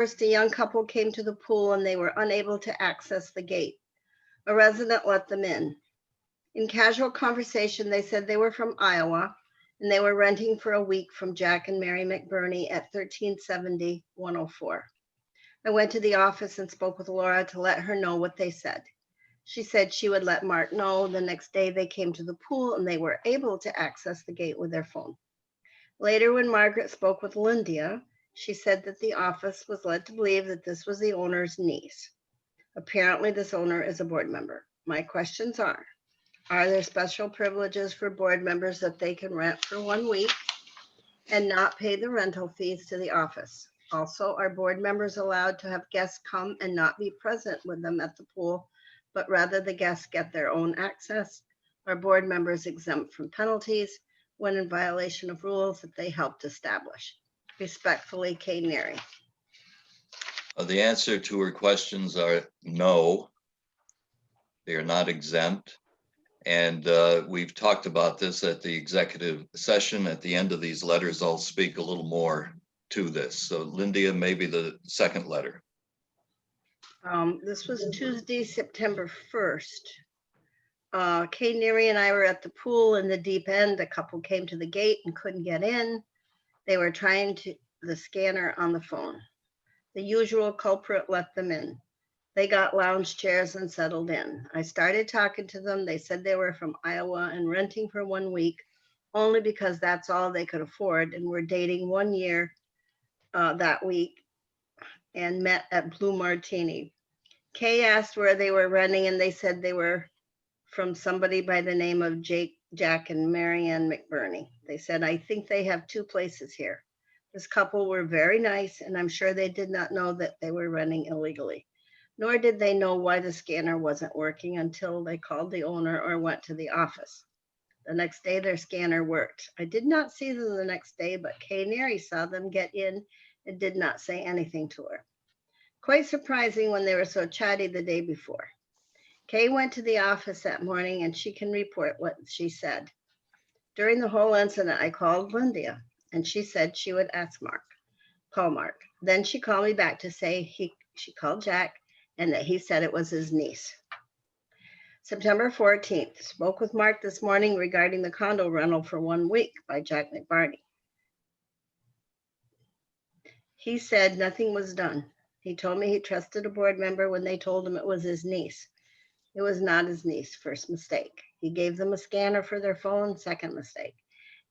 First, a young couple came to the pool and they were unable to access the gate. A resident let them in. In casual conversation, they said they were from Iowa and they were renting for a week from Jack and Mary McBurney at 1370 104. I went to the office and spoke with Laura to let her know what they said. She said she would let Mark know. The next day they came to the pool and they were able to access the gate with their phone. Later, when Margaret spoke with Lindia, she said that the office was led to believe that this was the owner's niece. Apparently, this owner is a board member. My questions are there special privileges for board members that they can rent for 1 week and not pay the rental fees to the office? Also, are board members allowed to have guests come and not be present with them at the pool, but rather the guests get their own access? Are board members exempt from penalties when in violation of rules that they helped establish? Respectfully, Kay Neri. The answer to her questions are no. They are not exempt. And we've talked about this at the executive session. At the end of these letters, I'll speak a little more to this. So Lindia, maybe the second letter. This was Tuesday, September 1st. Kay Neri and I were at the pool in the deep end. A couple came to the gate and couldn't get in. They were trying the scanner on the phone. The usual culprit let them in. They got lounge chairs and settled in. I started talking to them. They said they were from Iowa and renting for 1 week only because that's all they could afford, and were dating 1 year that week and met at Blue Martini. Kay asked where they were renting, and they said they were from somebody by the name of Jack and Marianne McBurney. They said, I think they have 2 places here. This couple were very nice, and I'm sure they did not know that they were renting illegally. Nor did they know why the scanner wasn't working until they called the owner or went to the office. The next day, their scanner worked. I did not see them the next day, but Kay Neri saw them get in and did not say anything to her. Quite surprising when they were so chatty the day before. Kay went to the office that morning and she can report what she said. During the whole incident, I called Lindia and she said she would call Mark. Then she called me back to say she called Jack and that he said it was his niece. September 14th, spoke with Mark this morning regarding the condo rental for 1 week by Jack McBurney. He said nothing was done. He told me he trusted a board member when they told him it was his niece. It was not his niece, first mistake. He gave them a scanner for their phone, second mistake.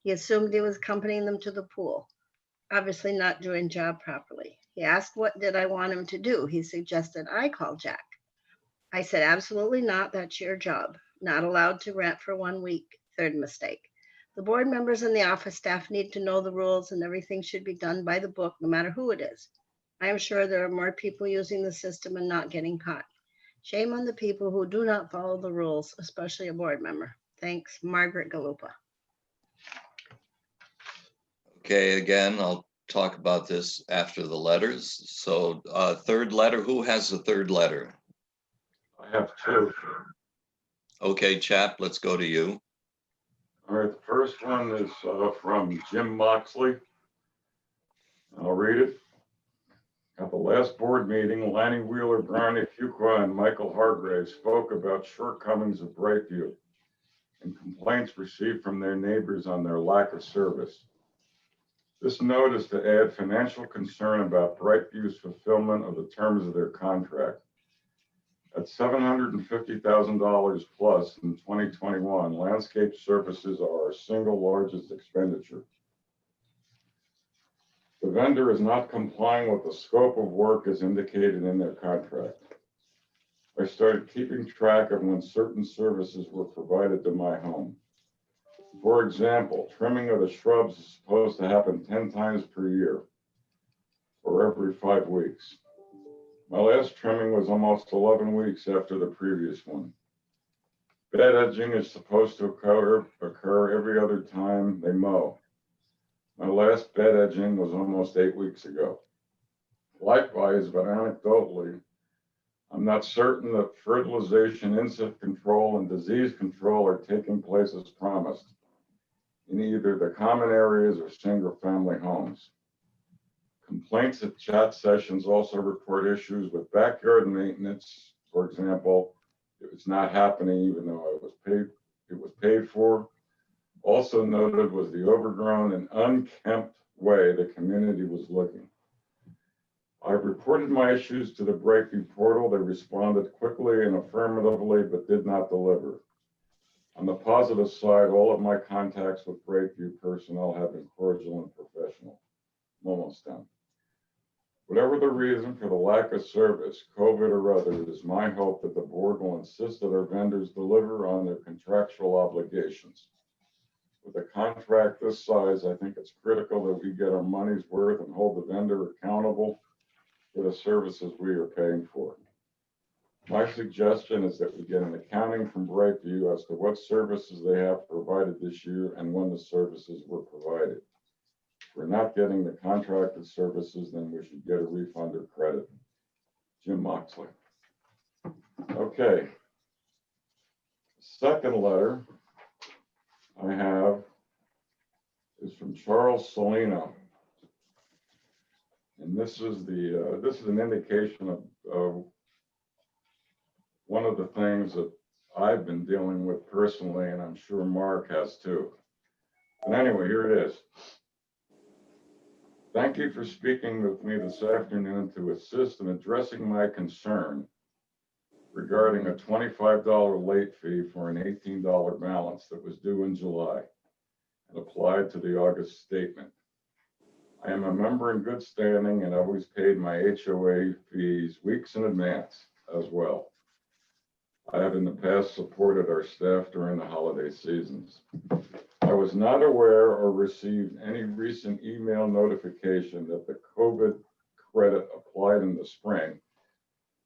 He assumed he was accompanying them to the pool, obviously not doing job properly. He asked what did I want him to do. He suggested I call Jack. I said, absolutely not, that's your job. Not allowed to rent for 1 week, third mistake. The board members and the office staff need to know the rules and everything should be done by the book, no matter who it is. I am sure there are more people using the system and not getting caught. Shame on the people who do not follow the rules, especially a board member. Thanks, Margaret Galupa. Okay, again, I'll talk about this after the letters. So third letter, who has the third letter? I have 2. Okay, Chap, let's go to you. All right, the first one is from Jim Moxley. I'll read it. At the last board meeting, Lanny Wheeler, Brownie Fuqua, and Michael Hargrave spoke about shortcomings of Brightview and complaints received from their neighbors on their lack of service. This note is to add financial concern about Brightview's fulfillment of the terms of their contract. At $750,000 plus in 2021, landscape services are our single largest expenditure. The vendor is not complying with the scope of work as indicated in their contract. I started keeping track of when certain services were provided to my home. For example, trimming of the shrubs is supposed to happen 10 times per year or every 5 weeks. My last trimming was almost 11 weeks after the previous one. Bed edging is supposed to occur every other time they mow. My last bed edging was almost 8 weeks ago. Likewise, but anecdotally, I'm not certain that fertilization, insect control, and disease control are taking place as promised in either the common areas or single-family homes. Complaints at chat sessions also report issues with backyard maintenance. For example, it's not happening even though it was paid for. Also noted was the overgrown and unkempt way the community was looking. I reported my issues to the Breakview portal. They responded quickly and affirmatively, but did not deliver. On the positive side, all of my contacts with Breakview personnel have been cordial and professional. I'm almost done. Whatever the reason for the lack of service, COVID or other, it is my hope that the board will insist that our vendors deliver on their contractual obligations. With a contract this size, I think it's critical that we get our money's worth and hold the vendor accountable for the services we are paying for. My suggestion is that we get an accounting from Brightview as to what services they have provided this year and when the services were provided. If we're not getting the contracted services, then we should get a refund or credit. Jim Moxley. Okay. Second letter I have is from Charles Salino. And this is an indication of one of the things that I've been dealing with personally, and I'm sure Mark has too. But anyway, here it is. Thank you for speaking with me this afternoon to assist in addressing my concern regarding a $25 late fee for an $18 balance that was due in July and applied to the August statement. I am a member in good standing and always paid my HOA fees weeks in advance as well. I have in the past supported our staff during the holiday seasons. I was not aware or received any recent email notification that the COVID credit applied in the spring.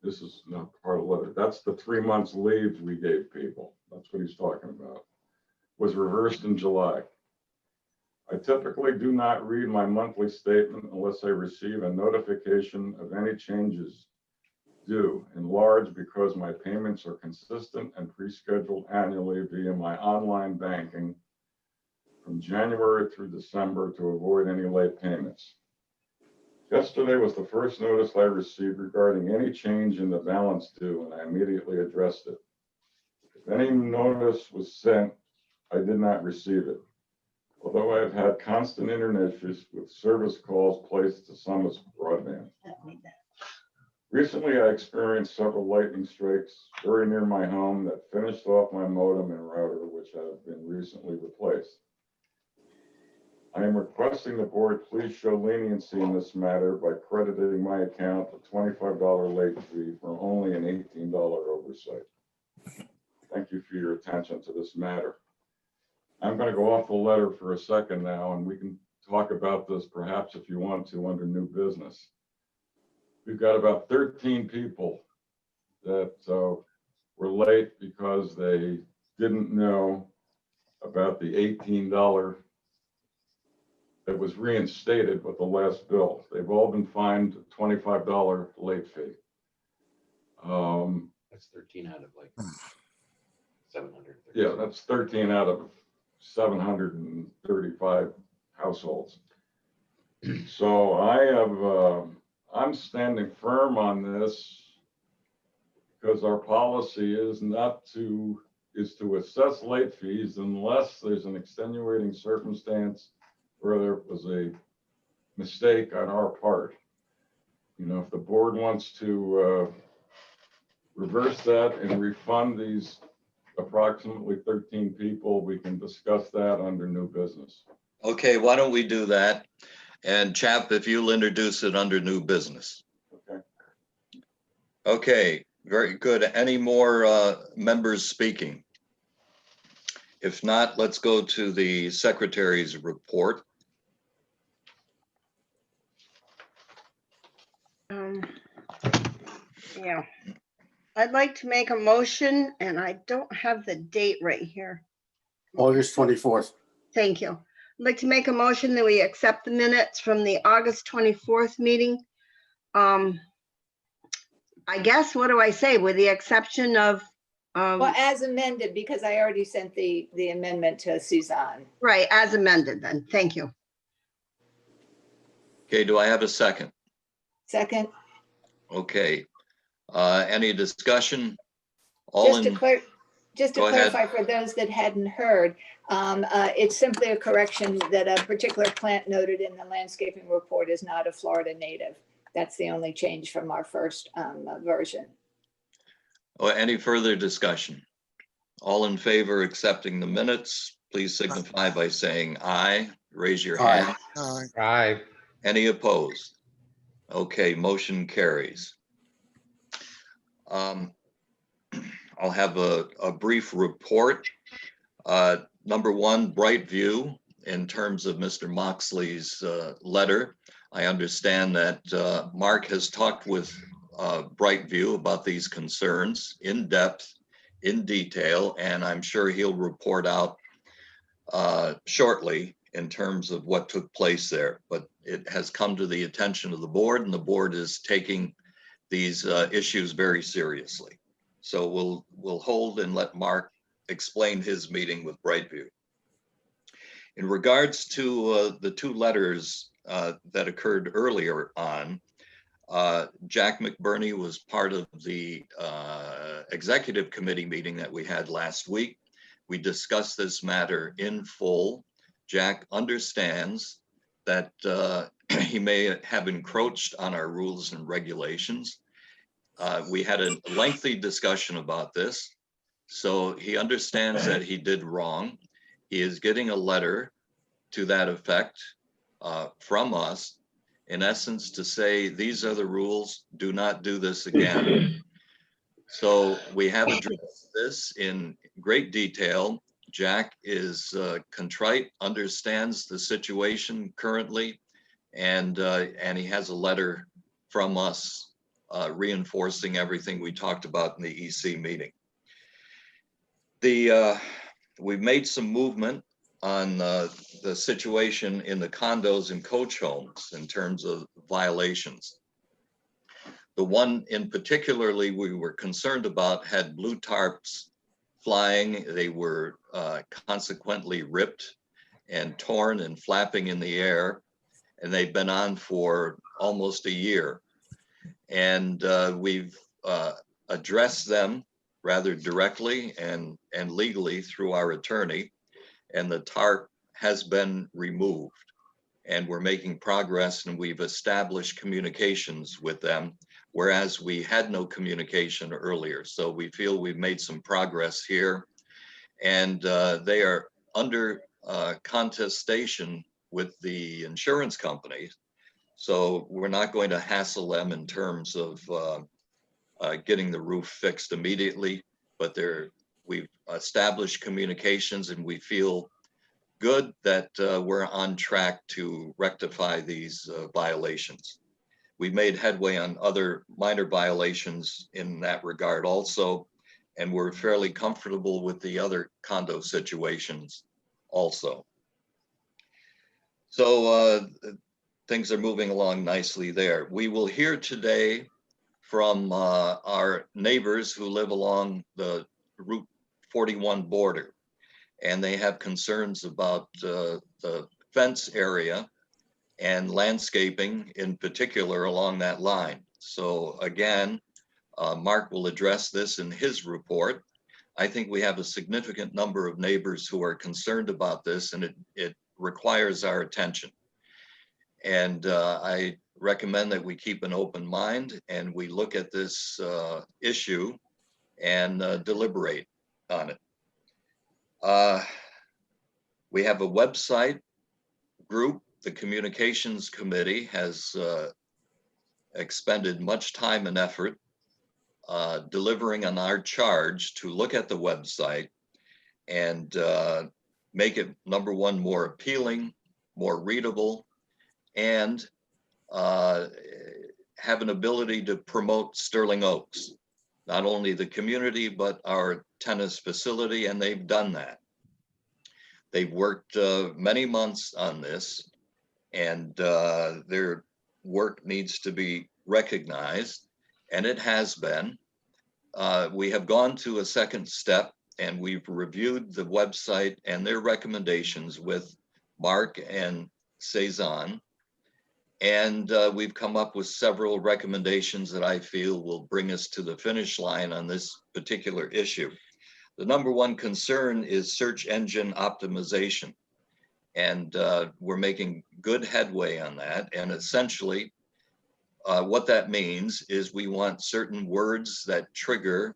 This is not part of the letter. That's the 3 months leave we gave people. That's what he's talking about. Was reversed in July. I typically do not read my monthly statement unless I receive a notification of any changes due, in large because my payments are consistent and pre-scheduled annually via my online banking from January through December to avoid any late payments. Yesterday was the first notice I received regarding any change in the balance due, and I immediately addressed it. If any notice was sent, I did not receive it. Although I have had constant internet issues with service calls placed to Summit Broadband. Recently, I experienced several lightning strikes very near my home that finished off my modem and router, which have been recently replaced. I am requesting the board please show leniency in this matter by crediting my account a $25 late fee for only an $18 oversight. Thank you for your attention to this matter. I'm going to go off the letter for a second now, and we can talk about this perhaps if you want to under new business. We've got about 13 people that were late because they didn't know about the $18 that was reinstated with the last bill. They've all been fined a $25 late fee. That's 13 out of like 700. Yeah, that's 13 out of 735 households. So I'm standing firm on this because our policy is to assess late fees unless there's an extenuating circumstance where there was a mistake on our part. You know, if the board wants to reverse that and refund these approximately 13 people, we can discuss that under new business. Okay, why don't we do that? And Chap, if you'll introduce it under new business. Okay. Okay, very good. Any more members speaking? If not, let's go to the secretary's report. Yeah, I'd like to make a motion, and I don't have the date right here. August 24th. Thank you. I'd like to make a motion that we accept the minutes from the August 24th meeting. I guess, what do I say, with the exception of, Well, as amended, because I already sent the amendment to Suzanne. right, as amended then, thank you. Okay, do I have a second? Second, Okay. Any discussion? All in, just to Go ahead. clarify for those that hadn't heard, it's simply a correction that a particular plant noted in the landscaping report is not a Florida native. That's the only change from our first version. or any further discussion? All in favor of accepting the minutes, please signify by saying aye. Raise your Aye. hand. Aye. Any opposed? Okay, motion carries. I'll have a brief report. Number one, Brightview, in terms of Mr. Moxley's letter. I understand that Mark has talked with Brightview about these concerns in depth, in detail, and I'm sure he'll report out shortly in terms of what took place there. But it has come to the attention of the board, and the board is taking these issues very seriously. So we'll hold and let Mark explain his meeting with Brightview. In regards to the two letters that occurred earlier on, Jack McBurney was part of the executive committee meeting that we had last week. We discussed this matter in full. Jack understands that he may have encroached on our rules and regulations. We had a lengthy discussion about this. So he understands that he did wrong. He is getting a letter to that effect from us, in essence, to say, these are the rules, do not do this again. So we have addressed this in great detail. Jack is contrite, understands the situation currently, and he has a letter from us reinforcing everything we talked about in the EC meeting. We've made some movement on the situation in the condos and coach homes in terms of violations. The one in particularly we were concerned about had blue tarps flying. They were consequently ripped and torn and flapping in the air, and they've been on for almost a year. And we've addressed them rather directly and legally through our attorney, and the tarp has been removed. And we're making progress, and we've established communications with them, whereas we had no communication earlier. So we feel we've made some progress here, and they are under contestation with the insurance companies. So we're not going to hassle them in terms of getting the roof fixed immediately, but we've established communications, and we feel good that we're on track to rectify these violations. We've made headway on other minor violations in that regard also, and we're fairly comfortable with the other condo situations also. So things are moving along nicely there. We will hear today from our neighbors who live along the Route 41 border, and they have concerns about the fence area and landscaping in particular along that line. So again, Mark will address this in his report. I think we have a significant number of neighbors who are concerned about this, and it requires our attention. And I recommend that we keep an open mind and we look at this issue and deliberate on it. We have a website group. The communications committee has expended much time and effort delivering on our charge to look at the website and make it, number one, more appealing, more readable, and have an ability to promote Sterling Oaks, not only the community, but our tennis facility, and they've done that. They've worked many months on this, and their work needs to be recognized, and it has been. We have gone to a second step, and we've reviewed the website and their recommendations with Mark and Cezanne, And we've come up with several recommendations that I feel will bring us to the finish line on this particular issue. The number one concern is search engine optimization. And we're making good headway on that. And essentially, what that means is we want certain words that trigger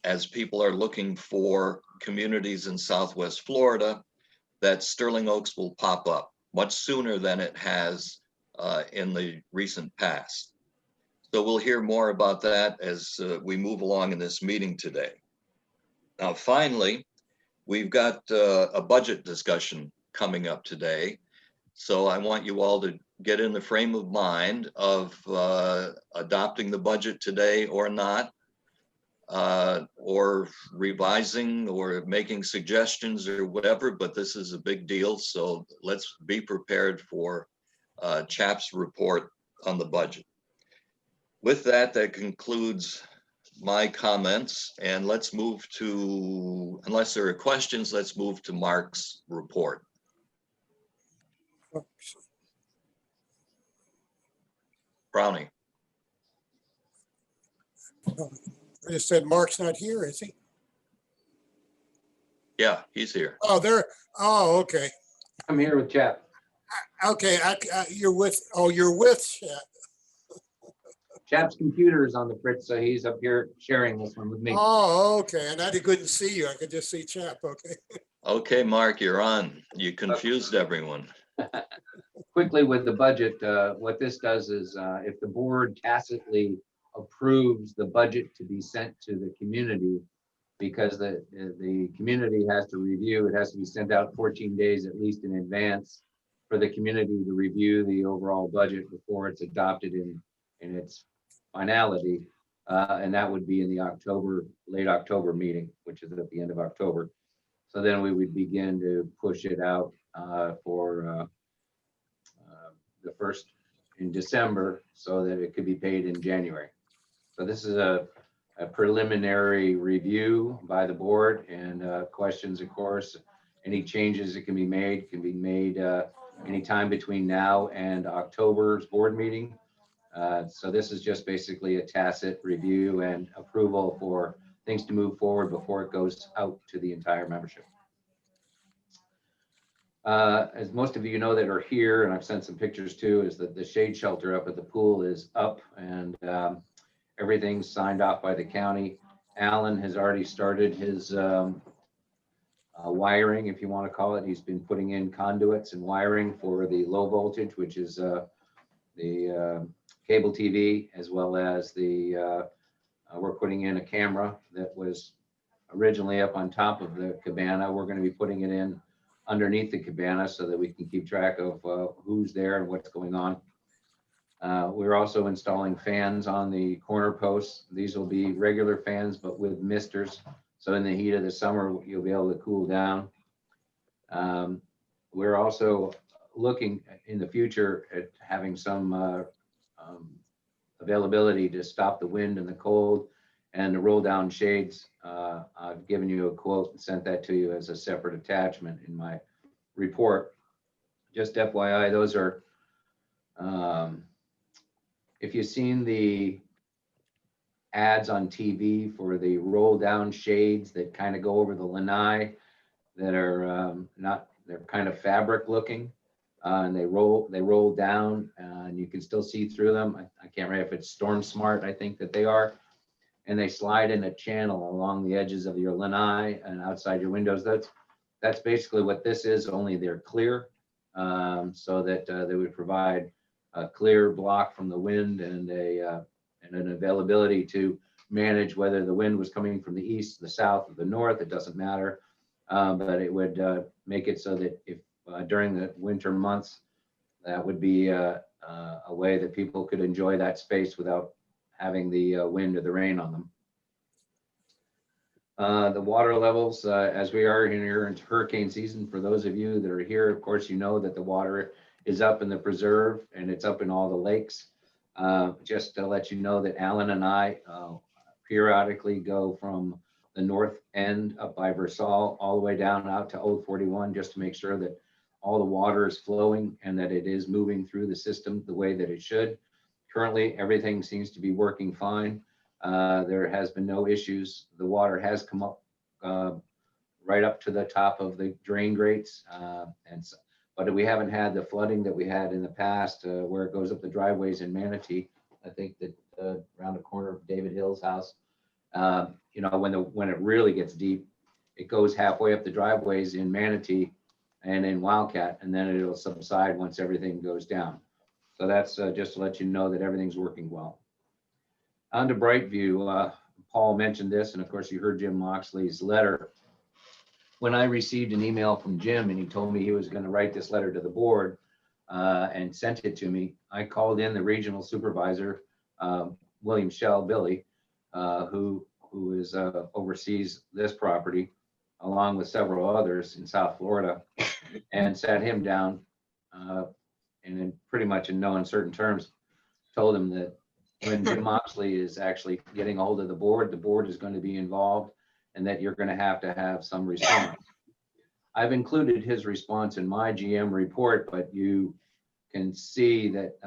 as people are looking for communities in Southwest Florida, that Sterling Oaks will pop up much sooner than it has in the recent past. So we'll hear more about that as we move along in this meeting today. Now, finally, we've got a budget discussion coming up today. So I want you all to get in the frame of mind of adopting the budget today or not, or revising or making suggestions or whatever, but this is a big deal. So let's be prepared for Chap's report on the budget. With that, that concludes my comments, and let's move to, unless there are questions, let's move to Mark's report. Brownie. I just said Mark's not here, is he? Yeah, he's here. Oh, there. Oh, okay. I'm here with Chap. Okay, you're with, oh, you're with Chet. Chap's computer is on the fritz, so he's up here sharing this one with me. Oh, okay. And I couldn't see you. I could just see Chap. Okay. Okay, Mark, you're on. You confused everyone. Quickly with the budget, what this does is if the board tacitly approves the budget to be sent to the community, because the community has to review, it has to be sent out 14 days at least in advance for the community to review the overall budget before it's adopted in its finality. And that would be in the late October meeting, which is at the end of October. So then we would begin to push it out for the first in December so that it could be paid in January. So this is a preliminary review by the board, and questions, of course, any changes that can be made anytime between now and October's board meeting. So this is just basically a tacit review and approval for things to move forward before it goes out to the entire membership. As most of you know that are here, and I've sent some pictures too, is that the shade shelter up at the pool is up, and everything's signed off by the county. Alan has already started his wiring, if you want to call it. He's been putting in conduits and wiring for the low voltage, which is the cable TV, as well as the we're putting in a camera that was originally up on top of the cabana. We're going to be putting it in underneath the cabana so that we can keep track of who's there and what's going on. We're also installing fans on the corner posts. These will be regular fans, but with misters. So in the heat of the summer, you'll be able to cool down. We're also looking in the future at having some availability to stop the wind and the cold and the roll down shades. I've given you a quote and sent that to you as a separate attachment in my report. Just FYI, those are, if you've seen the ads on TV for the roll down shades that kind of go over the lanai that are they're kind of fabric looking, and they roll down and you can still see through them. I can't remember if it's Storm Smart, I think that they are. And they slide in a channel along the edges of your lanai and outside your windows. That's basically what this is, only they're clear, so that they would provide a clear block from the wind and an availability to manage whether the wind was coming from the east, the south, or the north. It doesn't matter, but it would make it so that if during the winter months, that would be a way that people could enjoy that space without having the wind or the rain on them. The water levels, as we are here in hurricane season, for those of you that are here, of course, you know that the water is up in the preserve and it's up in all the lakes. Just to let you know that Alan and I periodically go from the north end up by Versal all the way down out to Old 41, just to make sure that all the water is flowing and that it is moving through the system the way that it should. Currently, everything seems to be working fine. There has been no issues. The water has come up right up to the top of the drain grates. But we haven't had the flooding that we had in the past where it goes up the driveways in Manatee. I think that around the corner of David Hill's house, when it really gets deep, it goes halfway up the driveways in Manatee and in Wildcat, and then it'll subside once everything goes down. So that's just to let you know that everything's working well. On to Brightview, Paul mentioned this, and of course you heard Jim Moxley's letter. When I received an email from Jim and he told me he was going to write this letter to the board and sent it to me, I called in the regional supervisor, William Shell, Billy, who oversees this property, along with several others in South Florida, and sat him down and pretty much in no uncertain terms told him that when Jim Moxley is actually getting a hold of the board is going to be involved, and that you're going to have some response. I've included his response in my GM report, but you can see that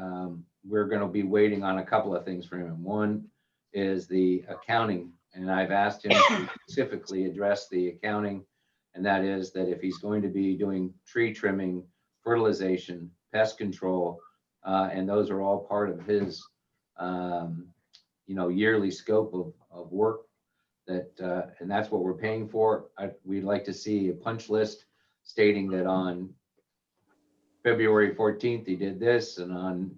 we're going to be waiting on a couple of things from him. One is the accounting, and I've asked him to specifically address the accounting, and that is that if he's going to be doing tree trimming, fertilization, pest control, and those are all part of his yearly scope of work, that and that's what we're paying for. We'd like to see a punch list stating that on February 14th he did this, and on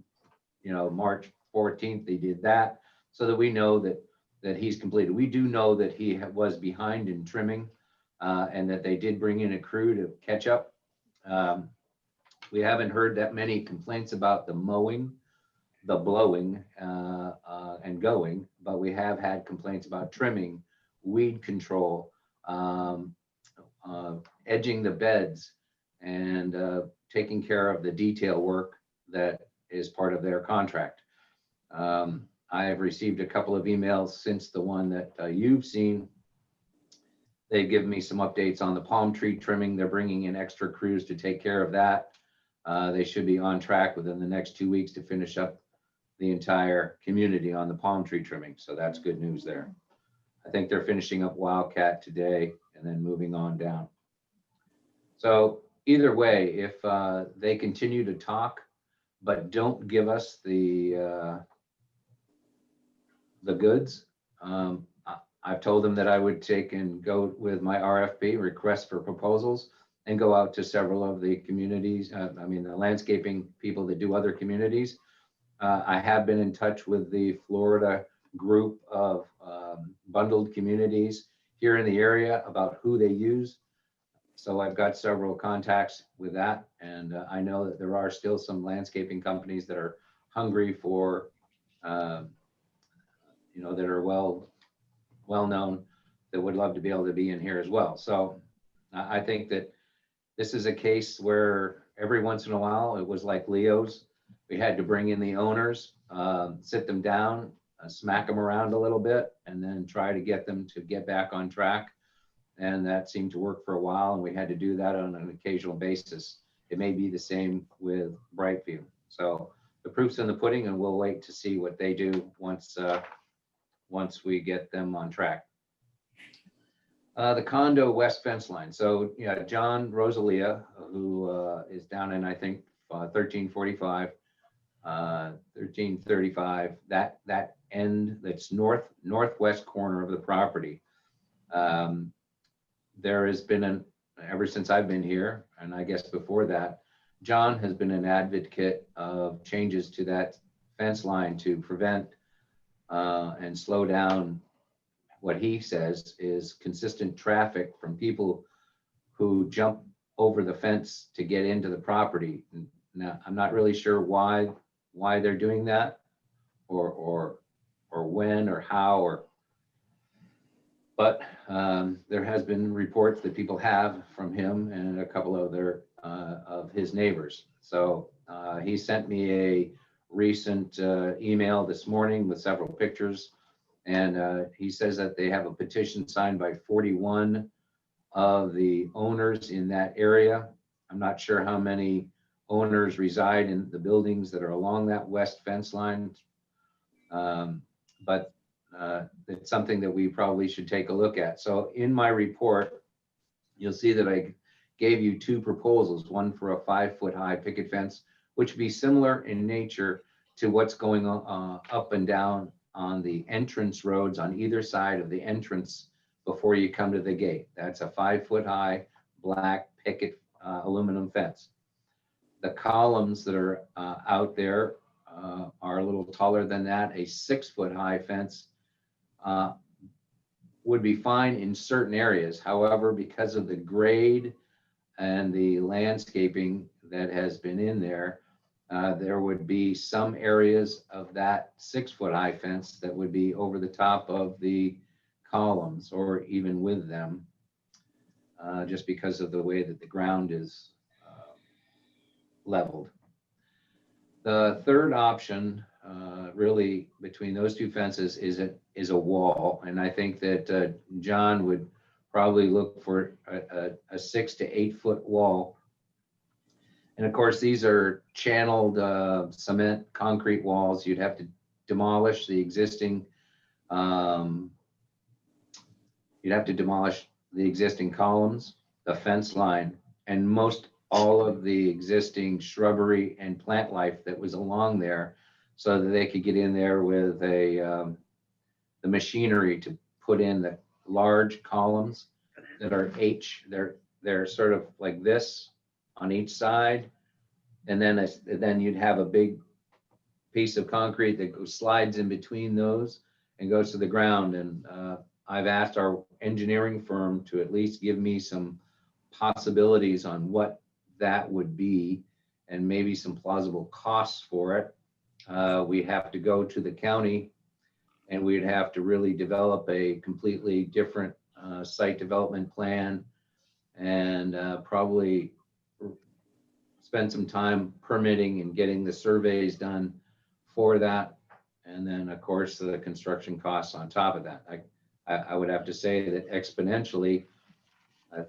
March 14th he did that, so that we know that he's completed. We do know that he was behind in trimming, and that they did bring in a crew to catch up. We haven't heard that many complaints about the mowing, the blowing, and going, but we have had complaints about trimming, weed control, edging the beds, and taking care of the detail work that is part of their contract. I have received a couple of emails since the one that you've seen. They've given me some updates on the palm tree trimming. They're bringing in extra crews to take care of that. They should be on track within the next 2 weeks to finish up the entire community on the palm tree trimming. So that's good news there. I think they're finishing up Wildcat today and then moving on down. So either way, if they continue to talk, but don't give us the goods, I've told them that I would take and go with my RFP, request for proposals, and go out to several of the communities, the landscaping people that do other communities. I have been in touch with the Florida group of bundled communities here in the area about who they use. So I've got several contacts with that. And I know that there are still some landscaping companies that are hungry for, that are well known, that would love to be able to be in here as well. So I think that this is a case where every once in a while, it was like Leo's. We had to bring in the owners, sit them down, smack them around a little bit, and then try to get them to get back on track. And that seemed to work for a while, and we had to do that on an occasional basis. It may be the same with Brightview. So the proof's in the pudding, and we'll wait to see what they do once we get them on track. The condo west fence line. So yeah, John Rosalia, who is down in, I think, 1345, 1335, that end, that's northwest corner of the property. There has been ever since I've been here, and I guess before that, John has been an advocate of changes to that fence line to prevent and slow down what he says is consistent traffic from people who jump over the fence to get into the property. Now, I'm not really sure why they're doing that, or when or how, but there has been reports that people have from him and a couple of of his neighbors. So he sent me a recent email this morning with several pictures, and he says that they have a petition signed by 41 of the owners in that area, I'm not sure how many owners reside in the buildings that are along that west fence line. But it's something that we probably should take a look at. So in my report, you'll see that I gave you two proposals, one for a 5-foot high picket fence, which would be similar in nature to what's going on up and down on the entrance roads on either side of the entrance before you come to the gate. That's a 5-foot high black picket aluminum fence. The columns that are out there are a little taller than that. A 6-foot high fence would be fine in certain areas. However, because of the grade and the landscaping that has been in there, there would be some areas of that 6-foot high fence that would be over the top of the columns or even with them, just because of the way that the ground is leveled. The third option, really between those two fences, is a wall, and I think that John would probably look for a 6 to 8 foot wall. And of course, these are channeled cement concrete walls. You'd have to demolish the existing. You'd have to demolish the existing columns, the fence line, and most all of the existing shrubbery and plant life that was along there, so that they could get in there with the machinery to put in the large columns that are they're sort of like this on each side, and then you'd have a big piece of concrete that slides in between those and goes to the ground. And I've asked our engineering firm to at least give me some possibilities on what that would be and maybe some plausible costs for it. We have to go to the county and we'd have to really develop a completely different site development plan and probably spend some time permitting and getting the surveys done for that. And then of course the construction costs on top of that. I would have to say that exponentially,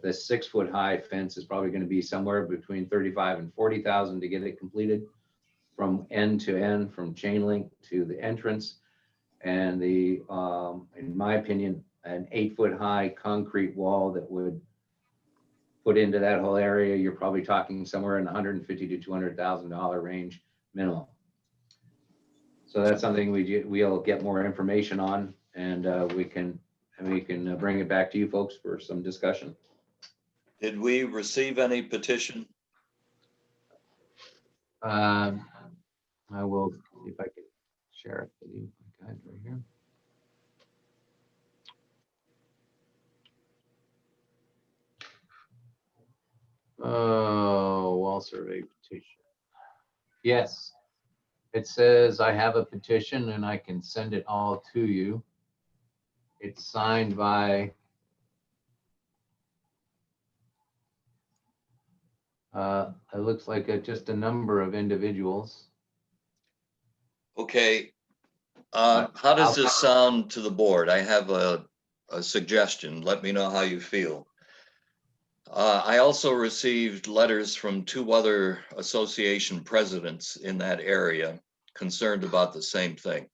the 6-foot high fence is probably going to be somewhere between 35 and 40,000 to get it completed from end to end, from chain link to the entrance. And in my opinion, an 8-foot high concrete wall that would put into that whole area, you're probably talking somewhere in the $150,000 to $200,000 range minimum. So that's something we'll get more information on, and we can bring it back to you folks for some discussion. Did we receive any petition? I will see if I can share it with you. I got it right here. Oh, wall survey petition. Yes, it says I have a petition and I can send it all to you. It's signed by it looks like just a number of individuals. Okay. How does this sound to the board? I have a suggestion. Let me know how you feel. I also received letters from 2 other association presidents in that area concerned about the same thing.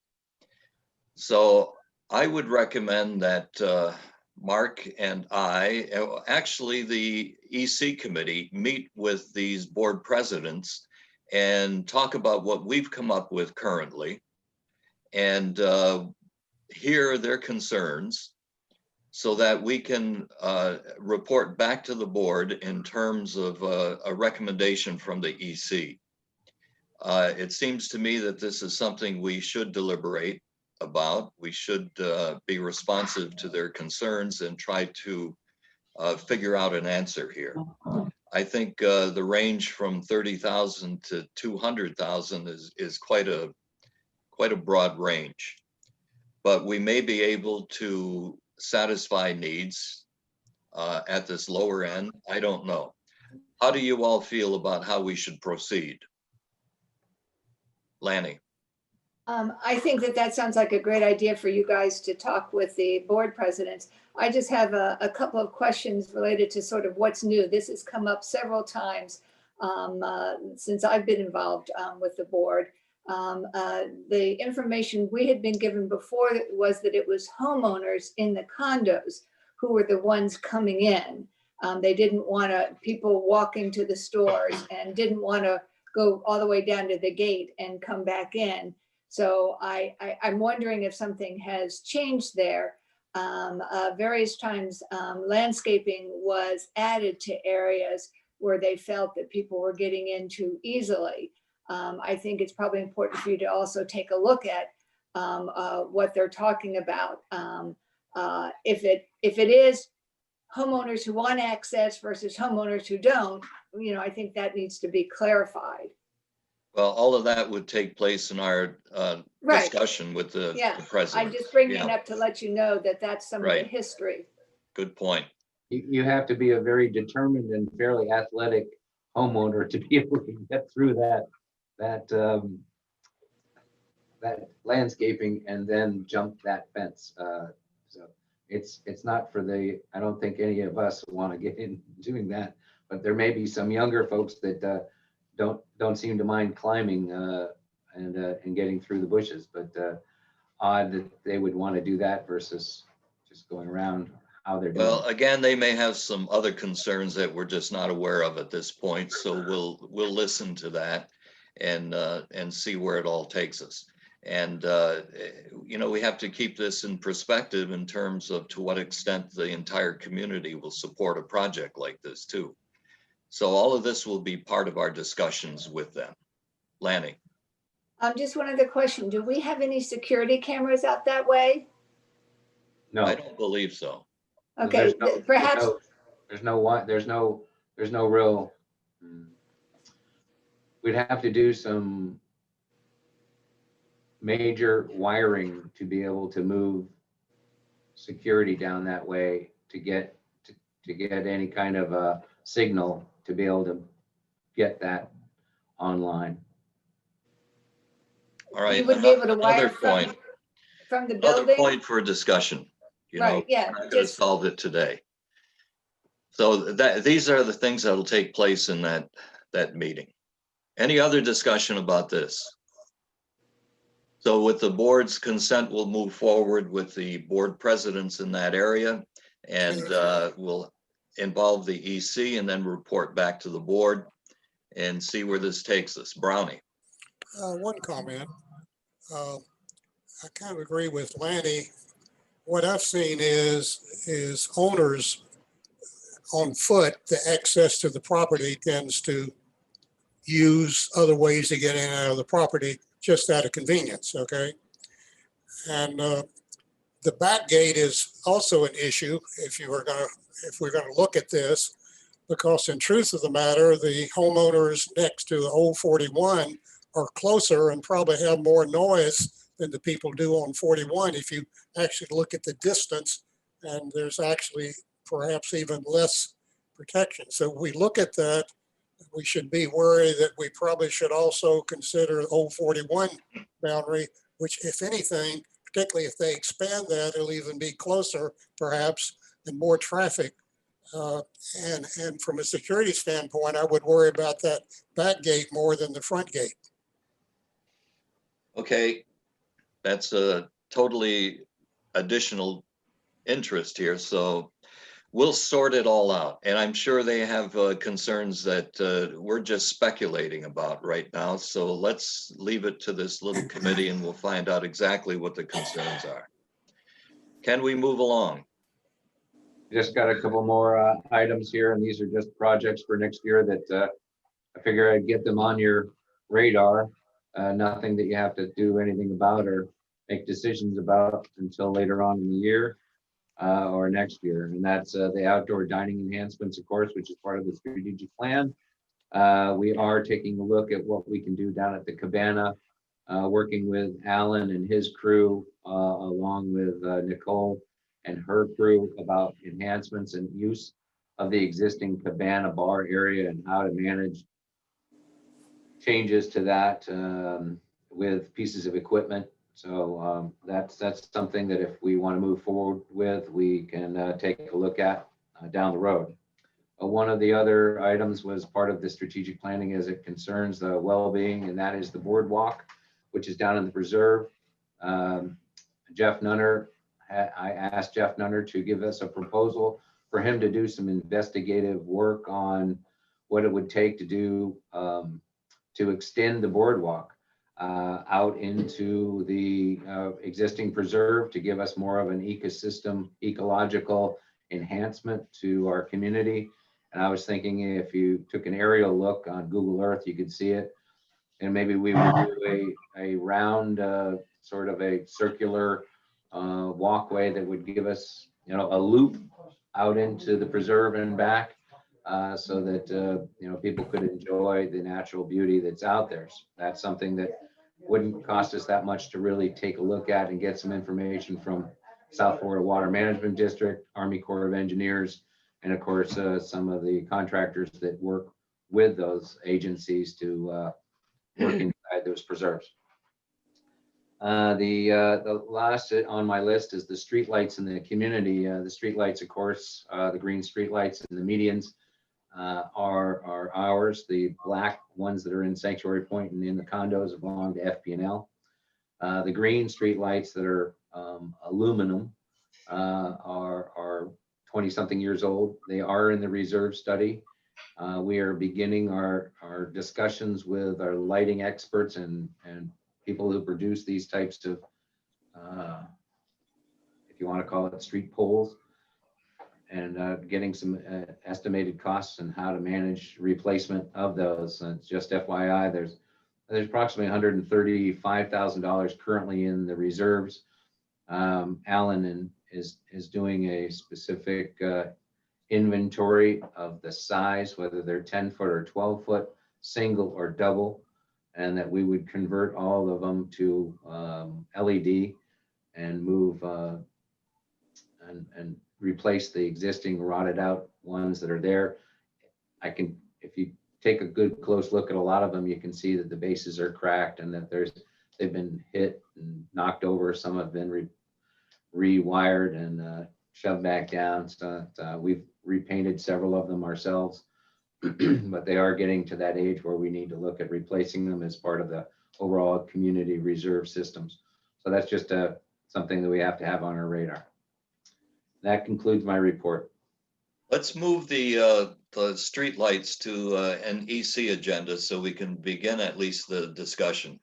So I would recommend that Mark and actually the EC committee, meet with these board presidents and talk about what we've come up with currently and hear their concerns so that we can report back to the board in terms of a recommendation from the EC. It seems to me that this is something we should deliberate about. We should be responsive to their concerns and try to figure out an answer here. I think the range from 30,000 to 200,000 is quite a broad range, but we may be able to satisfy needs at this lower end. I don't know. How do you all feel about how we should proceed? Lanny? I think that that sounds like a great idea for you guys to talk with the board presidents. I just have a couple of questions related to sort of what's new. This has come up several times since I've been involved with the board. The information we had been given before was that it was homeowners in the condos who were the ones coming in. They didn't want people walking to the stores and didn't want to go all the way down to the gate and come back in. So I'm wondering if something has changed there. Various times landscaping was added to areas where they felt that people were getting in too easily. I think it's probably important for you to also take a look at what they're talking about. If it is homeowners who want access versus homeowners who don't, I think that needs to be clarified. Well, all of that would take place in our Right. discussion with the Yeah, president. I'm just bringing it Yeah. up to let you know that that's some of the Right. history. Good point. You have to be a very determined and fairly athletic homeowner to be able to get through that landscaping and then jump that fence. So it's not for I don't think any of us want to get in doing that, but there may be some younger folks that don't seem to mind climbing and getting through the bushes, but odd that they would want to do that versus just going around how they're doing. Well, again, they may have some other concerns that we're just not aware of at this point, so we'll listen to that and see where it all takes us. And we have to keep this in perspective in terms of to what extent the entire community will support a project like this too. So all of this will be part of our discussions with them. Lanny. Just one other question. Do we have any security cameras out that way? No. I don't believe so. Okay, perhaps, There's no real. We'd have to do some major wiring to be able to move security down that way to get any kind of a signal to be able to get that online. All right. you would be able to Another wire point. from the Another building? point for discussion. Right, yeah, We're not going to just, solve it today. So these are the things that'll take place in that meeting. Any other discussion about this? So with the board's consent, we'll move forward with the board presidents in that area, and we'll involve the EC and then report back to the board and see where this takes us. Brownie. One comment. I kind of agree with Lanny. What I've seen is owners on foot, the access to the property tends to use other ways to get in and out of the property just out of convenience, okay? And the back gate is also an issue if we're gonna look at this, because in truth of the matter, the homeowners next to the old 41 are closer and probably have more noise than the people do on 41 if you actually look at the distance, and there's actually perhaps even less protection. So if we look at that, we should be worried that we probably should also consider the old 41 boundary, which if anything, particularly if they expand that, it'll even be closer perhaps and more traffic. And from a security standpoint, I would worry about that back gate more than the front gate. Okay, that's a totally additional interest here. So we'll sort it all out. And I'm sure they have concerns that we're just speculating about right now. So let's leave it to this little committee and we'll find out exactly what the concerns are. Can we move along? Just got a couple more items here, and these are just projects for next year that I figure I'd get them on your radar. Nothing that you have to do anything about or make decisions about until later on in the year or next year. And that's the outdoor dining enhancements, of course, which is part of the strategic plan. We are taking a look at what we can do down at the Cabana, working with Alan and his crew, along with Nicole and her crew about enhancements and use of the existing Cabana bar area and how to manage changes to that. with pieces of equipment. So that's something that if we want to move forward with, we can take a look at down the road. One of the other items was part of the strategic planning as it concerns the well-being, and that is the boardwalk, which is down in the preserve. Jeff Nunner, I asked Jeff Nunner to give us a proposal for him to do some investigative work on what it would take to do to extend the boardwalk out into the existing preserve to give us more of an ecosystem, ecological enhancement to our community. And I was thinking if you took an aerial look on Google Earth, you could see it. And maybe we would do a round, sort of a circular walkway that would give us, you know, a loop out into the preserve and back, so that, you know, people could enjoy the natural beauty that's out there. So that's something that wouldn't cost us that much to really take a look at and get some information from South Florida Water Management District, Army Corps of Engineers, and of course, some of the contractors that work with those agencies to work inside those preserves. The last on my list is the streetlights in the community. The streetlights, of course, the green streetlights and the medians are ours. The black ones that are in Sanctuary Point and in the condos belong to FP&L. The green streetlights that are aluminum are 20-something years old. They are in the reserve study. We are beginning our discussions with our lighting experts and people who produce these types of, if you want to call it, street poles, and getting some estimated costs and how to manage replacement of those. Just FYI, there's approximately $135,000 currently in the reserves. Alan is doing a specific inventory of the size, whether they're 10-foot or 12-foot, single or double, and that we would convert all of them to LED and move and replace the existing rotted out ones that are there. If you take a good close look at a lot of them, you can see that the bases are cracked and that they've been hit and knocked over. Some have been rewired and shoved back down. So we've repainted several of them ourselves, but they are getting to that age where we need to look at replacing them as part of the overall community reserve systems. So that's just something that we have to have on our radar. That concludes my report. Let's move the streetlights to an EC agenda so we can begin at least the discussion.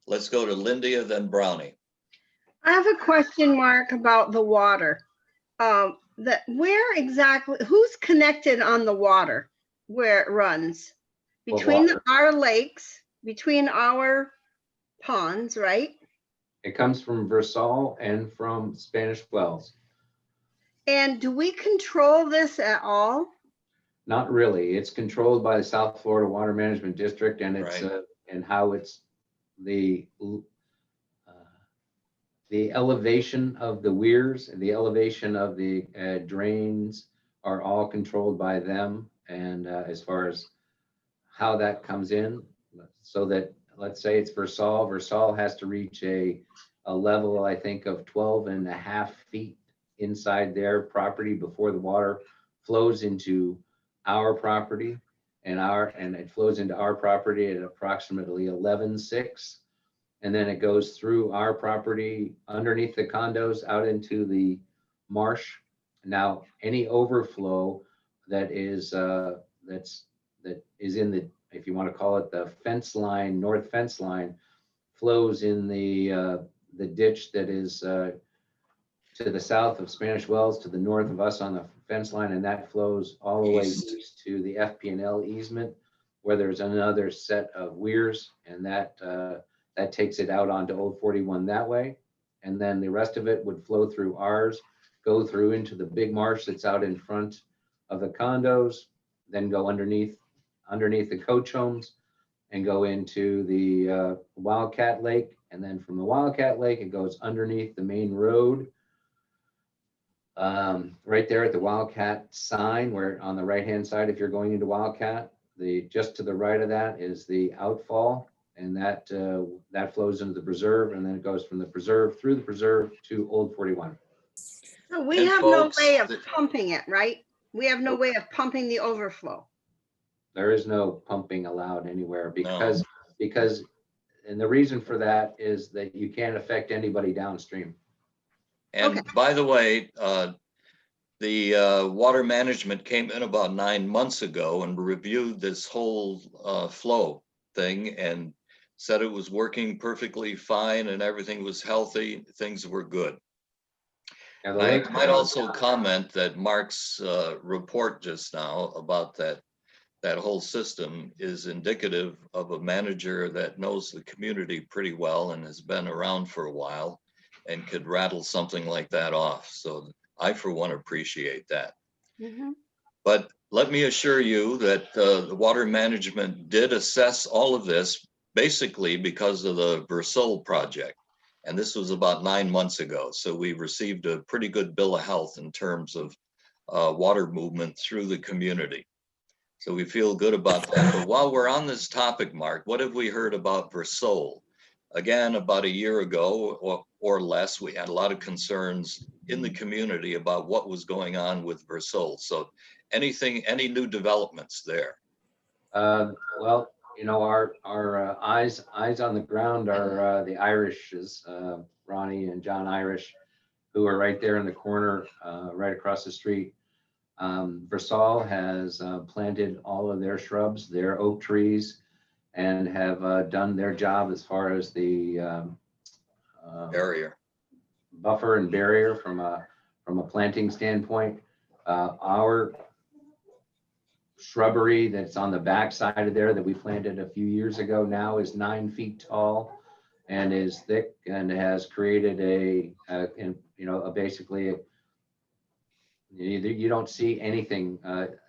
Let's go to Lindia, then Brownie. I have a question mark about the water. Where exactly, who's connected on the water where it runs? What Between water? our lakes, between our ponds, right? It comes from Versal and from Spanish Wells. And do we control this at all? Not really. It's controlled by the South Florida Water Management District, and it's Right. And how it's the elevation of the weirs and the elevation of the drains are all controlled by them. And as far as how that comes in, so that, let's say it's Versal, Versal has to reach a level, I think, of 12.5 feet inside their property before the water flows into our property, and it flows into our property at approximately 11.6. And then it goes through our property underneath the condos out into the marsh. Now, any overflow that is that is in the, if you want to call it the fence line, north fence line, flows in the ditch that is to the south of Spanish Wells, to the north of us on the fence line, and that flows all the way east to the FP&L easement, where there's another set of weirs, and that takes it out onto Old 41 that way. And then the rest of it would flow through ours, go through into the big marsh that's out in front of the condos, then go underneath the coach homes and go into the Wildcat Lake. And then from the Wildcat Lake, it goes underneath the main road. Right there at the Wildcat sign, where on the right-hand side, if you're going into Wildcat, just to the right of that is the outfall. And that flows into the preserve, and then it goes from the preserve through the preserve to Old 41. So we And have no folks, way of the- pumping it, right? We have no way of pumping the overflow. There is no pumping allowed anywhere because, and the reason for that is that you can't affect anybody downstream. And by the way, the water management came in about 9 months ago and reviewed this whole flow thing and said it was working perfectly fine and everything was healthy. Things were good. Now, the I lake- might also comment that Mark's report just now about that whole system is indicative of a manager that knows the community pretty well and has been around for a while and could rattle something like that off. So I, for one, appreciate that. Mhm. But let me assure you that the water management did assess all of this basically because of the Versul project. And this was about 9 months ago. So we received a pretty good bill of health in terms of water movement through the community. So we feel good about that. But while we're on this topic, Mark, what have we heard about Versul? Again, about a year ago or less, we had a lot of concerns in the community about what was going on with Versul. So any new developments there? Well, you know, our eyes on the ground are the Irishes, Ronnie and John Irish, who are right there in the corner, right across the street. Versul has planted all of their shrubs, their oak trees, and have done their job as far as the Barrier. buffer and barrier from a planting standpoint. Our shrubbery that's on the back side of there that we planted a few years ago now is 9 feet tall and is thick and has created basically you don't see anything.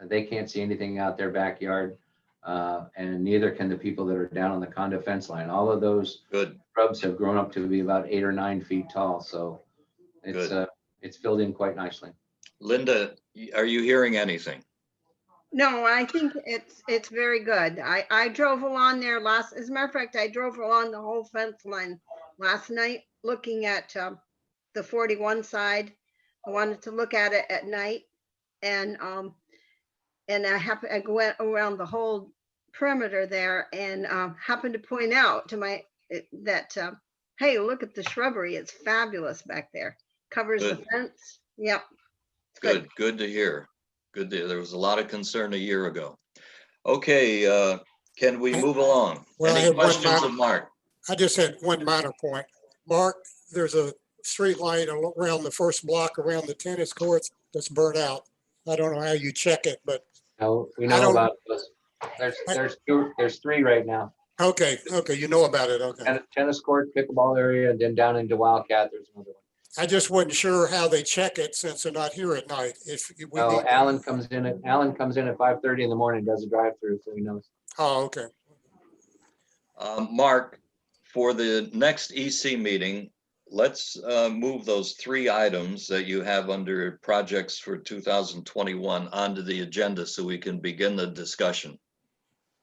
They can't see anything out their backyard, and neither can the people that are down on the condo fence line. All of those Good, shrubs have grown up to be about 8 or 9 feet tall, so it's filled in quite nicely. Linda, are you hearing anything? No, I think it's very good. I drove along there as a matter of fact, I drove along the whole fence line last night, looking at the 41 side. I wanted to look at it at night, and I went around the whole perimeter there and happened to point out to that hey, look at the shrubbery. It's fabulous back there. Covers the Good. fence. Yep. It's good. Good to hear. Good to hear. There was a lot of concern a year ago. Okay, can we move along? Well, I Any had one questions minor- of Mark? I just had one minor point. Mark, there's a street light around the first block around the tennis courts that's burnt out. I don't know how you check it, but No, we I know don't- about this. There's 3 right now. okay, you know about it, okay. Tennis court, pickleball area, and then down into Wildcat, there's another one. I just wasn't sure how they check it since they're not here at night. If we Oh, need, Alan comes in at 5:30 in the morning, does a drive-through, so he knows. oh, okay. Mark, for the next EC meeting, let's move those 3 items that you have under projects for 2021 onto the agenda so we can begin the discussion.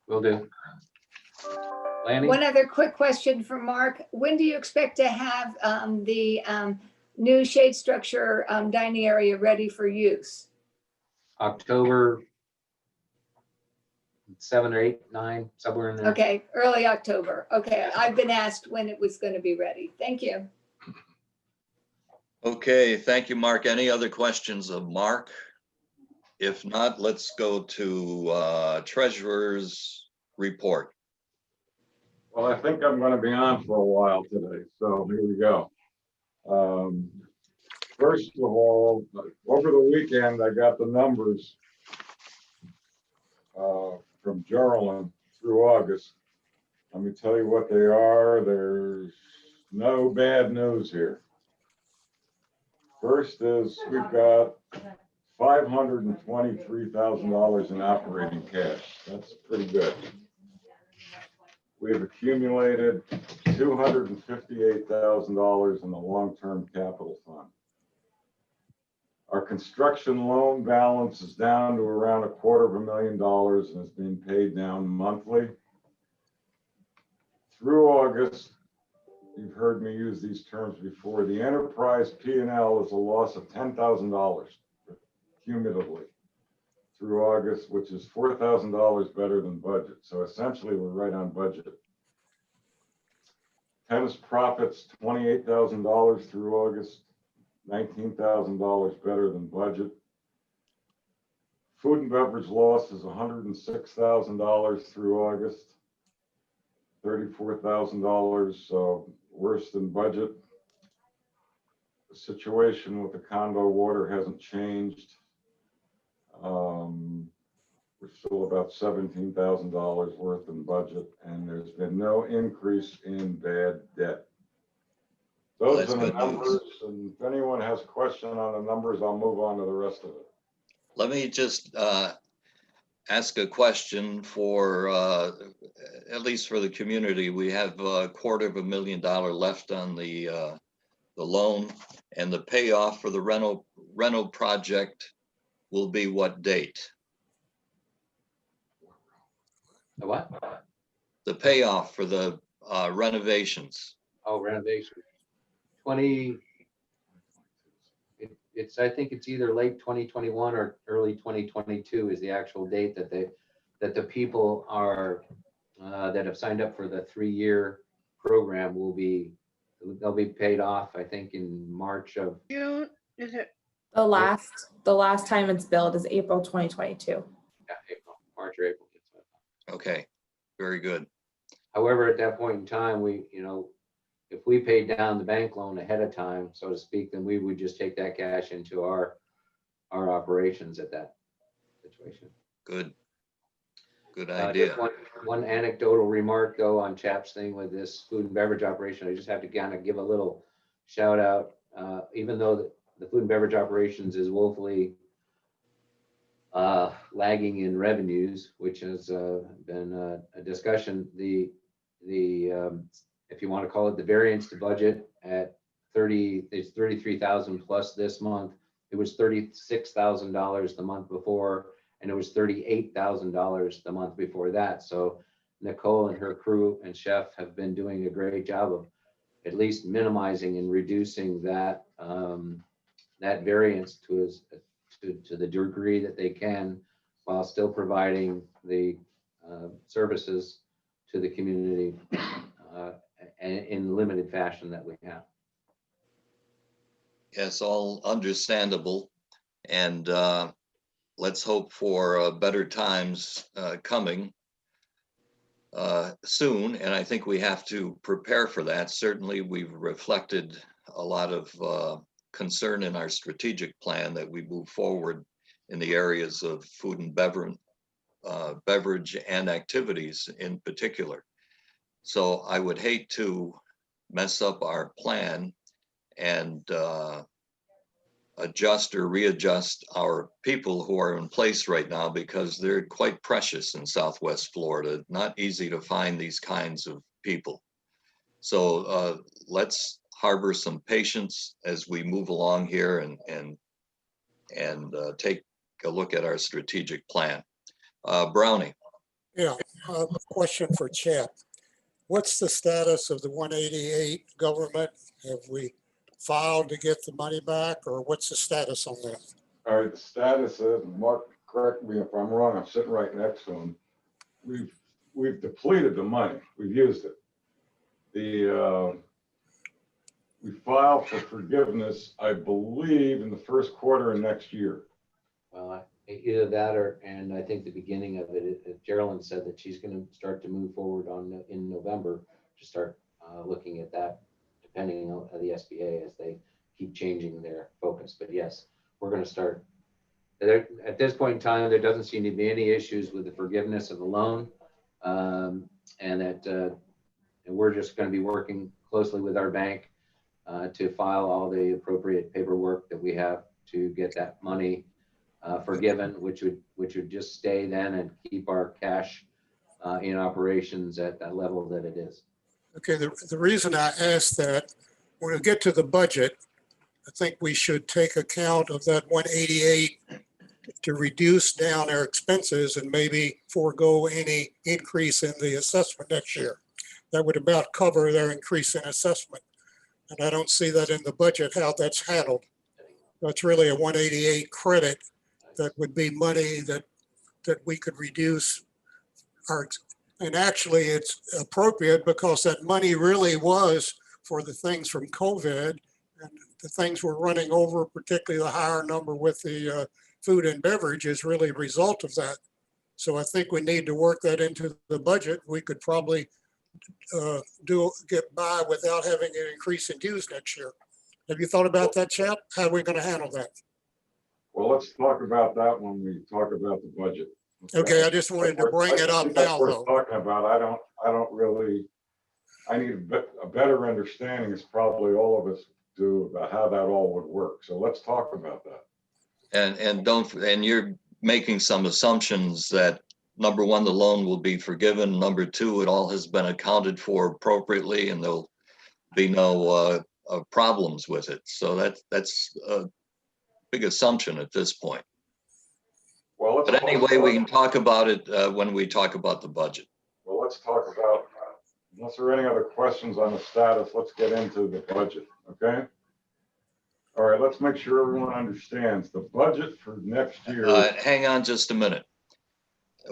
Will do. Lanny? One other quick question for Mark. When do you expect to have the new shade structure dining area ready for use? October 7 or 8, 9, somewhere in there. Okay, early October. Okay, I've been asked when it was going to be ready. Thank you. Okay, thank you, Mark. Any other questions of Mark? If not, let's go to treasurer's report. Well, I think I'm gonna be on for a while today, so here we go. First of all, over the weekend, I got the numbers from Geraldine through August. Let me tell you what they are. There's no bad news here. First is we've got $523,000 in operating cash. That's pretty good. We have accumulated $258,000 in the long-term capital fund. Our construction loan balance is down to around $250,000 and is being paid down monthly. through August, you've heard me use these terms before, the enterprise P&L is a loss of $10,000 cumulatively through August, which is $4,000 better than budget. So essentially, we're right on budget. Tennis profits, $28,000 through August, $19,000 better than budget. Food and beverage loss is $106,000 through August, $34,000 worse than budget. The situation with the condo water hasn't changed. We're still about $17,000 worth in budget, and there's been no increase in bad debt. Well, Those that's are the good news. numbers, and if anyone has a question on the numbers, I'll move on to the rest of it. Let me just ask a question for, at least for the community. We have $250,000 left on the loan, and the payoff for the rental project will be what date? The what? The payoff for the renovations. Oh, renovation. 20, it's, I think it's either late 2021 or early 2022 is the actual date that the people are, that have signed up for the 3-year program they'll be paid off, I think, in March of, June, is it? The last time it's billed is April 2022. April, March or April. Okay, very good. However, at that point in time, if we paid down the bank loan ahead of time, so to speak, then we would just take that cash into our operations at that situation. Good. Good Just idea. one anecdotal remark though on Chap's thing with this food and beverage operation, I just have to kind of give a little shout out. Even though the food and beverage operations is woefully lagging in revenues, which has been a discussion. If you want to call it the variance to budget at it's 33,000 plus this month. It was $36,000 the month before, and it was $38,000 the month before that. So Nicole and her crew and chef have been doing a great job of at least minimizing and reducing that that variance to the degree that they can, while still providing the services to the community in limited fashion that we have. Yes, all understandable. And let's hope for better times coming soon. And I think we have to prepare for that. Certainly, we've reflected a lot of concern in our strategic plan that we move forward in the areas of food and beverage and activities in particular. So I would hate to mess up our plan and adjust or readjust our people who are in place right now, because they're quite precious in Southwest Florida. Not easy to find these kinds of people. So let's harbor some patience as we move along here and take a look at our strategic plan. Brownie. Yeah, a question for Chap. What's the status of the 188 government? Have we filed to get the money back, or what's the status on that? All right, the status is, Mark, correct me if I'm wrong, I'm sitting right next to him. We've depleted the money, we've used it. We filed for forgiveness, I believe, in the first quarter of next year. Well, either that and I think the beginning of it, Geraldine said that she's going to start to move forward in November to start looking at that, depending on the SBA as they keep changing their focus. But yes, we're going to start. At this point in time, there doesn't seem to be any issues with the forgiveness of the loan, and we're just going to be working closely with our bank to file all the appropriate paperwork that we have to get that money forgiven, which would just stay then and keep our cash in operations at that level that it is. Okay, the reason I asked that, when we get to the budget, I think we should take account of that 188 to reduce down our expenses and maybe forego any increase in the assessment next year. that would about cover their increase in assessment. And I don't see that in the budget, how that's handled. That's really a 188 credit that would be money that we could reduce our, and actually it's appropriate because that money really was for the things from COVID, and the things we're running over, particularly the higher number with the food and beverage, is really a result of that. So I think we need to work that into the budget. We could probably get by without having an increase in dues next year. Have you thought about that, Chap? How are we going to handle that? Well, let's talk about that when we talk about the budget. Okay, I just wanted to bring it up now, We're though. talking about, I don't really, I need a better understanding, as probably all of us do, about how that all would work. So let's talk about that. And you're making some assumptions that, number one, the loan will be forgiven. Number two, it all has been accounted for appropriately and there'll be no problems with it. So that's a big assumption at this point. Well, But anyway, we can talk about it when we talk about the budget. Well, let's talk about, unless there are any other questions on the status, let's get into the budget, okay? All right, let's make sure everyone understands the budget for next year. Hang on just a minute.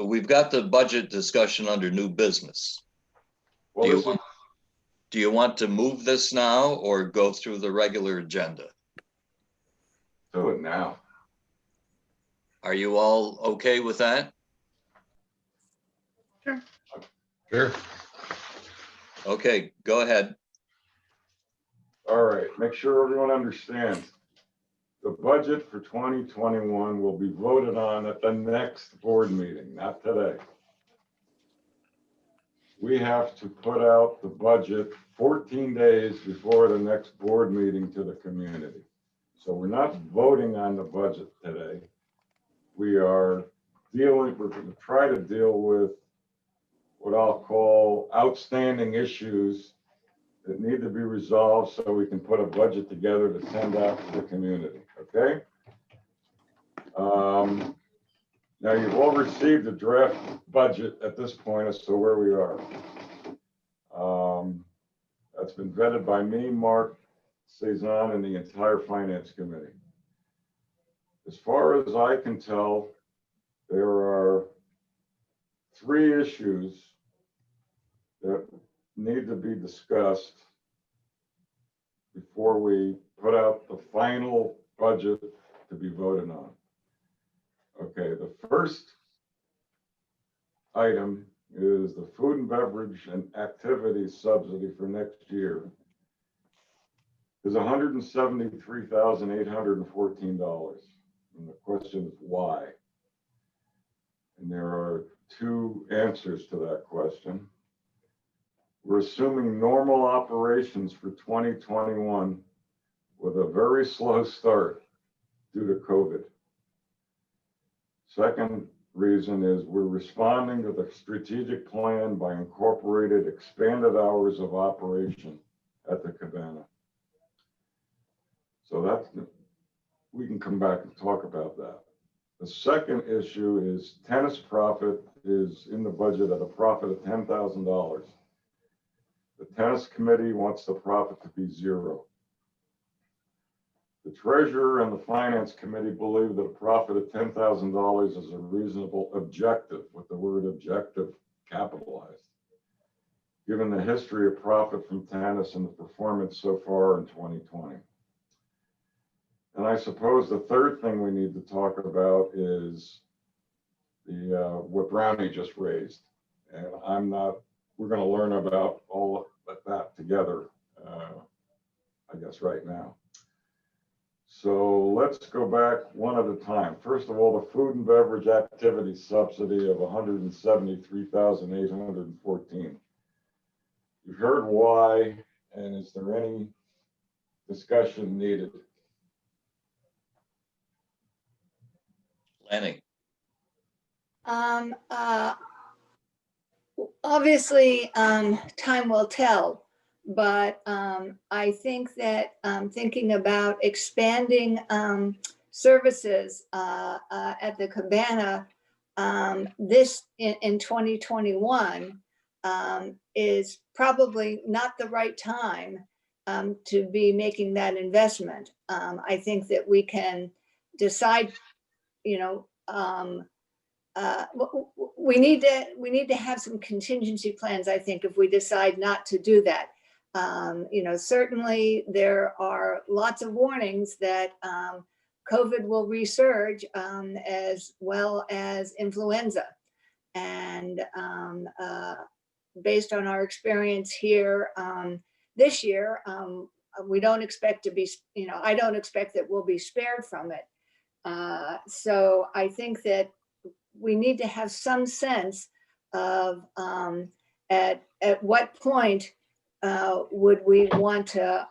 We've got the budget discussion under new business. Well, this is- Do you want to move this now or go through the regular agenda? Do it now. Are you all okay with that? Sure. Okay, go ahead. All right, make sure everyone understands. The budget for 2021 will be voted on at the next board meeting, not today. We have to put out the budget 14 days before the next board meeting to the community. So we're not voting on the budget today. We're going to try to deal with what I'll call outstanding issues that need to be resolved so we can put a budget together to send out to the community, okay? Now you've all received a draft budget at this point as to where we are. That's been vetted by me, Mark, Cezanne, and the entire finance committee. As far as I can tell, there are 3 issues that need to be discussed before we put out the final budget to be voted on. Okay, the first item is the food and beverage and activity subsidy for next year is $173,814. And the question is why? And there are 2 answers to that question. We're assuming normal operations for 2021 with a very slow start due to COVID. Second reason is we're responding to the strategic plan by incorporated expanded hours of operation at the Cabana. So we can come back and talk about that. The second issue is tennis profit is in the budget at a profit of $10,000. The tennis committee wants the profit to be 0. The treasurer and the finance committee believe that a profit of $10,000 is a reasonable objective, with the word objective capitalized, given the history of profit from tennis and the performance so far in 2020. And I suppose the third thing we need to talk about is what Brownie just raised. And we're going to learn about all of that together, I guess, right now. So let's go back one at a time. First of all, the food and beverage activity subsidy of $173,814. You've heard why, and is there any discussion needed? Lanning. Obviously, time will tell, but I think that thinking about expanding services at the Cabana in 2021 is probably not the right time to be making that investment. I think that we can decide, you know, we need to have some contingency plans, I think, if we decide not to do that. You know, certainly there are lots of warnings that COVID will resurge as well as influenza. And based on our experience here this year, we don't expect to be, you know, I don't expect that we'll be spared from it. So I think that we need to have some sense of at what point would we want to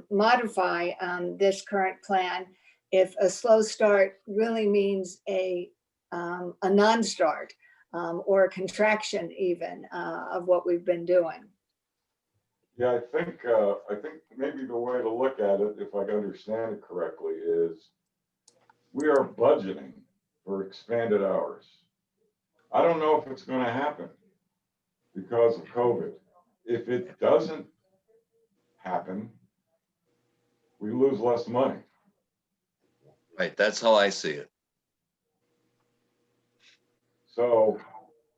modify this current plan if a slow start really means a non-start or a contraction even of what we've been doing. Yeah, I think maybe the way to look at it, if I understand it correctly, is we are budgeting for expanded hours. I don't know if it's going to happen because of COVID. If it doesn't happen, we lose less money. Right, that's how I see it. So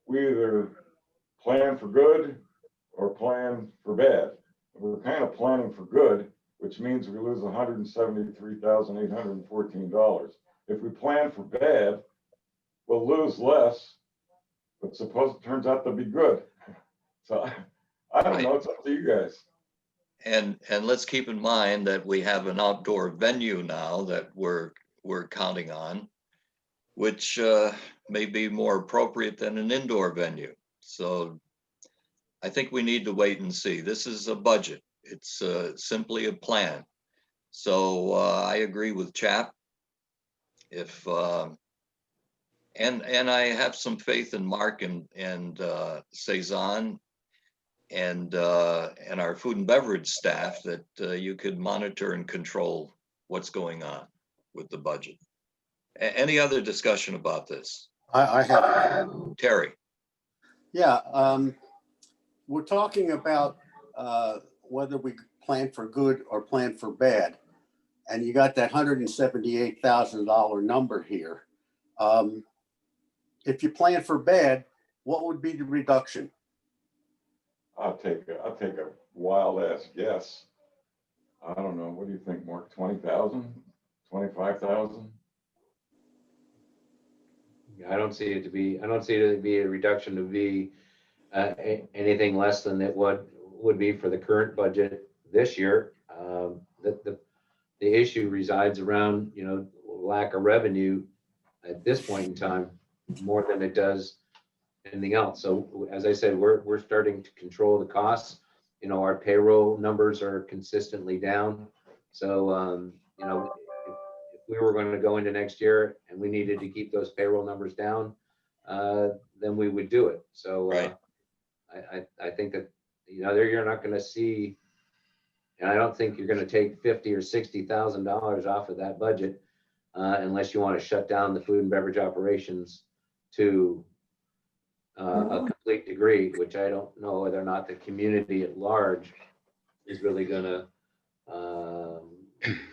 we either plan for good or plan for bad. We're kind of planning for good, which means we lose $173,814. If we plan for bad, we'll lose less, but suppose it turns out to be good. So I don't know, it's up to you guys. And let's keep in mind that we have an outdoor venue now that we're counting on, which may be more appropriate than an indoor venue. So I think we need to wait and see. This is a budget. It's simply a plan. So I agree with Chap. If and I have some faith in Mark and Cezanne and our food and beverage staff that you could monitor and control what's going on with the budget. Any other discussion about this? I have, Terry. yeah, we're talking about whether we plan for good or plan for bad. And you got that $178,000 number here. If you plan for bad, what would be the reduction? I'll take a wild ass guess. I don't know. What do you think, Mark? 20,000, 25,000? I don't see it to be a reduction to be anything less than it would be for the current budget this year. The issue resides around, you know, lack of revenue at this point in time, more than it does anything else. So as I said, we're starting to control the costs. You know, our payroll numbers are consistently down. So, you know, if we were going to go into next year and we needed to keep those payroll numbers down, then we would do it. So Right. I think that, you know, you're not going to see, and I don't think you're going to take $50,000 or $60,000 off of that budget unless you want to shut down the food and beverage operations to a complete degree, which I don't know whether or not the community at large is really going to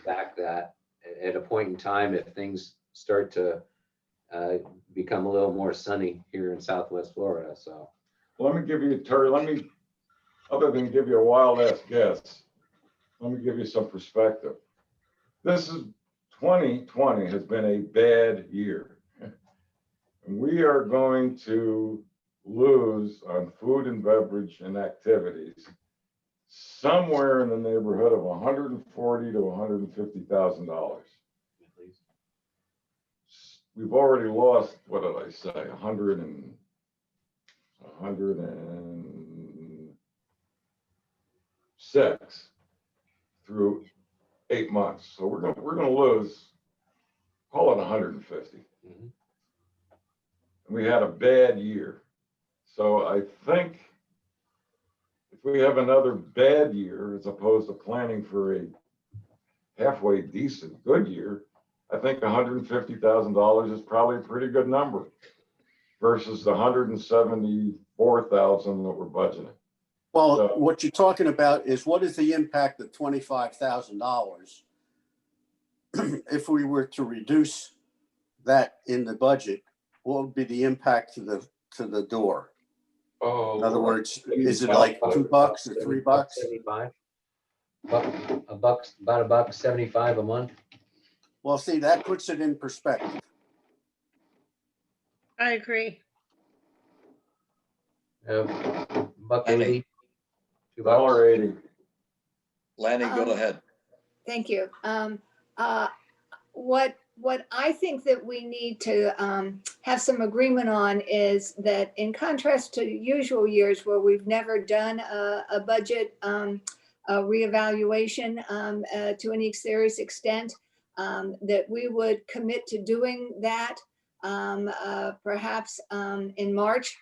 back that at a point in time if things start to become a little more sunny here in Southwest Florida. So Let me give you, Terry, other than give you a wild ass guess, let me give you some perspective. 2020 has been a bad year. And we are going to lose on food and beverage and activities somewhere in the neighborhood of $140,000 to $150,000. We've already lost, what did I say, 106 through 8 months. So we're gonna lose, call it 150. Mhm. And we had a bad year. So I think if we have another bad year, as opposed to planning for a halfway decent good year, I think $150,000 is probably a pretty good number versus the $174,000 that we're budgeting. Well, So- what you're talking about is what is the impact of $25,000? If we were to reduce that in the budget, what would be the impact to the door? Oh. In other words, is it like $2 or $3? 75. About $1.75 a month. Well, see, that puts it in perspective. I agree. $1.80. $2. $1.80. Lanny, go Um, ahead. Thank you. What I think that we need to have some agreement on is that in contrast to usual years where we've never done a budget a reevaluation to any serious extent, that we would commit to doing that perhaps in March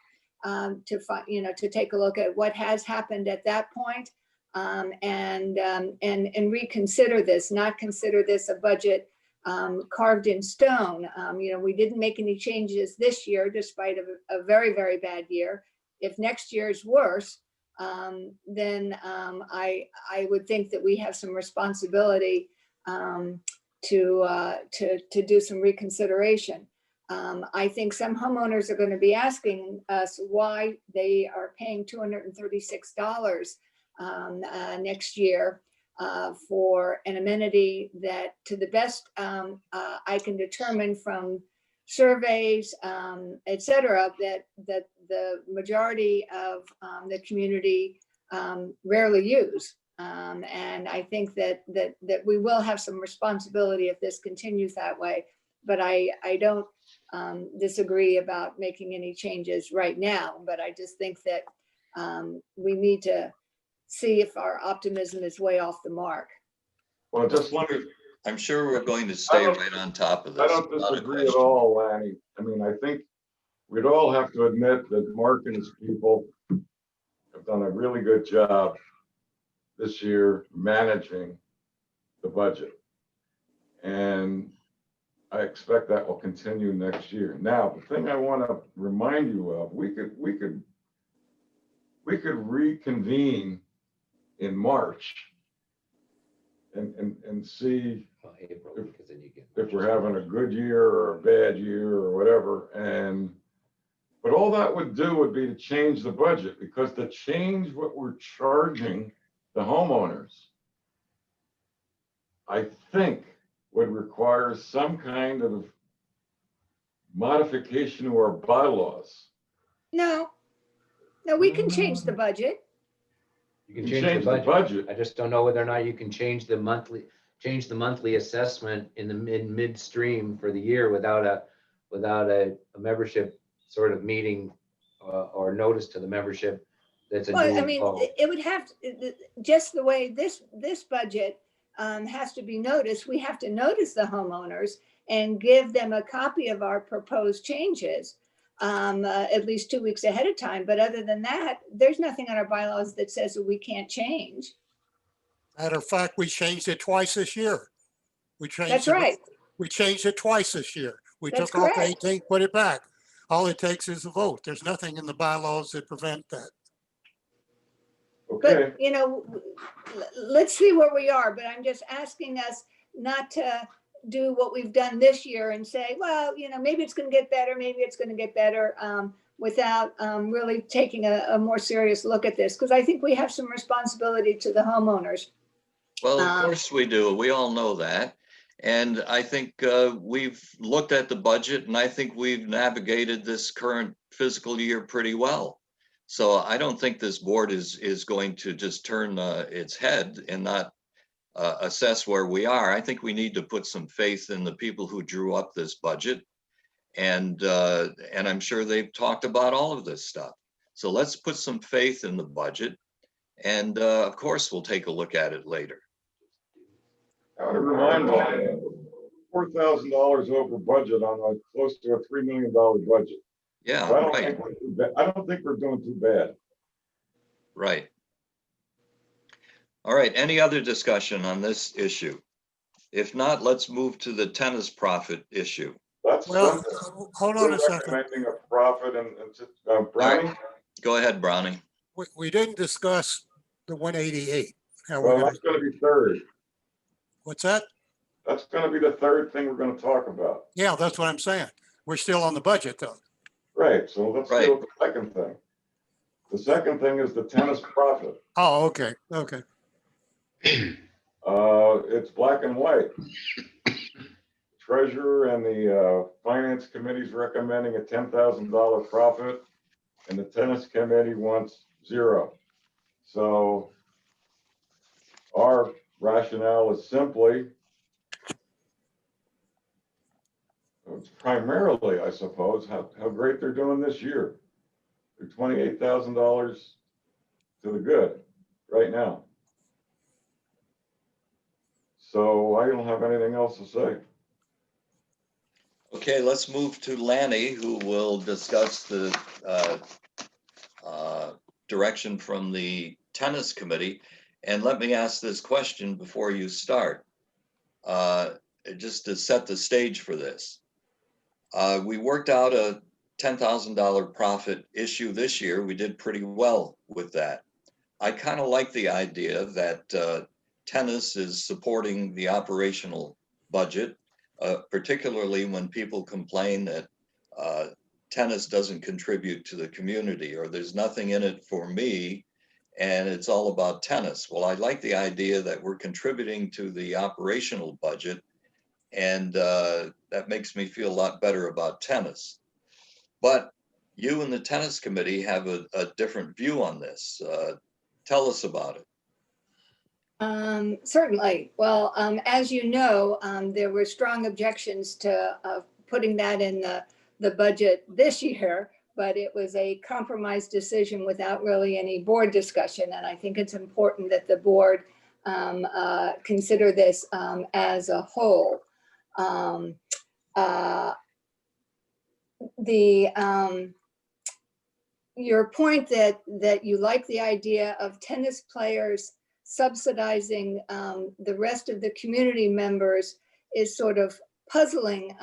to find, to take a look at what has happened at that point. And reconsider this, not consider this a budget carved in stone. We didn't make any changes this year despite a very, very bad year. If next year is worse, then I would think that we have some responsibility to do some reconsideration. I think some homeowners are going to be asking us why they are paying $236 next year for an amenity that, to the best I can determine from surveys, et cetera, that the majority of the community rarely use. And I think that we will have some responsibility if this continues that way. But I don't disagree about making any changes right now. But I just think that we need to see if our optimism is way off the mark. Well, just let me, I'm sure we're going to stay don't- right on top of this. I don't without a disagree at question. all, Lanny. I mean, I think we'd all have to admit that Mark and his people have done a really good job this year managing the budget. And I expect that will continue next year. Now, the thing I want to remind you of, we could reconvene in March and see April, because then you get. if we're having a good year or a bad year or whatever. But all that would do would be to change the budget, because to change what we're charging the homeowners, I think would require some kind of modification to our bylaws. No, we can change the budget. You can change the budget. budget. I just don't know whether or not you can change the monthly assessment in the midstream for the year without a membership sort of meeting or notice to the membership that's a Well, I duly mean, called. it would have, just the way this budget has to be noticed, we have to notice the homeowners and give them a copy of our proposed changes at least 2 weeks ahead of time. But other than that, there's nothing on our bylaws that says that we can't change. Matter of fact, we changed it twice this year. That's right. We changed it twice this year. We That's took off the correct. 18th, put it back. All it takes is a vote. There's nothing in the bylaws that prevent that. Okay, But, let's see where we are. But I'm just asking us not to do what we've done this year and say, well, maybe it's going to get better, maybe it's going to get better, without really taking a more serious look at this. Because I think we have some responsibility to the homeowners. Well, of course we do. We all know that. And I think we've looked at the budget, and I think we've navigated this current fiscal year pretty well. So I don't think this board is going to just turn its head and not assess where we are. I think we need to put some faith in the people who drew up this budget. And I'm sure they've talked about all of this stuff. So let's put some faith in the budget. And of course, we'll take a look at it later. I want to remind you, $4,000 over budget on a close to a $3 million budget. Yeah, So I don't right, think we're too bad. I don't think we're doing too bad. right. All right, any other discussion on this issue? If not, let's move to the tennis profit issue. That's Well, hold on we're a second. recommending a profit and Brownie. Go ahead, Brownie. we didn't discuss the 188. How we're Well, gonna, that's gonna be third. what's that? That's gonna be the third thing we're gonna talk about. Yeah, that's what I'm saying. We're still on the budget though. Right, so let's Right. deal with the second thing. The second thing is the tennis profit. Oh, okay, okay. It's black and white. Treasurer and the finance committee's recommending a $10,000 profit, and the tennis committee wants 0. So our rationale is simply, it's primarily, I suppose, how great they're doing this year. They're $28,000 to the good right now. So I don't have anything else to say. Okay, let's move to Lanny, who will discuss the direction from the tennis committee. And let me ask this question before you start, just to set the stage for this. We worked out a $10,000 profit issue this year. We did pretty well with that. I kind of like the idea that tennis is supporting the operational budget, particularly when people complain that tennis doesn't contribute to the community, or there's nothing in it for me and it's all about tennis. Well, I like the idea that we're contributing to the operational budget, and that makes me feel a lot better about tennis. But you and the tennis committee have a different view on this. Tell us about it. Certainly. Well, as you know, there were strong objections to putting that in the budget this year, but it was a compromise decision without really any board discussion. And I think it's important that the board consider this as a whole. Your point that you like the idea of tennis players subsidizing the rest of the community members is sort of puzzling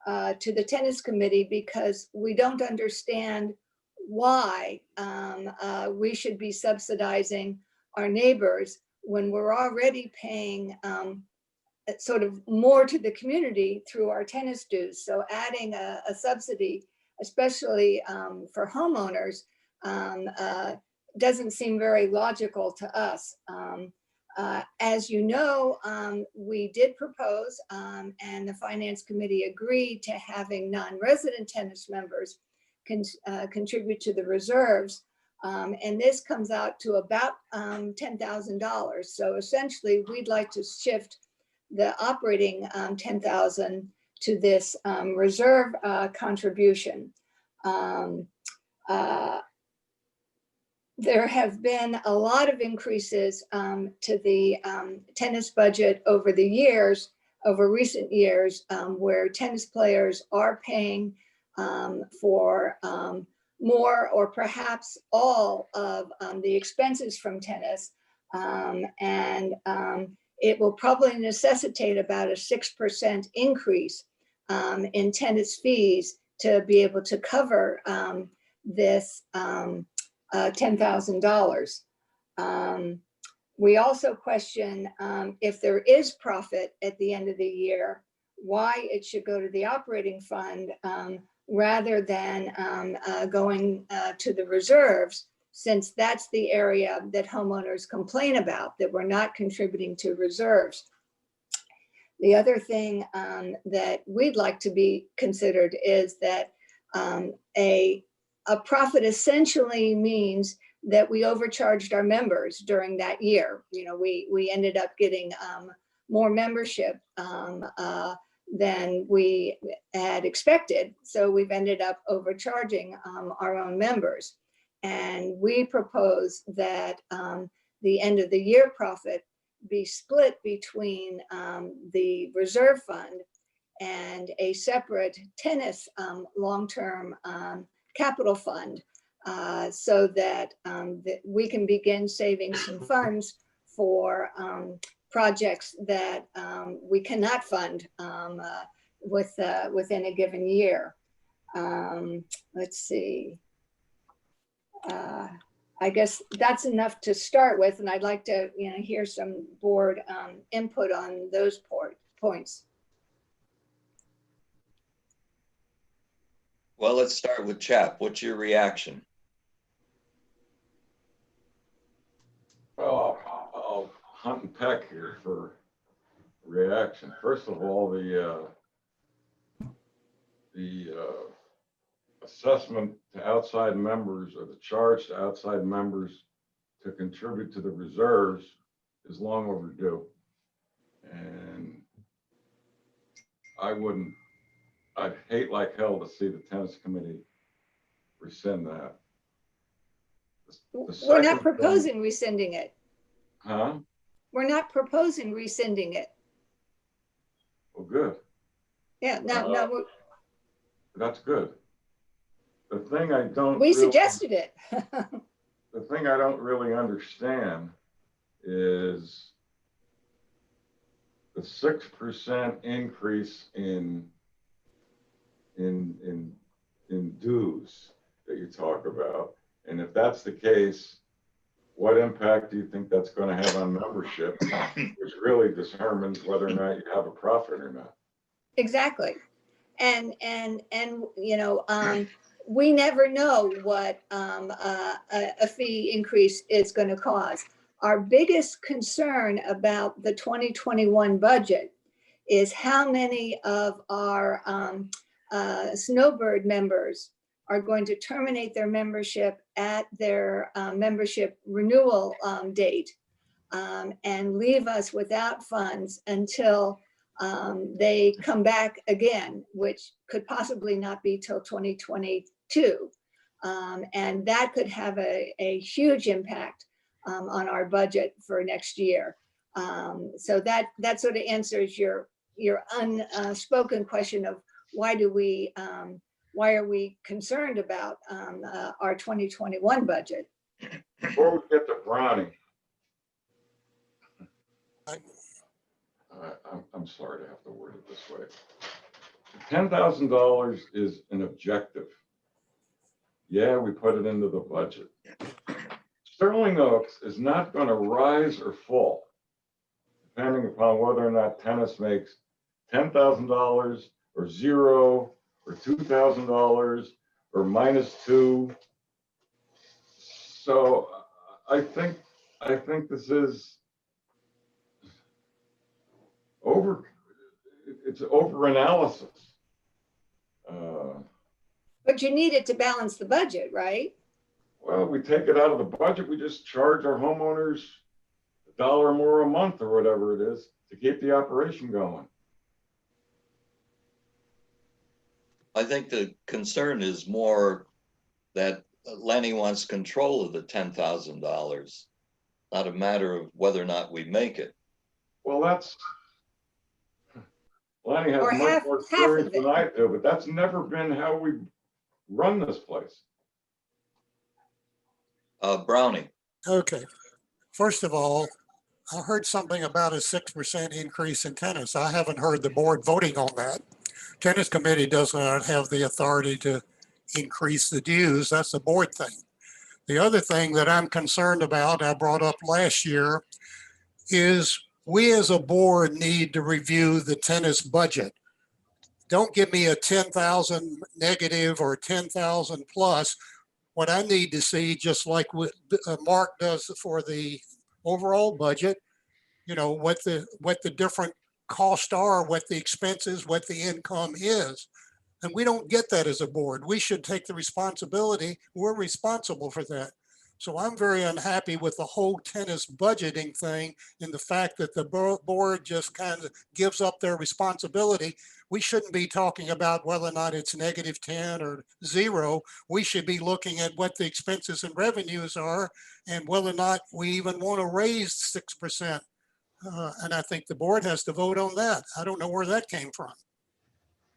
to the tennis committee, because we don't understand why we should be subsidizing our neighbors when we're already paying sort of more to the community through our tennis dues. So adding a subsidy, especially for homeowners, doesn't seem very logical to us. As you know, we did propose, and the finance committee agreed to having non-resident tennis members contribute to the reserves. And this comes out to about $10,000. So essentially, we'd like to shift the operating 10,000 to this reserve contribution. There have been a lot of increases to the tennis budget over the years, over recent years, where tennis players are paying for more or perhaps all of the expenses from tennis. And it will probably necessitate about a 6% increase in tennis fees to be able to cover this $10,000. We also question if there is profit at the end of the year, why it should go to the operating fund rather than going to the reserves, since that's the area that homeowners complain about, that we're not contributing to reserves. The other thing that we'd like to be considered is that a profit essentially means that we overcharged our members during that year. You know, we ended up getting more membership than we had expected. So we've ended up overcharging our own members. And we propose that the end of the year profit be split between the reserve fund and a separate tennis long-term capital fund, so that, that we can begin saving some funds for projects that we cannot fund within a given year. Let's see. I guess that's enough to start with, and I'd like to, hear some board input on those points. Well, let's start with Chap. What's your reaction? Well, I'll hunt and peck here for reaction. First of all, the assessment to outside members, or the charge to outside members to contribute to the reserves, is long overdue. And I'd hate like hell to see the tennis committee rescind that. We're second not thing- proposing rescinding it. Huh? We're not proposing rescinding it. Well, good. Yeah, no, That's good. The thing I don't. we really- suggested it. The thing I don't really understand is the 6% increase in dues that you talk about. And if that's the case, what impact do you think that's going to have on membership, which really determines whether or not you have a profit or not? Exactly. And we never know what a fee increase is going to cause. Our biggest concern about the 2021 budget is how many of our Snowbird members are going to terminate their membership at their membership renewal date and leave us without funds until they come back again, which could possibly not be till 2022. And that could have a huge impact on our budget for next year. So that sort of answers your unspoken question of why are we concerned about our 2021 budget? Before we get to Brownie, I'm sorry to have to word it this way. $10,000 is an objective. Yeah, we put it into the budget. Sterling Oaks is not going to rise or fall depending upon whether or not tennis makes $10,000 or $0 or $2,000 or -2. So I think this is it's over analysis. But you need it to balance the budget, right? Well, we take it out of the budget. We just charge our homeowners $1 more a month or whatever it is to keep the operation going. I think the concern is more that Lenny wants control of the $10,000, not a matter of whether or not we make it. Well, Lenny has Or much half more of experience it. than I do, but that's never been how we run this place. Brownie, Okay. First of all, I heard something about a 6% increase in tennis. I haven't heard the board voting on that. Tennis committee does not have the authority to increase the dues. That's a board thing. The other thing that I'm concerned about, I brought up last year, is we as a board need to review the tennis budget. Don't give me a 10,000 negative or 10,000 plus. What I need to see, just like what Mark does for the overall budget, what the different costs are, what the expenses, what the income is. And we don't get that as a board. We should take the responsibility. We're responsible for that. So I'm very unhappy with the whole tennis budgeting thing and the fact that the board just kind of gives up their responsibility. We shouldn't be talking about whether or not it's -10 or 0. We should be looking at what the expenses and revenues are and whether or not we even want to raise 6%. And I think the board has to vote on that. I don't know where that came from.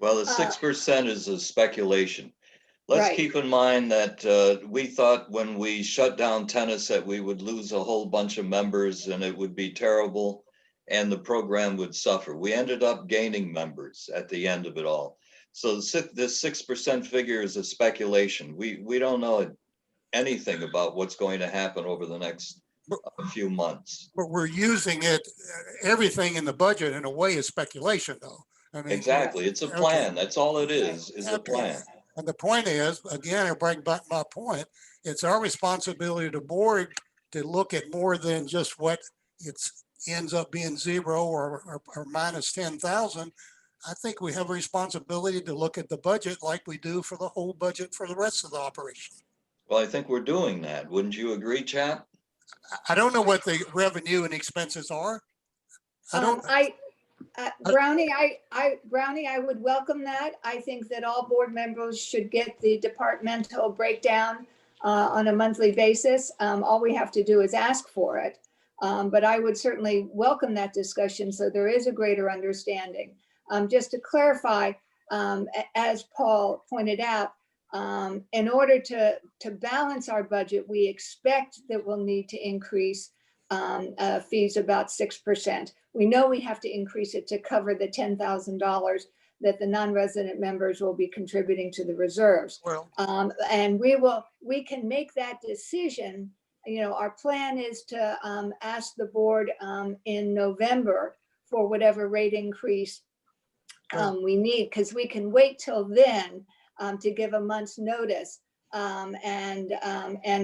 well, the 6% is a speculation. Let's Right. keep in mind that we thought when we shut down tennis that we would lose a whole bunch of members and it would be terrible and the program would suffer. We ended up gaining members at the end of it all. So this 6% figure is a speculation. We don't know it. anything about what's going to happen over the next few months. But we're using it, everything in the budget in a way is speculation though. I mean. Exactly. It's a Okay. plan. That's all it is a Okay. plan. And the point is, again, I bring back my point, it's our responsibility to board to look at more than just what it's ends up being zero or minus 10,000. I think we have a responsibility to look at the budget like we do for the whole budget for the rest of the operation. Well, I think we're doing that. Wouldn't you agree, Chap? I don't know what the revenue and expenses are. I don't, Brownie, Brownie, I would welcome that. I think that all board members should get the departmental breakdown on a monthly basis. All we have to do is ask for it. But I would certainly welcome that discussion so there is a greater understanding. Just to clarify, as Paul pointed out, in order to balance our budget, we expect that we'll need to increase fees about 6%. We know we have to increase it to cover the $10,000 that the non-resident members will be contributing to the reserves. well, And we can make that decision. You know, our plan is to ask the board in November for whatever rate increase we need, because we can wait till then to give a month's notice and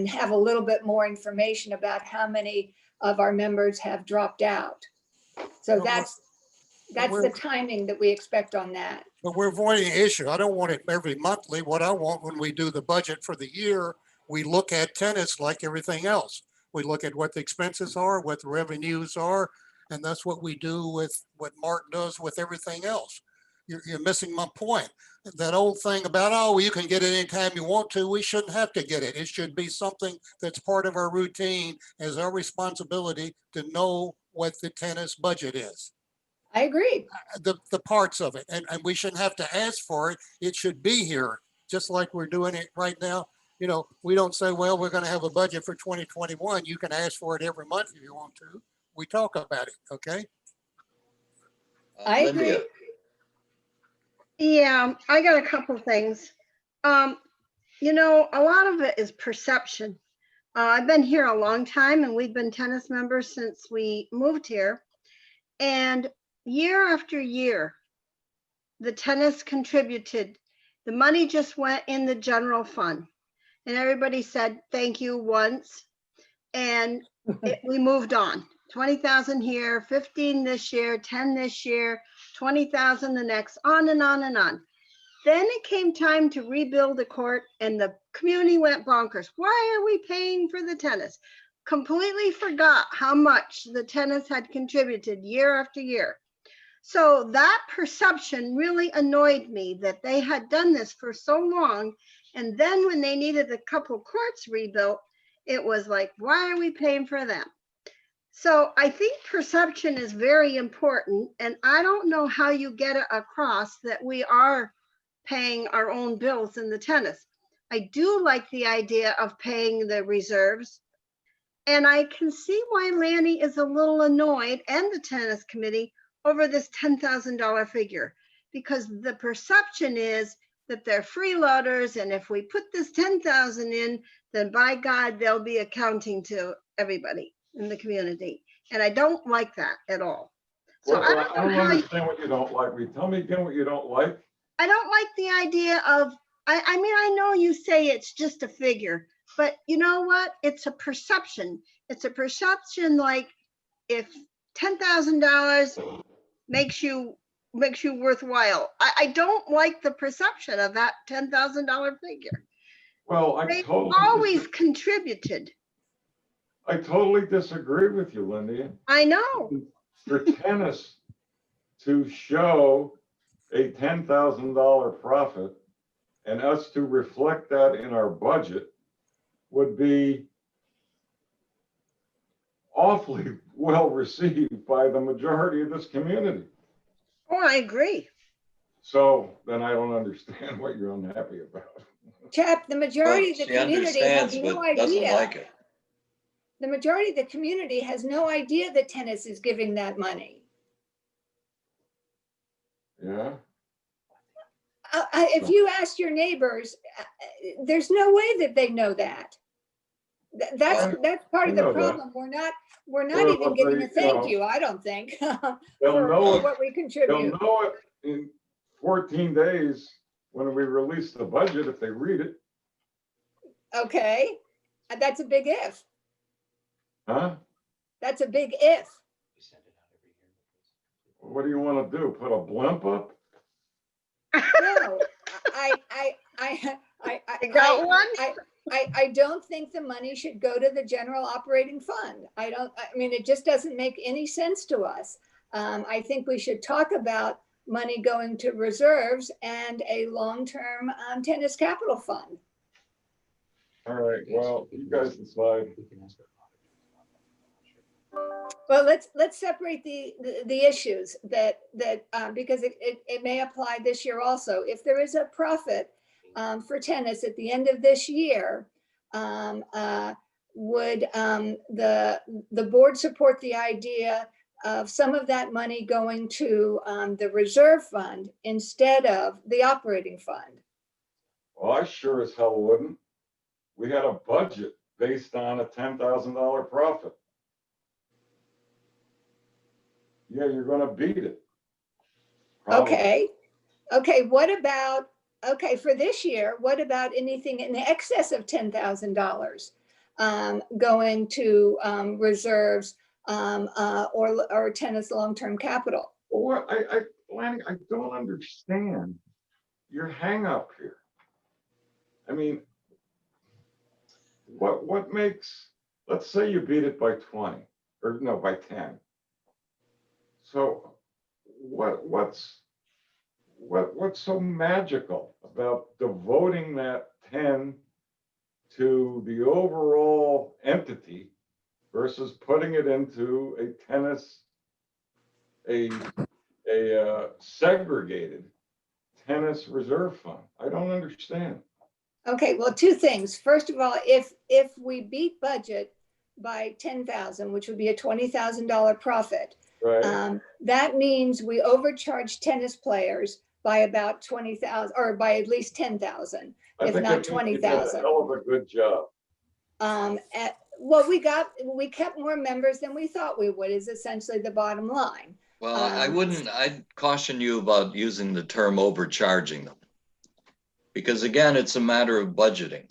have a little bit more information about how many of our members have dropped out. So that's the timing that we expect on that. but we're avoiding the issue. I don't want it every monthly. What I want when we do the budget for the year, we look at tennis like everything else. We look at what the expenses are, what the revenues are, and that's what we do with what Mark does with everything else. You're missing my point. That old thing about, oh, well, you can get it anytime you want to. We shouldn't have to get it. It should be something that's part of our routine as our responsibility to know what the tennis budget is. I agree. The parts of it, and we shouldn't have to ask for it. It should be here, just like we're doing it right now. You know, we don't say, well, we're going to have a budget for 2021. You can ask for it every month if you want to. We talk about it, okay? I Linda, agree. Yeah, I got a couple things. You know, a lot of it is perception. I've been here a long time and we've been tennis members since we moved here. And year after year, the tennis contributed. The money just went in the general fund. And everybody said, thank you once. And we moved on. 20,000 here, 15 this year, 10 this year, 20,000 the next, on and on and on. Then it came time to rebuild the court and the community went bonkers. Why are we paying for the tennis? Completely forgot how much the tennis had contributed year after year. So that perception really annoyed me that they had done this for so long. And then when they needed a couple courts rebuilt, it was like, why are we paying for them? So I think perception is very important. And I don't know how you get it across that we are paying our own bills in the tennis. I do like the idea of paying the reserves. And I can see why Lanny is a little annoyed and the tennis committee over this $10,000 figure, because the perception is that they're freeloaders. And if we put this 10,000 in, then by God, they'll be accounting to everybody in the community. And I don't like that at all. So Well, I I don't know don't how, understand what you don't like. Tell me again what you don't like. I don't like the idea of, I mean, I know you say it's just a figure, but you know what? It's a perception. It's a perception like if $10,000 makes you worthwhile. I don't like the perception of that $10,000 figure. Well, I They've totally, always contributed. I totally disagree with you, Lindy. I know. For tennis to show a $10,000 profit and us to reflect that in our budget would be awfully well received by the majority of this community. Oh, I agree. So then I don't understand what you're unhappy about. Chap, the majority of the she community has understands, no but doesn't idea. like it. The majority of the community has no idea that tennis is giving that money. Yeah, If you ask your neighbors, there's no way that they know that. That's part of I the know that. problem. We're not Well, even but getting they, a thank you, I don't think, They'll for know it. what we They'll contribute. know it in 14 days when we release the budget if they read it, Okay, that's a big if. huh? That's a big if. What do you want to do? Put a blimp up? No, You got one? I don't think the money should go to the general operating fund. I mean, it just doesn't make any sense to us. I think we should talk about money going to reserves and a long-term tennis capital fund. All right, well, you guys decide. Well, let's separate the issues that because it may apply this year also. If there is a profit for tennis at the end of this year, would the board support the idea of some of that money going to the reserve fund instead of the operating fund? Well, I sure as hell wouldn't. We had a budget based on a $10,000 profit. Yeah, you're gonna beat it. Probably. Okay, what about, for this year, what about anything in excess of $10,000 going to reserves or tennis long-term capital? Well, Lanny, I don't understand your hang up here. I mean, what makes, let's say you beat it by 20, or no, by 10. So what's so magical about devoting that 10 to the overall entity versus putting it into a tennis, a segregated tennis reserve fund? I don't understand. Okay, well, two things. First of all, if we beat budget by 10,000, which would be a $20,000 profit, Right. that means we overcharge tennis players by about 20,000 or by at least 10,000, I if think not it means you did a 20,000. hell of a good job. Well, we kept more members than we thought we would, is essentially the bottom line. Well, I'd caution you about using the term overcharging them. Because again, it's a matter of budgeting.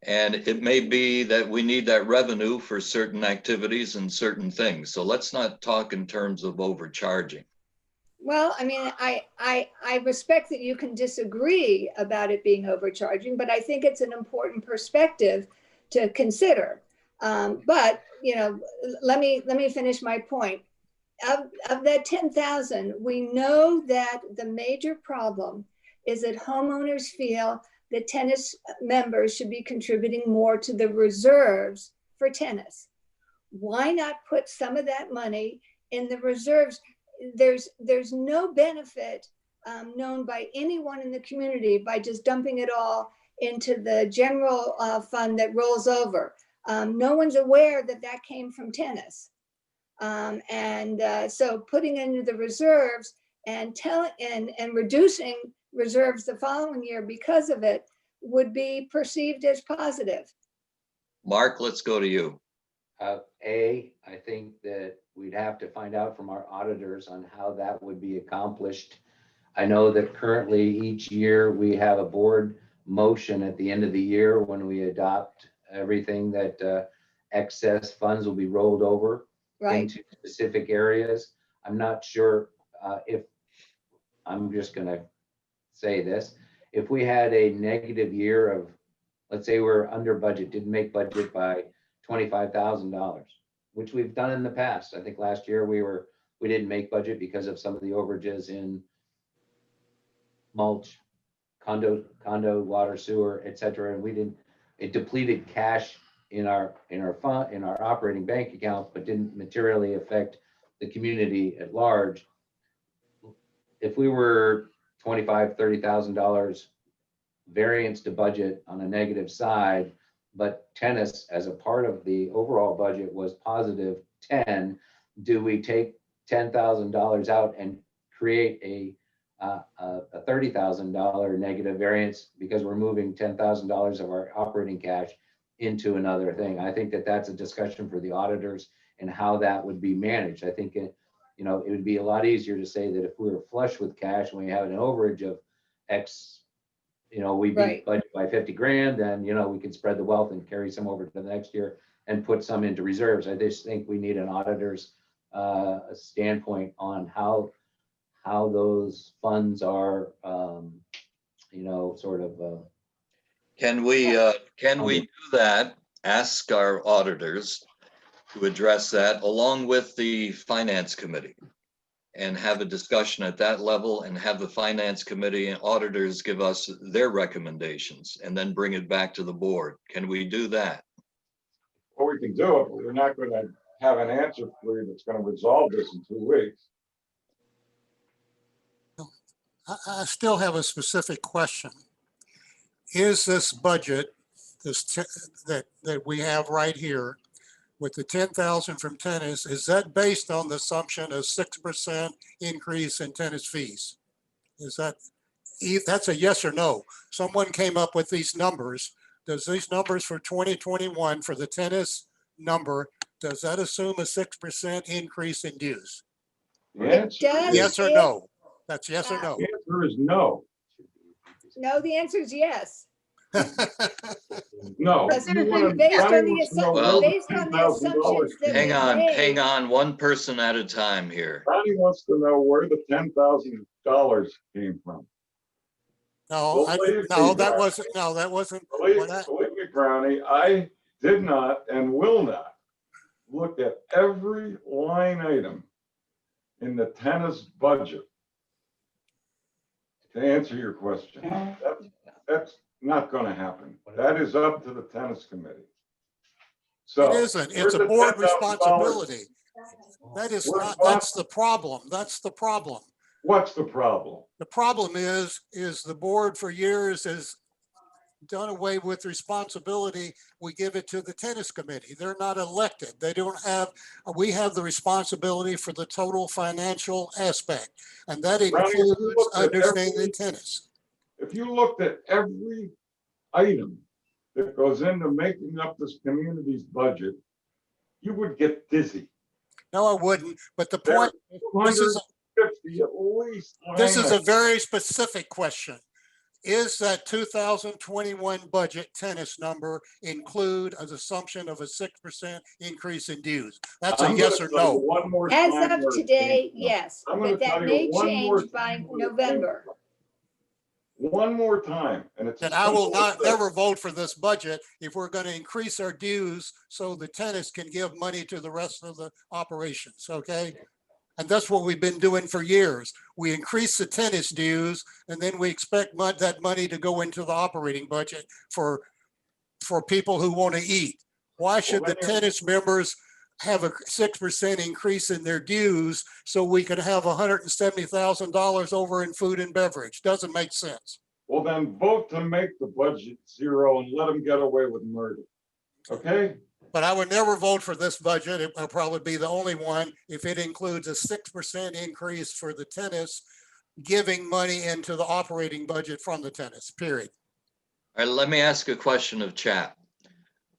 And it may be that we need that revenue for certain activities and certain things. So let's not talk in terms of overcharging. Well, I mean, I respect that you can disagree about it being overcharging, but I think it's an important perspective to consider. But, you know, let me finish my point. Of that 10,000, we know that the major problem is that homeowners feel that tennis members should be contributing more to the reserves for tennis. Why not put some of that money in the reserves? There's no benefit known by anyone in the community by just dumping it all into the general fund that rolls over. No one's aware that that came from tennis. So putting into the reserves and reducing reserves the following year because of it would be perceived as positive. Mark, let's go to you. I think that we'd have to find out from our auditors on how that would be accomplished. I know that currently each year we have a board motion at the end of the year when we adopt everything that excess funds will be rolled over into specific areas. I'm not sure if, I'm just gonna say this, if we had a negative year of, let's say we're under budget, didn't make budget by $25,000, which we've done in the past. I think last year we didn't make budget because of some of the overages in mulch, condo, water, sewer, et cetera. And it depleted cash in our fund, in our operating bank account, but didn't materially affect the community at large. If we were $25,000, $30,000 variance to budget on a negative side, but tennis as a part of the overall budget was positive 10, do we take $10,000 out and create a $30,000 negative variance because we're moving $10,000 of our operating cash into another thing. I think that that's a discussion for the auditors and how that would be managed. I think it, you know, it would be a lot easier to say that if we were flush with cash and we have an overage of X, you know, we beat Right. budget by 50 grand, then, you know, we could spread the wealth and carry some over to the next year and put some into reserves. I just think we need an auditor's standpoint on how those funds are, you know, sort of. Can we do that? Ask our auditors to address that along with the finance committee and have a discussion at that level and have the finance committee and auditors give us their recommendations and then bring it back to the board. Can we do that? Well, we can do it, but we're not going to have an answer for you that's going to resolve this in 2 weeks. I still have a specific question. Is this budget, that we have right here with the 10,000 from tennis, is that based on the assumption of 6% increase in tennis fees? Is that's a yes or no? Someone came up with these numbers. Does these numbers for 2021 for the tennis number, does that assume a 6% increase in dues? The answer does. is- Yes or no? That's yes or no. The answer is no. No, the answer is yes. No. Because You wanna- based on Johnny the wants to know Well- where based on the $10,000 assumptions that came we Hang made. on, one person at a time here. Johnny wants to know where the $10,000 came from. No, Well, believe no, me, that Brownie. wasn't Believe what I, me, Brownie, I did not and will not look at every line item in the tennis budget to answer your question. That's not going to happen. That is up to the tennis committee. So it isn't. where's It's a the board $10,000? responsibility. That is We're not, that's the problem. That's the problem. What's the problem? The problem is the board for years has done away with responsibility. We give it to the tennis committee. They're not elected. They don't have, we have the responsibility for the total financial aspect. And that Brownie, if you includes looked at understanding every- tennis. If you looked at every item that goes into making up this community's budget, you would get dizzy. No, I wouldn't. But the There are point, this is, 250 at least. this is a line very specific question. Is that 2021 budget tennis number include an assumption of a 6% increase in dues? That's a I'm yes gonna or tell you no. one more As time of where it today, came from. yes, I'm gonna but that tell you may one more change by time where it came November. from. One more time, and it's. And as I will simple as not this. never vote for this budget if we're going to increase our dues so the tennis can give money to the rest of the operations, okay? And that's what we've been doing for years. We increase the tennis dues and then we expect that money to go into the operating budget for people who want to eat. Why should the then you're- tennis members have a 6% increase in their dues so we could have $170,000 over in food and beverage? Doesn't make sense. Well, then vote to make the budget zero and let them get away with murder. Okay? But I would never vote for this budget. It will probably be the only one if it includes a 6% increase for the tennis, giving money into the operating budget from the tennis, period. All right, let me ask a question of chat.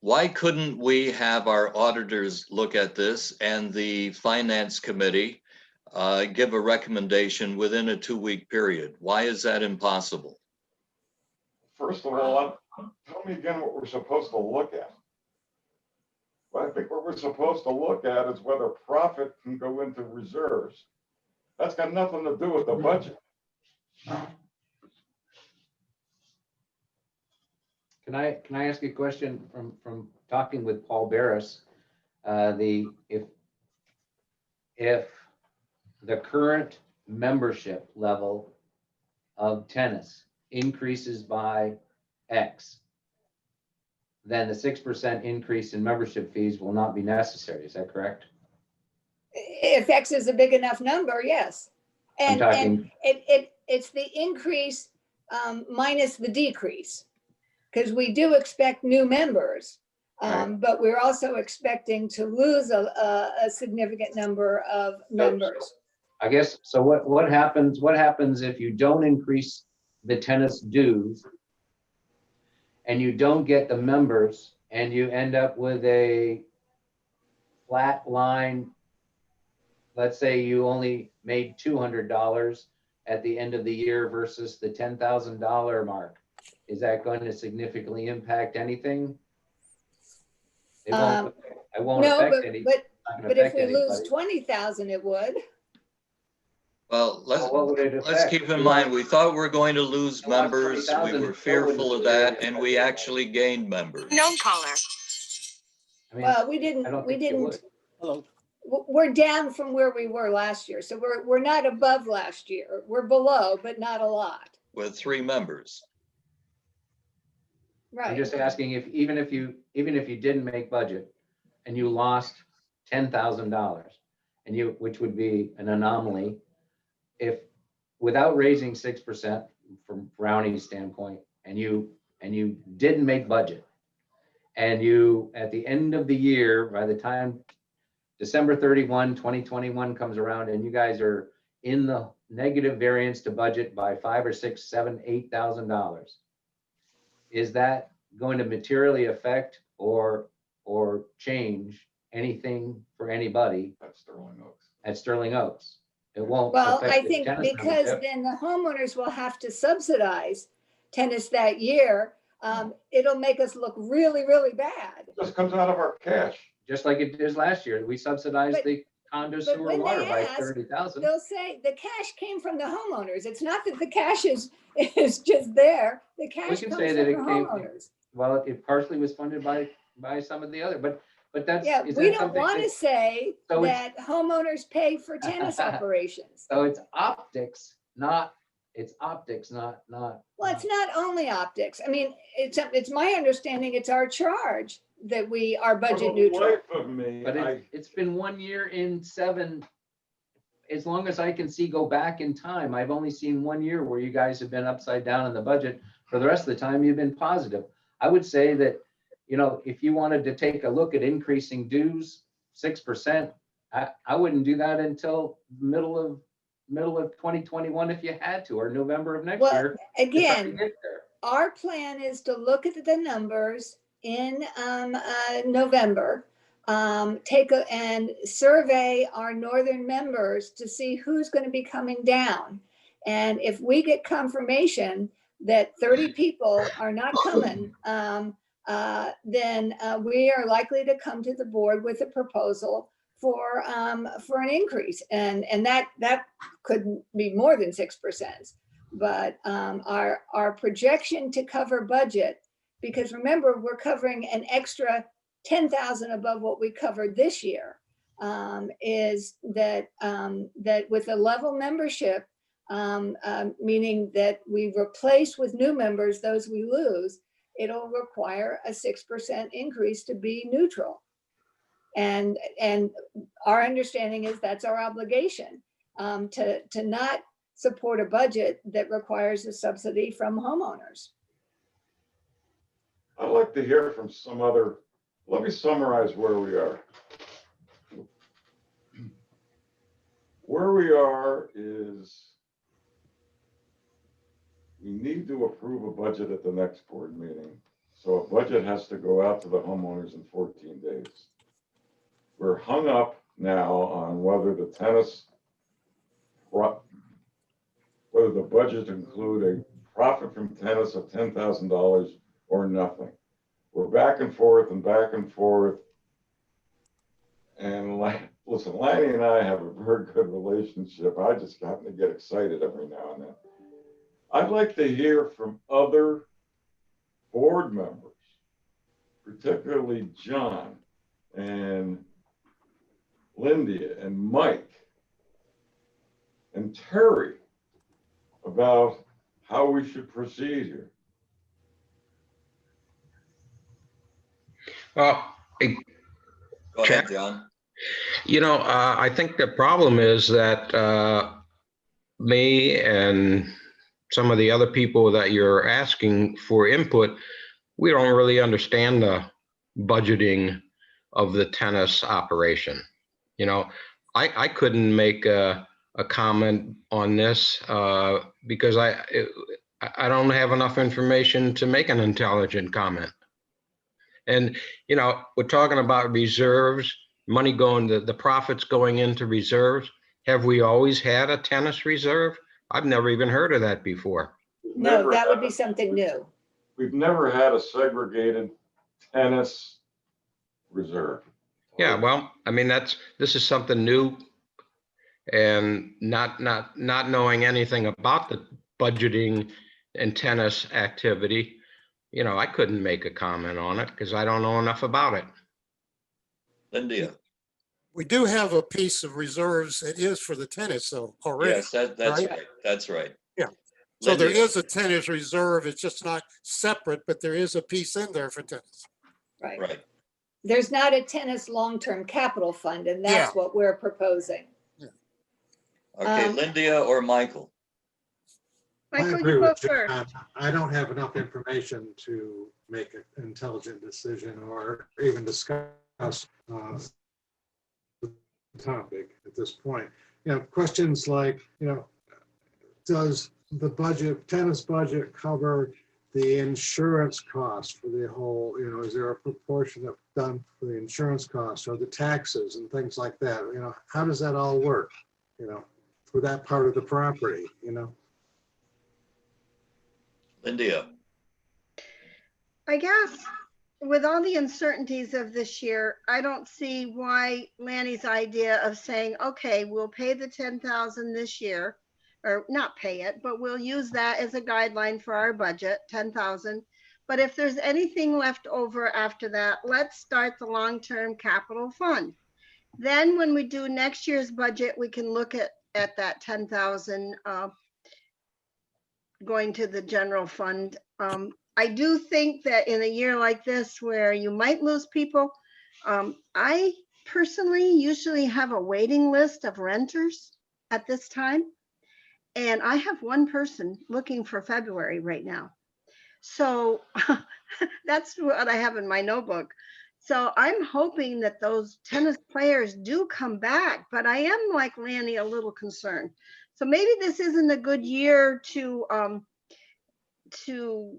Why couldn't we have our auditors look at this and the finance committee give a recommendation within a 2-week period? Why is that impossible? First of all, tell me again what we're supposed to look at. Well, I think what we're supposed to look at is whether profit can go into reserves. That's got nothing to do with the budget. Can I ask a question from talking with Paul Barris? If the current membership level of tennis increases by X, then the 6% increase in membership fees will not be necessary. Is that correct? If X is a big enough number, yes. I'm And talking, it's the increase minus the decrease. Because we do expect new members, Right. but we're also expecting to lose a significant number of members. I guess, so what happens if you don't increase the tennis dues and you don't get the members and you end up with a flat line, let's say you only made $200 at the end of the year versus the $10,000 mark, is that going to significantly impact anything? It won't, it won't No, affect but, any. but, not gonna but if affect we lose anybody. 20,000, it would. Well, Well, what would it let's affect? keep in mind, we thought we were going to lose We lost members. We 20,000, were it still fearful wouldn't of that, affect and we anybody. actually gained members. Known caller. I mean, Well, we I didn't, don't we think you didn't, would. Hello. we're down from where we were last year. So we're not above last year. We're below, but not a lot. With 3 members. I'm Right. just asking if, even if you didn't make budget and you lost $10,000 and you, which would be an anomaly, if without raising 6% from Brownie's standpoint, and you didn't make budget, and you, at the end of the year, by the time December 31, 2021 comes around and you guys are in the negative variance to budget by $5,000 or $6,000, $7,000, $8,000, is that going to materially affect or change anything for anybody That's Sterling Oaks. at Sterling Oaks? It won't. Well, affect I the think tennis because membership. then the homeowners will have to subsidize tennis that year. It'll make us look really, really bad. It just comes out of our cash. Just like it is last year, we subsidized But- the condo but sewer when they water by ask, 30,000. They'll say the cash came from the homeowners. It's not that the cash is just there. The cash can comes say from that the it came- homeowners. Well, it partially was funded by some of the other, but that's. Yeah, is we that don't something want to that- say So it's- that homeowners pay for tennis operations. So it's optics, not, not. Well, it's not only optics. I mean, it's my understanding it's our charge that we are budget For the neutral. life of me, But it's been 1 year in 7. As long as I can see, go back in time, I've only seen 1 year where you guys have been upside down in the budget. For the rest of the time, you've been positive. I would say that, if you wanted to take a look at increasing dues 6%, I wouldn't do that until middle of 2021 if you had to, or November of next Well, year. to try to again, get there. our plan is to look at the numbers in November, and survey our northern members to see who's going to be coming down. And if we get confirmation that 30 people are not coming, then we are likely to come to the board with a proposal for an increase. And that could be more than 6%. But our projection to cover budget, because remember, we're covering an extra 10,000 above what we covered this year, is that with a level membership, meaning that we replace with new members those we lose, it'll require a 6% increase to be neutral. And our understanding is that's our obligation, to not support a budget that requires a subsidy from homeowners. I'd like to hear from some other, let me summarize where we are. Where we are is we need to approve a budget at the next board meeting. So a budget has to go out to the homeowners in 14 days. We're hung up now on whether the whether the budget include a profit from tennis of $10,000 or nothing. We're back and forth and back and forth. And listen, Lanny and I have a very good relationship. I just happen to get excited every now and then. I'd like to hear from other board members, particularly John and Linda and Mike and Terry, about how we should proceed here. Go ahead, John. I think the problem is that me and some of the other people that you're asking for input, we don't really understand the budgeting of the tennis operation. I couldn't make a comment on this because I don't have enough information to make an intelligent comment. And, we're talking about reserves, money going, the profits going into reserves. Have we always had a tennis reserve? I've never even heard of that before. No, Never that would had- be something new. We've never had a segregated tennis reserve. Yeah, well, I mean, this is something new. And not knowing anything about the budgeting and tennis activity, I couldn't make a comment on it because I don't know enough about it. Linda, We do have a piece of reserves. It is for the tennis though already. yes, that's right? right. That's right. Yeah. So there Linda, is a tennis reserve. It's just not separate, but there is a piece in there for tennis. Right. right. There's not a tennis long-term capital fund, and that's what we're proposing. Okay, Linda or Michael? I Michael, agree you go with John. first. I don't have enough information to make an intelligent decision or even discuss the topic at this point. Questions like, does the tennis budget cover the insurance cost for the whole, is there a proportion that's done for the insurance costs or the taxes and things like that? How does that all work, for that part of the property, Linda, I guess with all the uncertainties of this year, I don't see why Lanny's idea of saying, okay, we'll pay the 10,000 this year, or not pay it, but we'll use that as a guideline for our budget, 10,000. But if there's anything left over after that, let's start the long-term capital fund. Then when we do next year's budget, we can look at that 10,000 going to the general fund. I do think that in a year like this where you might lose people, I personally usually have a waiting list of renters at this time. And I have one person looking for February right now. So that's what I have in my notebook. So I'm hoping that those tennis players do come back, but I am like Lanny, a little concerned. So maybe this isn't a good year to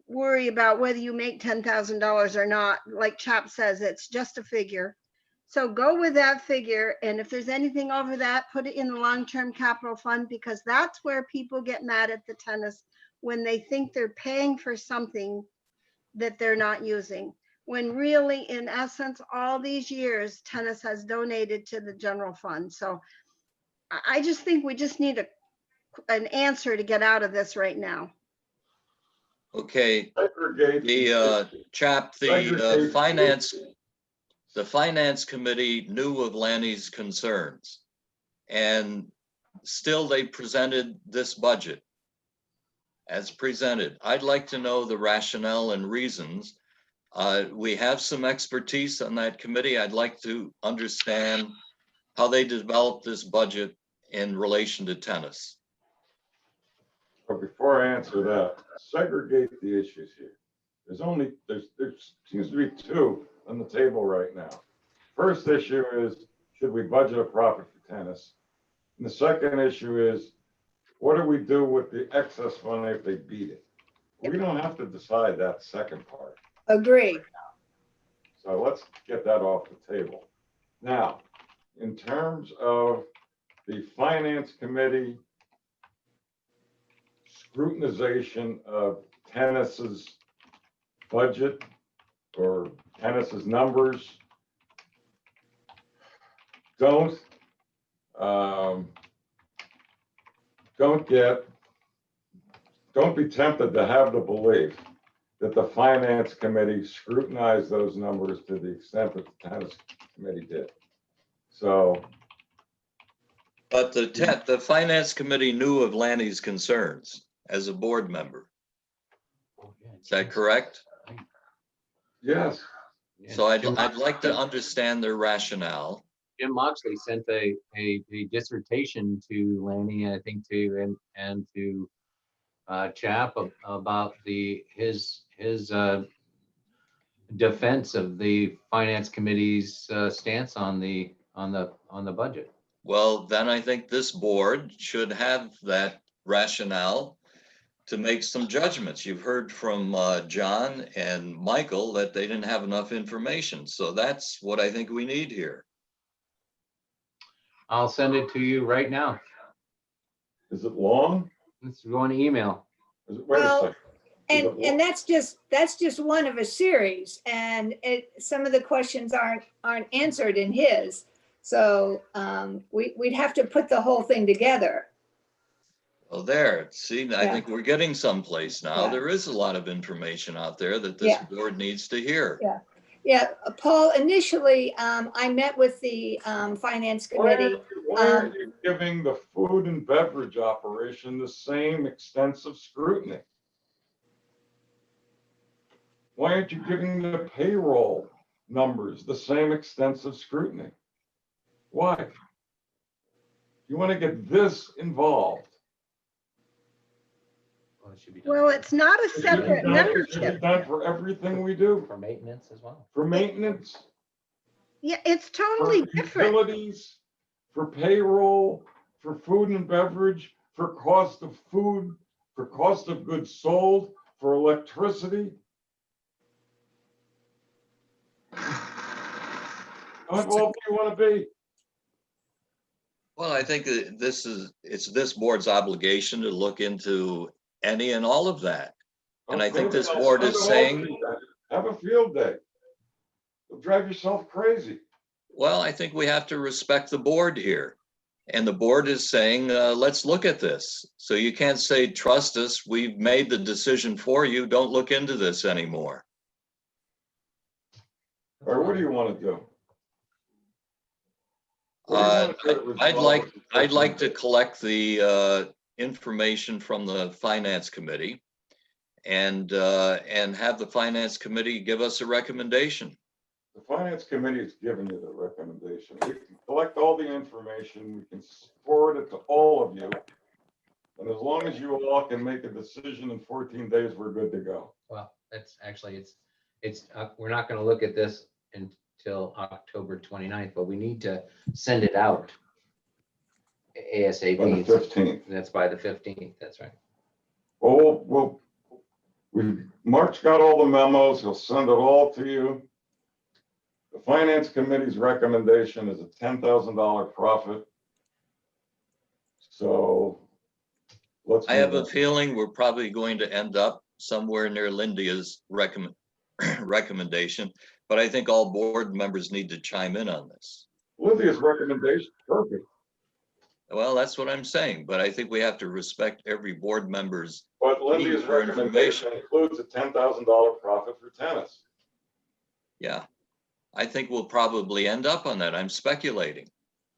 worry about whether you make $10,000 or not. Like Chap says, it's just a figure. So go with that figure. And if there's anything over that, put it in the long-term capital fund, because that's where people get mad at the tennis when they think they're paying for something that they're not using. When really, in essence, all these years, tennis has donated to the general fund. So I just think we just need an answer to get out of this right now. okay, Segregate. the finance committee knew of Lanny's concerns. And still they presented this budget as presented. I'd like to know the rationale and reasons. We have some expertise on that committee. I'd like to understand how they developed this budget in relation to tennis. But before I answer that, segregate the issues here. There seems to be two on the table right now. First issue is, should we budget a profit for tennis? And the second issue is, what do we do with the excess money if they beat it? We don't have to decide that second part. Agree. So let's get that off the table. Now, in terms of the finance committee scrutinization of tennis's budget or tennis's numbers, don't be tempted to have the belief that the finance committee scrutinized those numbers to the extent that the tennis committee did. So, But the finance committee knew of Lanny's concerns as a board member. Is that correct? yes, So I'd like to understand their rationale. Jim Moxley sent a dissertation to Lanny, I think, and to Chap about his defense of the finance committee's stance on the budget. Well, then I think this board should have that rationale to make some judgments. You've heard from John and Michael that they didn't have enough information. So that's what I think we need here. I'll send it to you right now. Is it long? Let's go on email. Is it, wait a Well, second. Is it And that's just one of a series, and some of the questions aren't answered in his. So we'd have to put the whole thing together. Well, there, see, I Yeah. think we're getting someplace now. Yeah. There is a lot of information out there that this Yeah. board needs to hear. Yeah. Yeah, Paul, initially, I met with the Finance Committee. Why aren't you giving the food and beverage operation the same extensive scrutiny? Why aren't you giving the payroll numbers the same extensive scrutiny? Why? You want to get this involved? Well, it should be done Well, it's not a It should be separate done- it should be membership. done for everything we do, for maintenance as well. for maintenance, Yeah, it's for totally different. utilities, for payroll, for food and beverage, for cost of food, for cost of goods sold, for electricity. How involved do you want to be? Well, I think that it's this board's obligation to look into any and all of that. And I think Okay, this I'll board send is it all saying- to you. Have a field day. You'll drive yourself crazy. Well, I think we have to respect the board here. And the board is saying, let's look at this. So you can't say, trust us, we've made the decision for you, don't look into this anymore. Or what do you want to do? What do you want to do to resolve it? I'd like to collect the information from the finance committee and have the finance committee give us a recommendation. The finance committee has given you the recommendation. We can collect all the information, we can forward it to all of you. And as long as you all can make a decision in 14 days, we're good to go. Well, that's actually, we're not gonna look at this until October 29th, but we need to send it out By ASAP. the 15th. That's by the 15th, that's right. Well, Mark's got all the memos, he'll send it all to you. The finance committee's recommendation is a $10,000 profit. So let's. I have move a on. feeling we're probably going to end up somewhere near Lydia's recommendation, but I think all board members need to chime in on this. Lydia's recommendation, perfect, Well, that's what I'm saying, but I think we have to respect every board member's. but Lydia's For recommendation includes a $10,000 profit for tennis. Yeah, I think we'll probably end up on that. I'm speculating.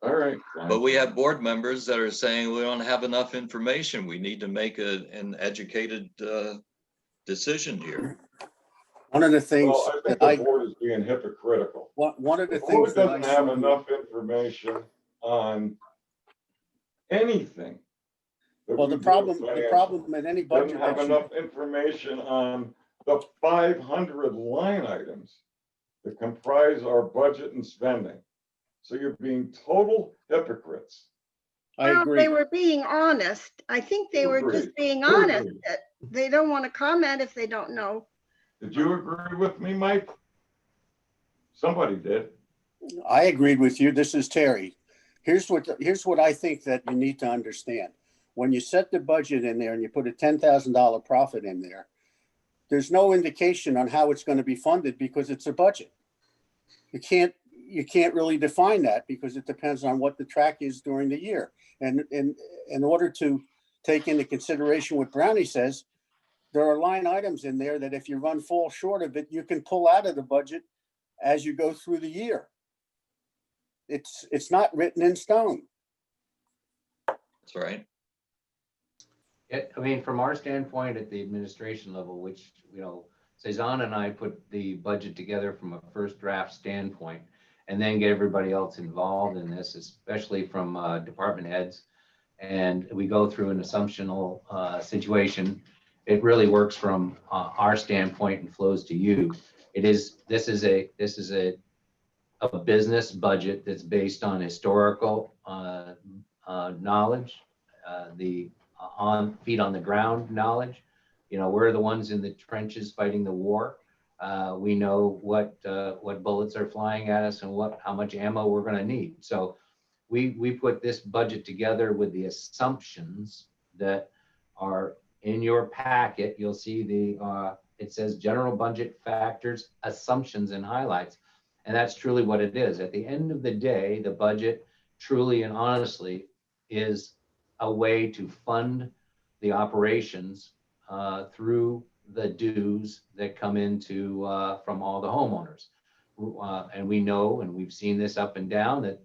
All right. But we have board members that are saying we don't have enough information. We need to make an educated decision here. One of the things Well, I think that the board is being hypocritical. one of the The board things that I doesn't have saw- enough information on anything. that Well, we the do problem financially. in any Doesn't budget have that you, enough information on the 500 line items that comprise our budget and spending. So you're being total hypocrites. I Well, agree. they were being honest. I think they were just Agreed. being honest Agreed. that they don't want to comment if they don't know. Did you agree with me, Mike? Somebody did. I agreed with you. This is Terry. Here's what I think that you need to understand. When you set the budget in there and you put a $10,000 profit in there, there's no indication on how it's going to be funded because it's a budget. You can't really define that because it depends on what the track is during the year. And in order to take into consideration what Brownie says, there are line items in there that if you fall short of it, you can pull out of the budget as you go through the year. It's not written in stone. That's right. I mean, from our standpoint at the administration level, which, Cezanne and I put the budget together from a first draft standpoint and then get everybody else involved in this, especially from department heads. And we go through an assumptional situation. It really works from our standpoint and flows to you. This is a business budget that's based on historical knowledge. The feet on the ground knowledge. You know, we're the ones in the trenches fighting the war. We know what bullets are flying at us and how much ammo we're going to need. So we put this budget together with the assumptions that are in your packet. You'll see it says general budget factors, assumptions, and highlights. And that's truly what it is. At the end of the day, the budget truly and honestly is a way to fund the operations through the dues that come into from all the homeowners. And we know, and we've seen this up and down, that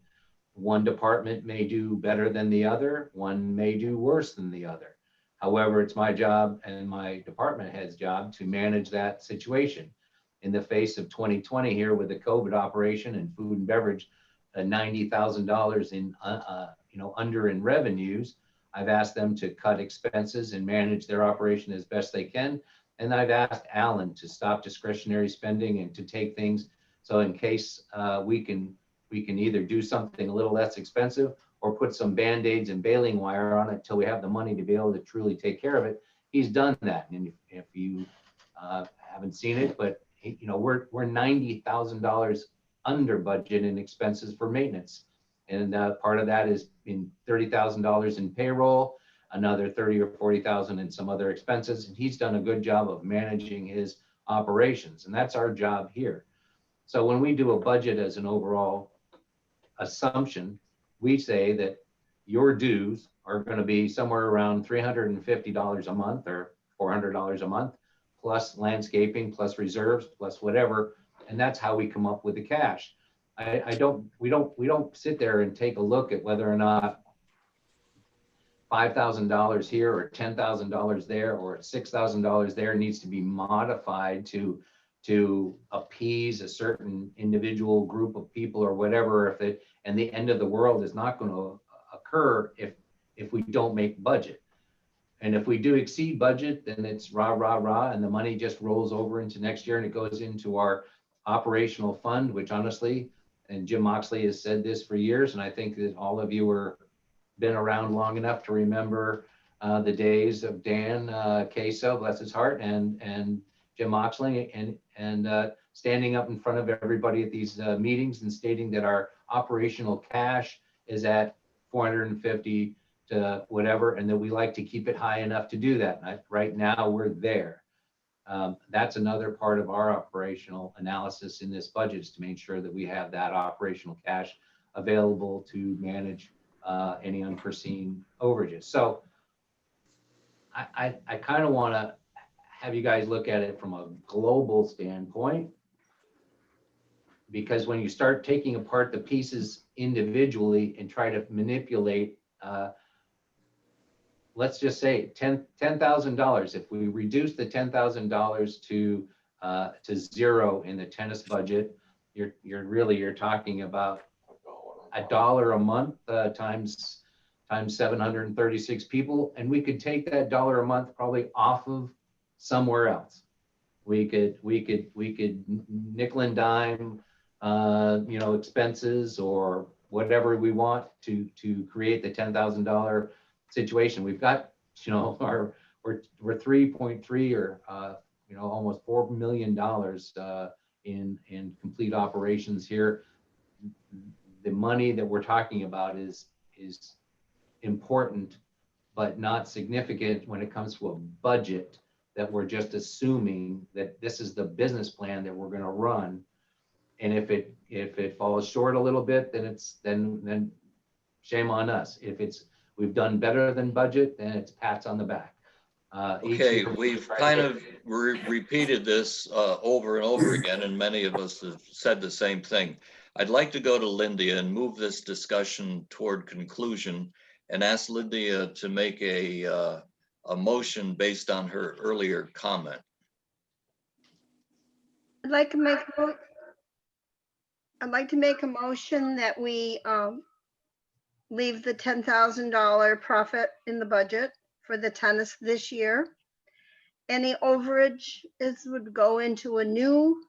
one department may do better than the other, one may do worse than the other. However, it's my job and my department head's job to manage that situation. In the face of 2020 here with the COVID operation and food and beverage, $90,000 in under in revenues, I've asked them to cut expenses and manage their operation as best they can. And I've asked Alan to stop discretionary spending and to take things. So in case we can either do something a little less expensive or put some Band-Aids and baling wire on it until we have the money to be able to truly take care of it. He's done that. And if you haven't seen it, but we're $90,000 under budget in expenses for maintenance. And part of that is in $30,000 in payroll, another 30 or 40,000 in some other expenses. And he's done a good job of managing his operations. And that's our job here. So when we do a budget as an overall assumption, we say that your dues are going to be somewhere around $350 a month or $400 a month, plus landscaping, plus reserves, plus whatever. And that's how we come up with the cash. We don't sit there and take a look at whether or not $5,000 here or $10,000 there or $6,000 there needs to be modified to appease a certain individual group of people or whatever. And the end of the world is not going to occur if we don't make budget. And if we do exceed budget, then it's rah, rah, rah, and the money just rolls over into next year and it goes into our operational fund, which honestly, and Jim Moxley has said this for years, and I think that all of you are been around long enough to remember the days of Dan Queso, bless his heart, and Jim Moxley, and standing up in front of everybody at these meetings and stating that our operational cash is at 450 to whatever, and that we like to keep it high enough to do that. And right now we're there. That's another part of our operational analysis in this budget, is to make sure that we have that operational cash available to manage any unforeseen overages. So I kind of want to have you guys look at it from a global standpoint, because when you start taking apart the pieces individually and try to manipulate, let's just say $10,000. If we reduce the $10,000 to zero in the tennis budget, you're talking about $1 a month times 736 people, and we could take that $1 a month probably off of somewhere else. We could nickel and dime, expenses or whatever we want to create the $10,000 situation. We've got, we're 3.3 or almost $4 million in complete operations here. The money that we're talking about is important, but not significant when it comes to a budget that we're just assuming that this is the business plan that we're going to run. And if it falls short a little bit, then shame on us. If we've done better than budget, then it's pats on the back. Okay, we've kind of repeated this over and over again, and many of us have said the same thing. I'd like to go to Lindia and move this discussion toward conclusion and ask Lindia to make a motion based on her earlier comment. I'd like to make a motion that we leave the $10,000 profit in the budget for the tennis this year. Any overage would go into a new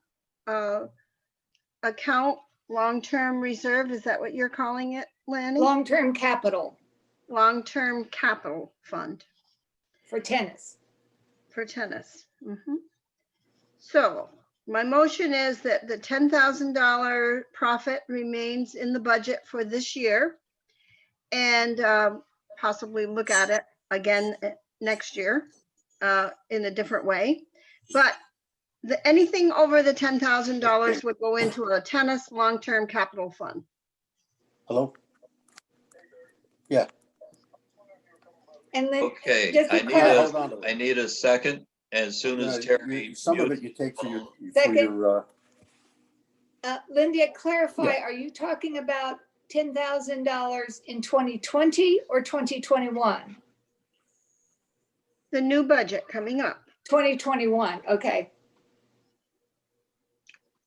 account, long-term reserve. Is that what you're calling it, Lanny? Long-term capital. Long-term capital fund. for tennis. for tennis. So my motion is that the $10,000 profit remains in the budget for this year and possibly look at it again next year in a different way. But anything over the $10,000 would go into a tennis long-term capital fund. Hello? And then, Okay, Just I to need clarify- Hold on to it. I need a second. As soon as Terry. Some of mutes- it you take for your, Second. Linda, clarify, Yeah. are you talking about $10,000 in 2020 or 2021? The new budget coming up. 2021, okay.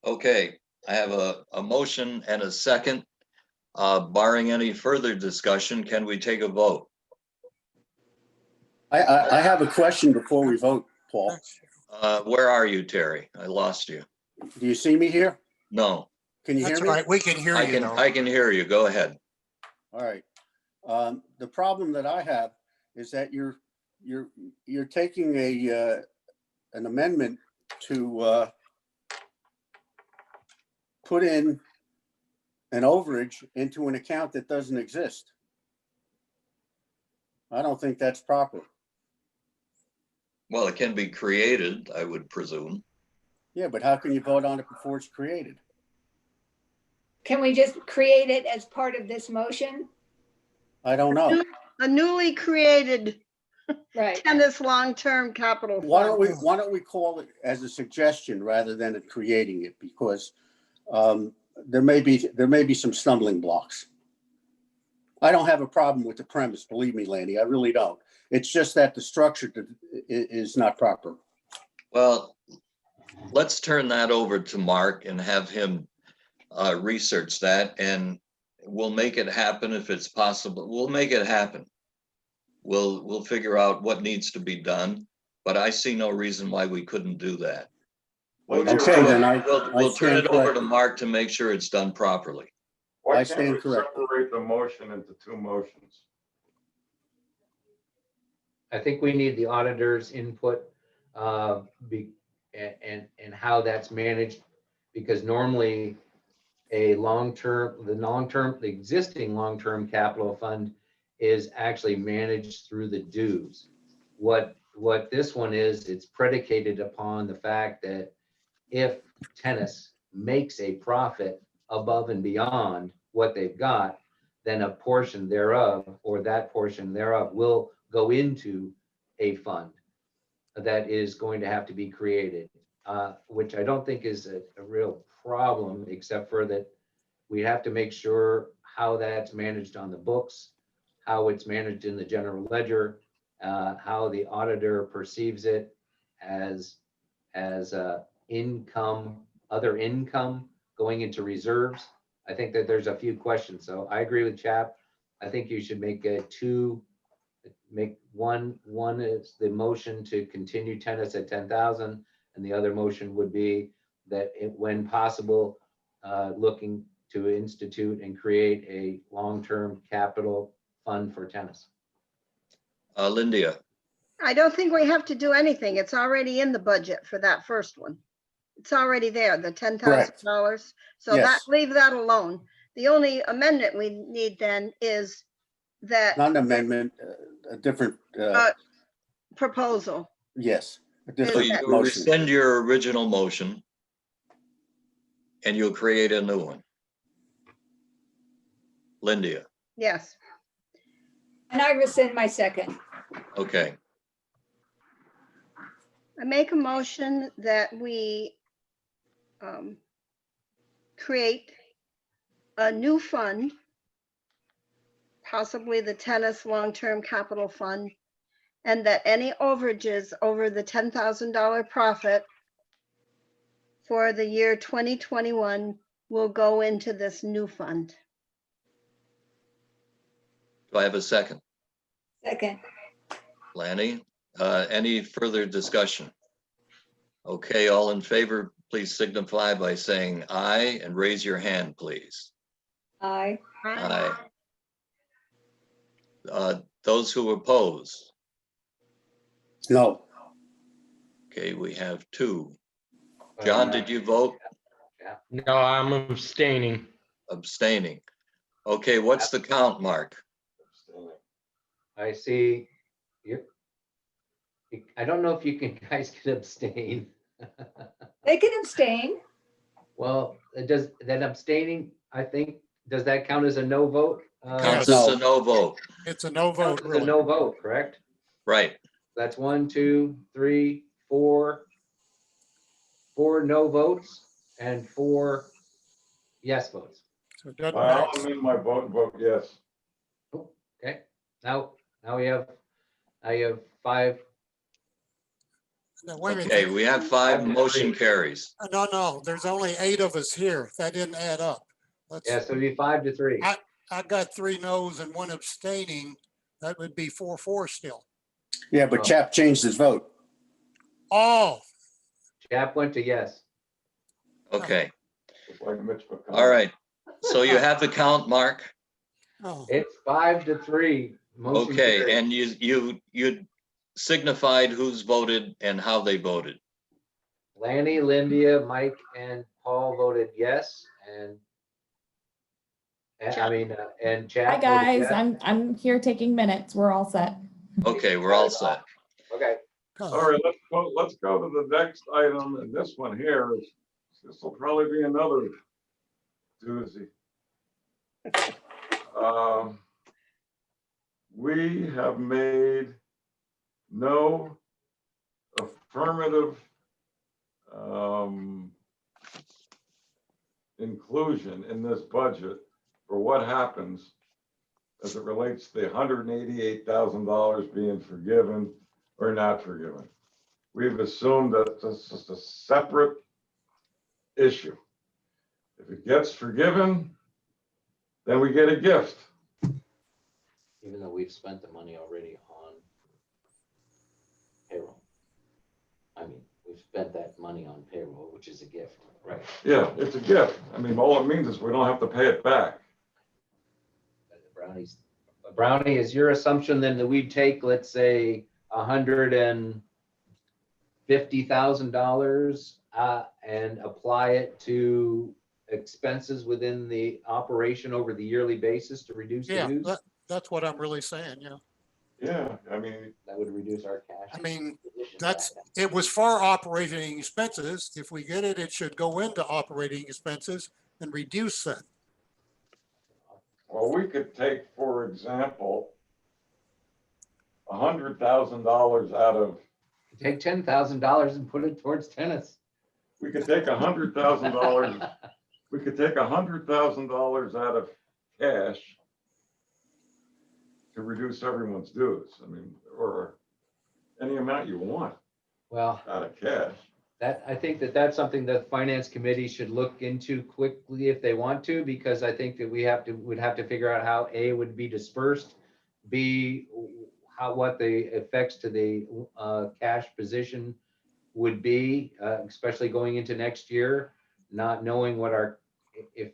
Okay, I have a motion and a second. Barring any further discussion, can we take a vote? I have a question before we vote, Paul. Where are you, Terry? I lost you. Do you see me here? No, Can you hear That's me? right. We can hear I you can, though. I can hear you. Go ahead. All right. The problem that I have is that you're taking an amendment to put in an overage into an account that doesn't exist. I don't think that's proper. Well, it can be created, I would presume. Yeah, but how can you vote on it before it's created? Can we just create it as part of this motion? I don't know. A newly created Right. tennis long-term capital Why don't fund. why don't we call it as a suggestion rather than it creating it? Because there may be some stumbling blocks. I don't have a problem with the premise, believe me, Lanny, I really don't. It's just that the structure is not proper. Well, let's turn that over to Mark and have him research that, and we'll make it happen if it's possible. We'll make it happen. We'll figure out what needs to be done, but I see no reason why we couldn't do that. We'll just Okay, do it. then I We'll turn stand it over to corrected. Mark to make sure it's done properly. Why I can't stand we corrected. separate the motion into two motions? I think we need the auditor's input, and how that's managed, because normally the existing long-term capital fund is actually managed through the dues. What this one is, it's predicated upon the fact that if tennis makes a profit above and beyond what they've got, then a portion thereof, or that portion thereof, will go into a fund that is going to have to be created, which I don't think is a real problem, except for that we have to make sure how that's managed on the books, how it's managed in the general ledger, how the auditor perceives it as income, other income going into reserves. I think that there's a few questions. So I agree with Chap. I think you should make one is the motion to continue tennis at 10,000, and the other motion would be that when possible, looking to institute and create a long-term capital fund for tennis. Lindia, I don't think we have to do anything. It's already in the budget for that first one. It's already there, the $10,000. So Yes. leave that alone. The only amendment we need then is that Not an amendment, a different, proposal. yes, a so different you motion. rescind your original motion and you'll create a new one. Lindia, Yes. And I rescind my second. okay. I make a motion that we create a new fund, possibly the tennis long-term capital fund, and that any overages over the $10,000 profit for the year 2021 will go into this new fund. Do I have a second? Second. Lanny, any further discussion? Okay, all in favor, please signify by saying aye and raise your hand, please. Aye. Aye. Those who oppose? No, Okay, we have two. John, did you vote? No, I'm abstaining. Abstaining. Okay, what's the count, Mark? I see you. I don't know if you can, guys can abstain. They can abstain. Well, it does, that abstaining, I think, does that count as a no vote? Counts Yes. as a no vote, It's a no vote, Counts as a really. no vote, correct? right? That's 1, 2, 3, 4. 4 no votes and 4 yes votes. So it doesn't I'll matter. amend my vote and vote yes. Okay, now you have 5. Now, wait a minute. Okay, we have 5, motion carries. No, there's only 8 of us here. That didn't add up. Let's, Yeah, so it'd be 5-3. I got 3 no's and 1 abstaining. That would be 4-4 still. yeah, but Chap changed his vote. Oh, Chap went to yes. Okay, Just like Mitch McConnell. all right. So you have the count, Mark? oh, It's 5-3. Motion Okay, carried. and you signified who's voted and how they voted. Lanny, Lindia, Mike, and Paul voted yes, and and Chap. Hi, voted guys. yes. I'm here taking minutes. We're all set. Okay, we're all set. Okay, All right, let's go to the next item, and this one here is, this will probably be another doozy. We have made no affirmative inclusion in this budget for what happens as it relates to the $188,000 being forgiven or not forgiven. We've assumed that this is a separate issue. If it gets forgiven, then we get a gift. even though we've spent the money already on payroll. I mean, we've spent that money on payroll, which is a gift, right? Yeah, it's a gift. I mean, all it means is we don't have to pay it back. Brownie, is your assumption then that we'd take, let's say, $150,000 and apply it to expenses within the operation over the yearly basis to reduce the yeah, dues? that's what I'm really saying, yeah. Yeah, I mean, That would reduce our cash. I mean, position that's, back. it was for operating expenses. If we get it, it should go into operating expenses and reduce that. well, we could take, for example, $100,000 out of, Take $10,000 and put it towards tennis. we could take $100,000, we could take $100,000 out of cash to reduce everyone's dues. I mean, or any amount you want Well, out of cash. I think that's something that the finance committee should look into quickly if they want to, because I think that would have to figure out how A, would be dispersed, B, what the effects to the cash position would be, especially going into next year, not knowing what if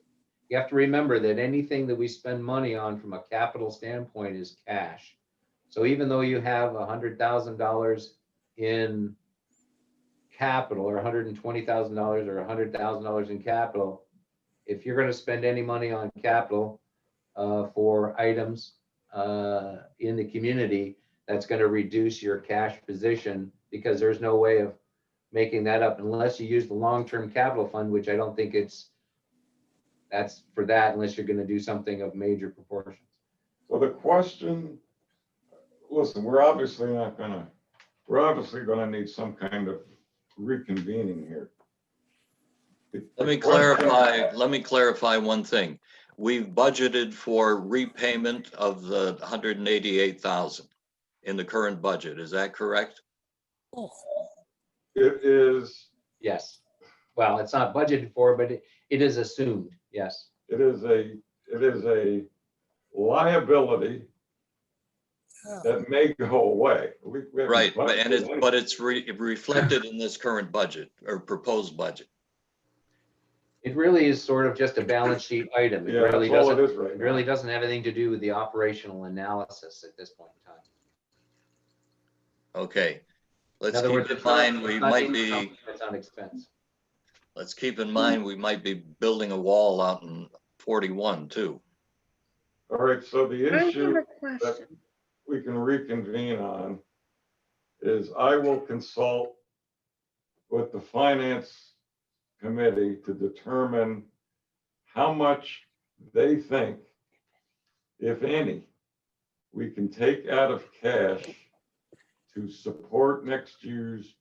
you have to remember that anything that we spend money on from a capital standpoint is cash. So even though you have $100,000 in capital, or $120,000 or $100,000 in capital, if you're going to spend any money on capital for items in the community, that's going to reduce your cash position, because there's no way of making that up unless you use the long-term capital fund, which I don't think that's for that, unless you're going to do something of major proportions. So the question, listen, we're obviously gonna need some kind of reconvening here. Let me clarify one thing. We've budgeted for repayment of the 188,000 in the current budget. Is that correct? Oh, It is, Yes. Well, it's not budgeted for, but it is assumed. Yes. it is a liability yeah. that may go away. We haven't Right, budgeted but it's reflected in this current budget or proposed budget. It really is sort of just a balance sheet item. It Yeah, really that's all it doesn't, is right it now. really doesn't have anything to do with the operational analysis at this point in time. Okay, In let's other keep words, in it's not- mind, we it's not might income, be, it's on expense. let's keep in mind, we might be building a wall out in 41 too. All right, so the I have issue a question. we can reconvene on is I will consult with the finance committee to determine how much they think, if any, we can take out of cash to support next year's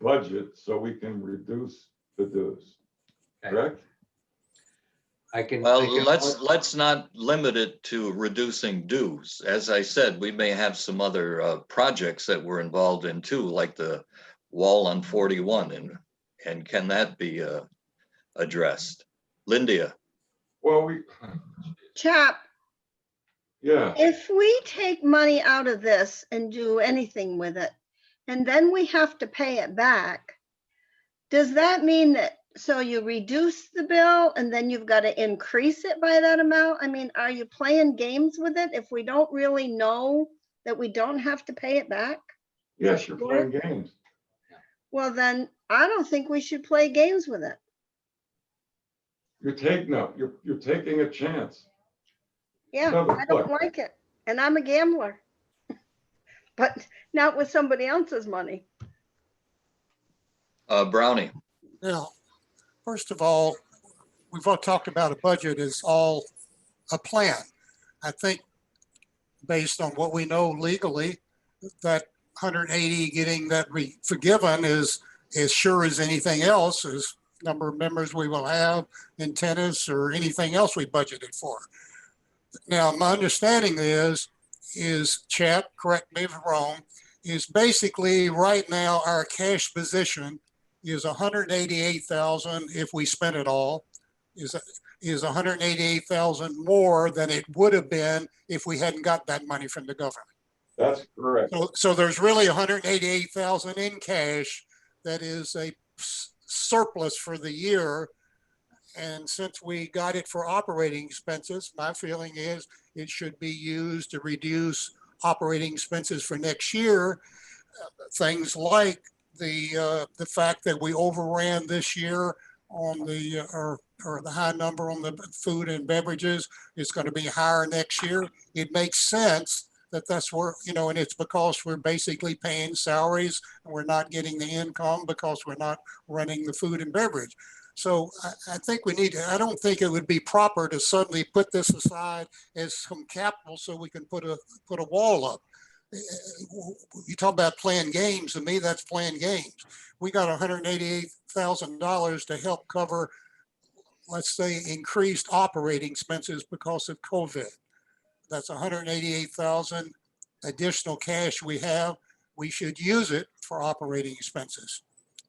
budget so we can reduce the dues. Okay. Correct? I can. Well, let's not limit it to reducing dues. As I said, we may have some other projects that we're involved in too, like the wall on 41, and can that be addressed? Lindia, Well, Chap, yeah, if we take money out of this and do anything with it, and then we have to pay it back, does that mean that, so you reduce the bill and then you've got to increase it by that amount? I mean, are you playing games with it if we don't really know that we don't have to pay it back? yes, you're playing games. Well, then I don't think we should play games with it. You're taking a chance. Yeah, No, but I don't look. like it. And I'm a gambler. But not with somebody else's money. Brownie. Now, first of all, we've all talked about a budget is all a plan. I think based on what we know legally, that 180 getting that forgiven is as sure as anything else, is number of members we will have in tennis or anything else we budgeted for. Now, my understanding is Chad, correct me if I'm wrong, is basically right now our cash position is 188,000 if we spent it all, is 188,000 more than it would have been if we hadn't got that money from the government. That's correct. So there's really 188,000 in cash that is a surplus for the year. And since we got it for operating expenses, my feeling is it should be used to reduce operating expenses for next year. Things like the fact that we overran this year on the or the high number on the food and beverages is going to be higher next year. It makes sense that that's where, and it's because we're basically paying salaries and we're not getting the income because we're not running the food and beverage. So I think we need to, I don't think it would be proper to suddenly put this aside as some capital so we can put a wall up. You talk about playing games, to me, that's playing games. We got $188,000 to help cover, let's say, increased operating expenses because of COVID. That's 188,000 additional cash we have. We should use it for operating expenses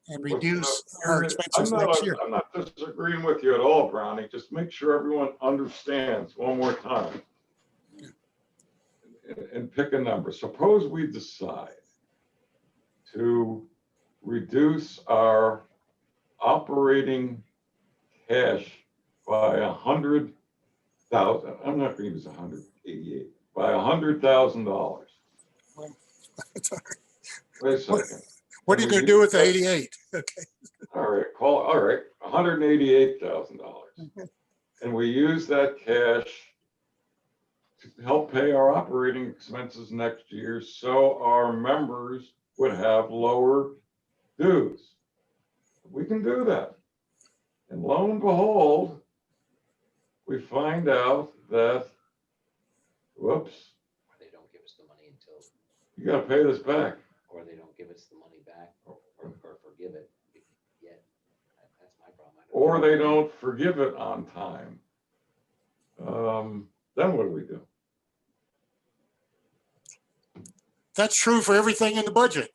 and reduce our expenses next year. I'm not disagreeing with you at all, Brownie. Just make sure everyone understands one more time. And pick a number. Suppose we decide to reduce our operating cash by 100,000. I'm not going to use 188, by $100,000. Wait a second. What are you going to do with the 88? Okay. All right, $188,000. And we use that cash to help pay our operating expenses next year so our members would have lower dues. We can do that. And lo and behold, we find out that, whoops. Or they don't give us the money until, You gotta pay this back. or they don't give us the money back or forgive it yet. That's my problem. Or they don't forgive it on time. Then what do we do? That's true for everything in the budget.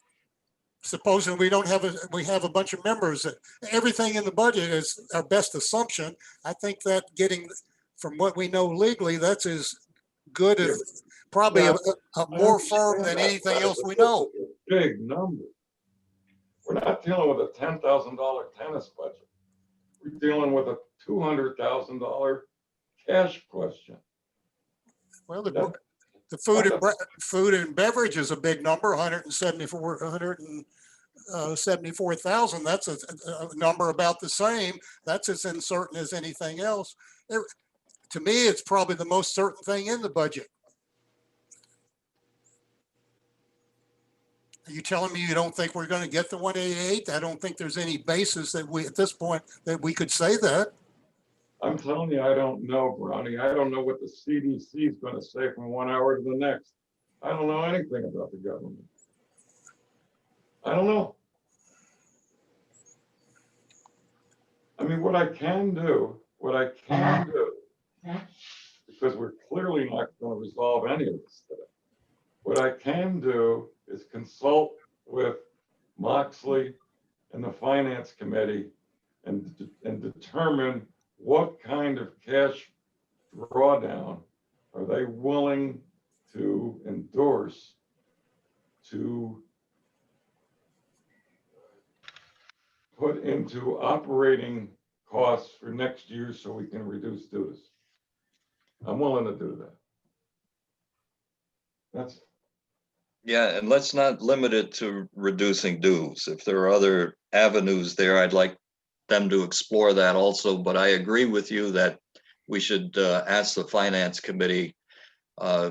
Supposing we don't have we have a bunch of members that everything in the budget is our best assumption. I think that getting, from what we know legally, that's as good as probably a more firm than anything else we know. Big number. We're not dealing with a $10,000 tennis budget. We're dealing with a $200,000 cash question. Well, the food and beverage is a big number, 174, 74,000, that's a number about the same. That's as uncertain as anything else. To me, it's probably the most certain thing in the budget. Are you telling me you don't think we're going to get the 188? I don't think there's any basis that we, at this point, that we could say that. I'm telling you, I don't know, Brownie. I don't know what the CDC is going to say from 1 hour to the next. I don't know anything about the government. I don't know. I mean, what I can do, because we're clearly not going to resolve any of this today. What I can do is consult with Moxley and the Finance Committee and determine what kind of cash drawdown are they willing to endorse to put into operating costs for next year so we can reduce dues. I'm willing to do that. That's, Yeah, and let's not limit it to reducing dues. If there are other avenues there, I'd like them to explore that also, but I agree with you that we should ask the Finance Committee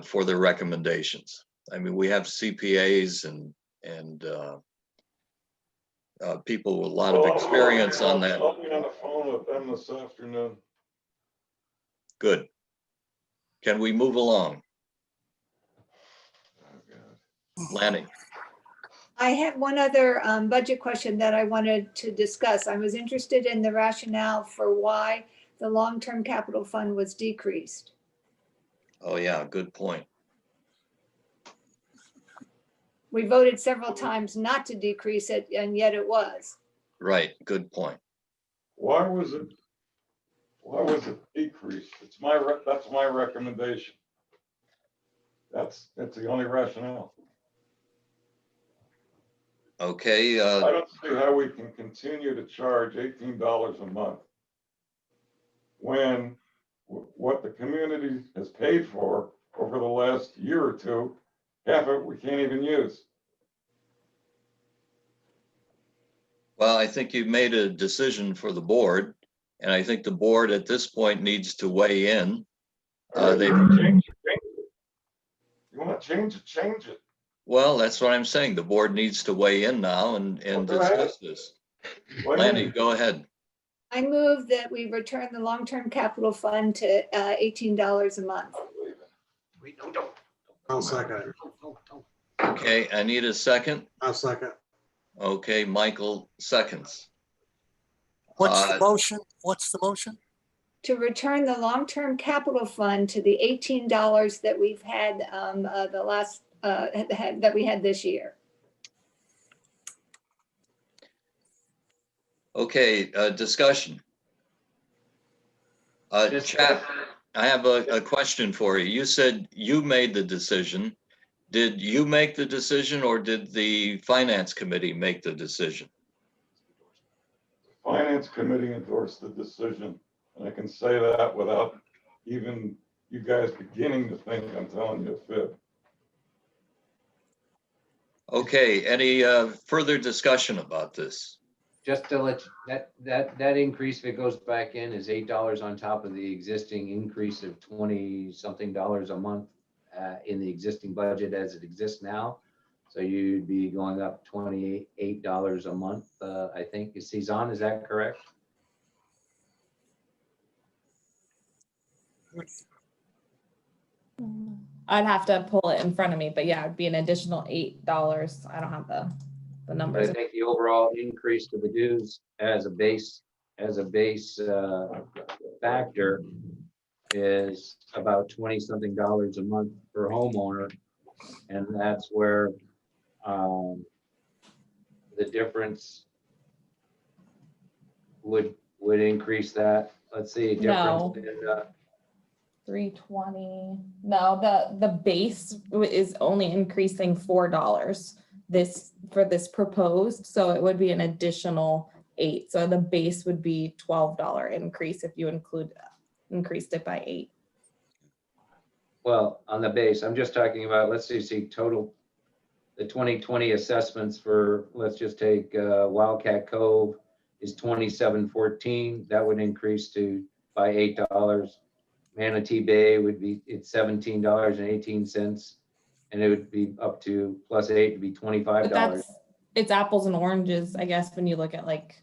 for their recommendations. I mean, we have CPAs and people with a lot of experience on that. I'll be on the phone with them this afternoon. Good. Can we move along? Oh, God. Lanny? I have one other budget question that I wanted to discuss. I was interested in the rationale for why the long-term capital fund was decreased. Oh, yeah, good point. We voted several times not to decrease it, and yet it was. Right, good point. Why was it decreased? That's my recommendation. That's the only rationale. Okay, I don't see how we can continue to charge $18 a month when what the community has paid for over the last year or two, half of it we can't even use. well, I think you've made a decision for the board, and I think the board at this point needs to weigh in. They, You want to change it, change it. well, that's what I'm saying. The board needs to weigh in now and Go ahead. discuss this. Wait a Lanny, minute. go ahead. I move that we return the long-term capital fund to $18 a month. I'll second it. Okay, I need a second. I'll second. Okay, Michael seconds. What's the motion? What's the motion? To return the long-term capital fund to the $18 that we've had the last, that we had this year. Okay, discussion. Chat, I have a question for you. You said you made the decision. Did you make the decision or did the Finance Committee make the decision? Finance Committee endorsed the decision, and I can say that without even you guys beginning to think I'm telling you a fib. Okay, any further discussion about this? Just to let you, that increase, if it goes back in, is $8 on top of the existing increase of 20-something dollars a month in the existing budget as it exists now. So you'd be going up $28 a month, I think. Cezanne, is that correct? I'd have to pull it in front of me, but yeah, it'd be an additional $8. I don't have the But I numbers. think the overall increase to the dues as a base factor is about 20-something dollars a month per homeowner. And that's where the difference would increase that. Let's see. No. Difference in, 320. No, the base is only increasing $4 for this proposed, so it would be an additional $8. So the base would be $12 increase if you increased it by 8. well, on the base, I'm just talking about, let's see, total the 2020 assessments for, let's just take Wildcat Cove is 2714. That would increase by $8. Manatee Bay would be, it's $17.18. And it would be up to +8 to be $25. But it's apples and oranges, I guess, when you look at like,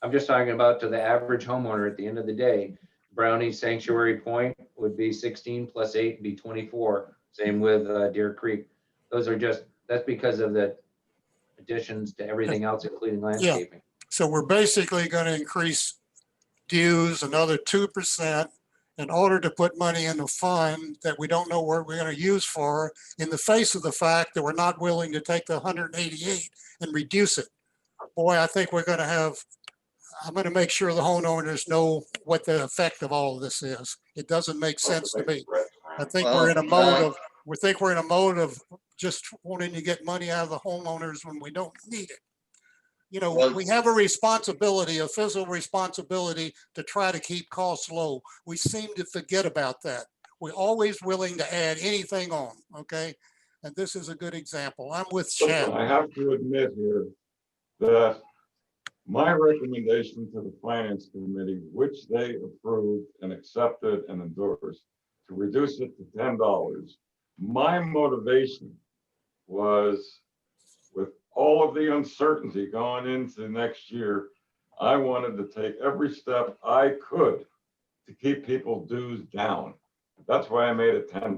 I'm just talking about to the average homeowner at the end of the day. Brownie Sanctuary Point would be 16 + 8 would be 24. Same with Deer Creek. Those are just, that's because of the additions to everything else, including landscaping. So we're basically going to increase dues another 2% in order to put money in a fund that we don't know what we're going to use for, in the face of the fact that we're not willing to take the 188 and reduce it. Boy, I think we're going to have, I'm going to make sure the homeowners know what the effect of all of this is. It doesn't make sense to me. I think we're in a mode of just wanting to get money out of the homeowners when we don't need it. You know, Well, we have a responsibility, a fiscal responsibility to try to keep costs low. We seem to forget about that. We're always willing to add anything on, okay? And this is a good example. I'm with Listen, Chad. I have to admit here that my recommendation to the Finance Committee, which they approved and accepted and endorsed, to reduce it to $10, my motivation was, with all of the uncertainty going into next year, I wanted to take every step I could to keep people's dues down. That's why I made it $10.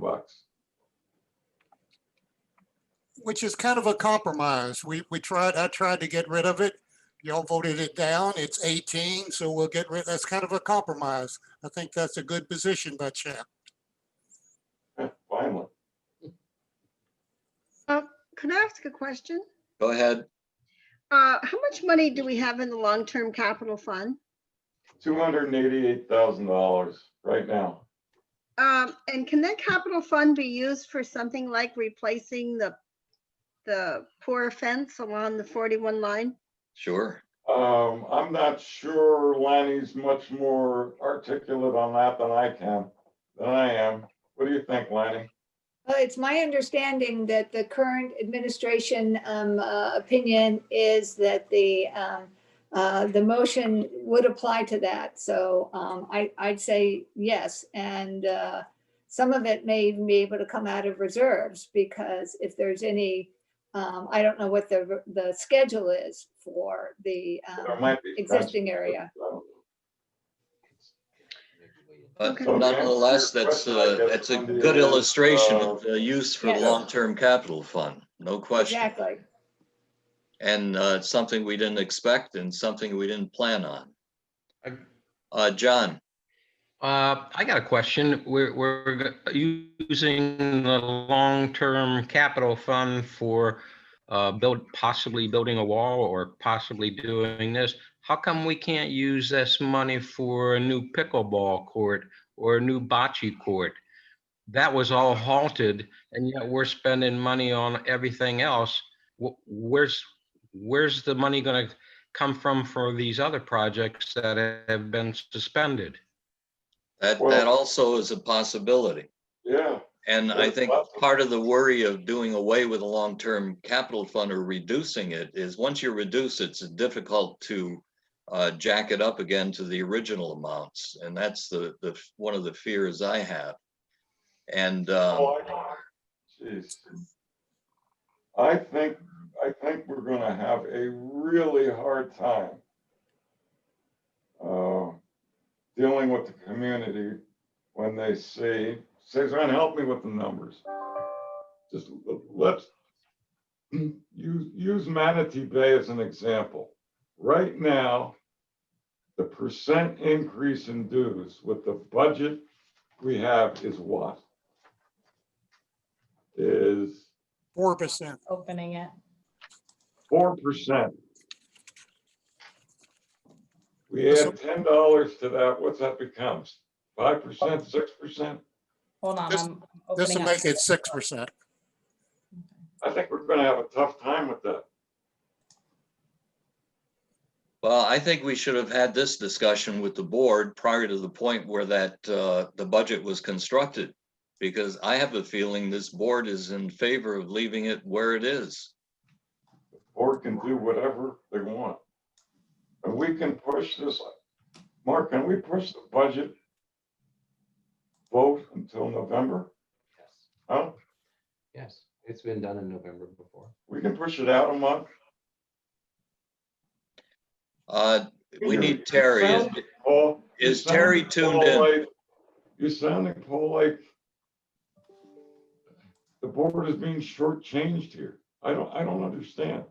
Which is kind of a compromise. I tried to get rid of it. Y'all voted it down. It's 18, so we'll get rid, that's kind of a compromise. I think that's a good position by Chad. Finally. Could I ask a question? Go ahead. How much money do we have in the long-term capital fund? $288,000 right now. And can that capital fund be used for something like replacing the poor fence along the 41 line? Sure. I'm not sure Lanny's much more articulate on that than I am. What do you think, Lanny? Well, it's my understanding that the current administration opinion is that the motion would apply to that. So I'd say yes. And some of it may be able to come out of reserves, because if there's any, I don't know what the schedule is for the There might be existing area. But Okay. nonetheless, that's a good illustration of the use for the Yes. long-term capital fund, no question. Exactly. And it's something we didn't expect and something we didn't plan on. John, I got a question. We're using the long-term capital fund for possibly building a wall or possibly doing this. How come we can't use this money for a new pickleball court or a new bocce court? That was all halted, and yet we're spending money on everything else. Where's the money going to come from for these other projects that have been suspended? that Well- also is a possibility. Yeah. And I think part of the worry of doing away with a long-term capital fund or reducing it is once you reduce it, it's difficult to jack it up again to the original amounts. And that's one of the fears I have. And Oh, I know. Jeez. I think we're gonna have a really hard time dealing with the community when they say, Suzanne, help me with the numbers. Just let's use Manatee Bay as an example. Right now, the percent increase in dues with the budget we have is what? Is 4%. opening it. 4%. We add $10 to that, what's that becomes? 5%, 6%? Hold on, This- I'm This opening will up. make it 6%. I think we're gonna have a tough time with that. well, I think we should have had this discussion with the board prior to the point where the budget was constructed. because I have a feeling this board is in favor of leaving it where it is. Board can do whatever they want. And we can push this. Mark, can we push the budget vote until November? Yes. Huh? Yes, it's been done in November before. We can push it out a month. We need Terry. Paul, Is you Terry sound, tuned Paul, in? like- You're sounding, Paul, like the board is being shortchanged here. I don't understand.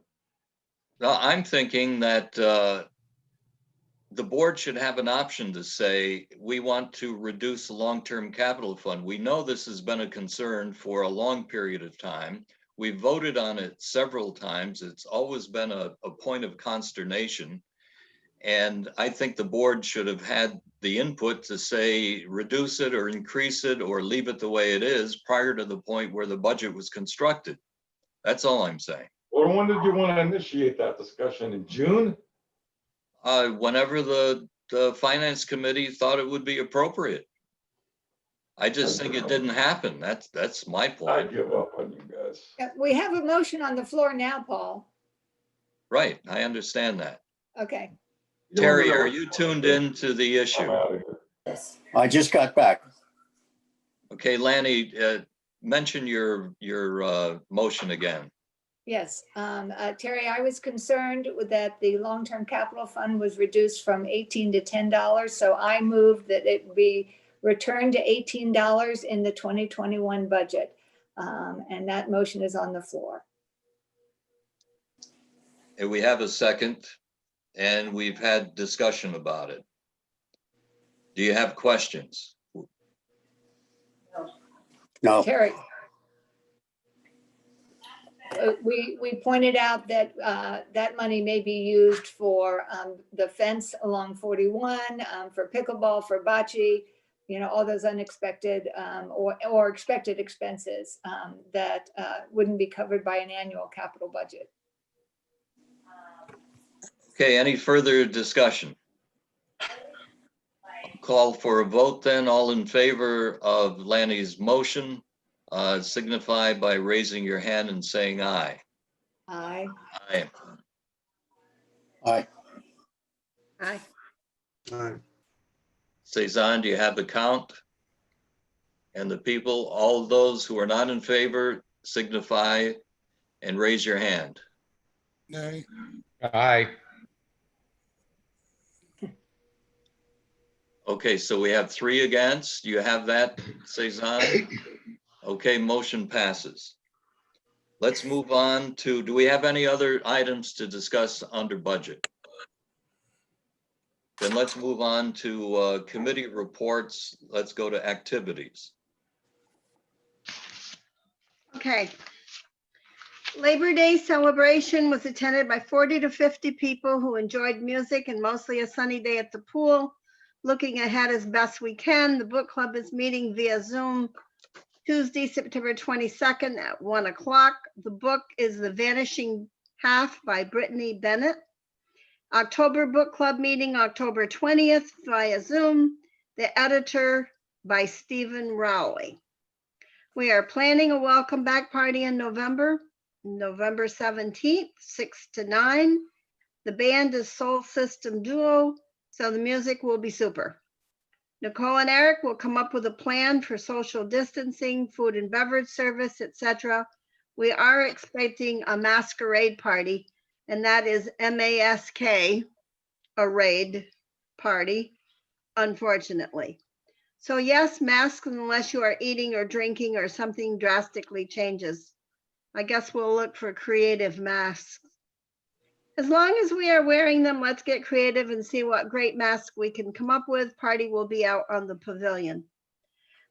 No, I'm thinking that the board should have an option to say, we want to reduce the long-term capital fund. We know this has been a concern for a long period of time. We've voted on it several times. It's always been a point of consternation. And I think the board should have had the input to say, reduce it or increase it or leave it the way it is prior to the point where the budget was constructed. That's all I'm saying. Well, when did you want to initiate that discussion? In June? Whenever the finance committee thought it would be appropriate. I just think it didn't happen. That's my I point. give up on you guys. We have a motion on the floor now, Paul. Right, I understand that. Okay. Terry, are you tuned in to the I'm issue? out of here. I just got back. Okay, Lanny, mention your motion again. Yes, Terry, I was concerned that the long-term capital fund was reduced from $18 to $10. So I moved that it be returned to $18 in the 2021 budget. And that motion is on the floor. And we have a second, and we've had discussion about it. Do you have questions? No, Terry. We pointed out that that money may be used for the fence along 41, for pickleball, for bocce, you know, all those unexpected or expected expenses that wouldn't be covered by an annual capital budget. Okay, any further discussion? Call for a vote then. All in favor of Lanny's motion, signify by raising your hand and saying aye. Aye. Aye. I, Aye. Cezanne, do you have the count? And the people, all of those who are not in favor, signify and raise your hand. Nay. Aye. Okay, so we have 3 against. Do you have that, Cezanne? Okay, motion passes. Let's move on to, do we have any other items to discuss under budget? Then let's move on to committee reports. Let's go to activities. Okay. Labor Day celebration was attended by 40 to 50 people who enjoyed music and mostly a sunny day at the pool. Looking ahead as best we can, the book club is meeting via Zoom Tuesday, September 22nd at 1 o'clock. The book is The Vanishing Half by Brittany Bennett. October book club meeting, October 20th via Zoom. The editor by Stephen Rowley. We are planning a welcome back party in November 17th, 6 to 9. The band is Soul System Duo, so the music will be super. Nicole and Eric will come up with a plan for social distancing, food and beverage service, etc. We are expecting a masquerade party, and that is MASK, a raid party, unfortunately. So yes, masks unless you are eating or drinking or something drastically changes. I guess we'll look for creative masks. As long as we are wearing them, let's get creative and see what great mask we can come up with. Party will be out on the pavilion.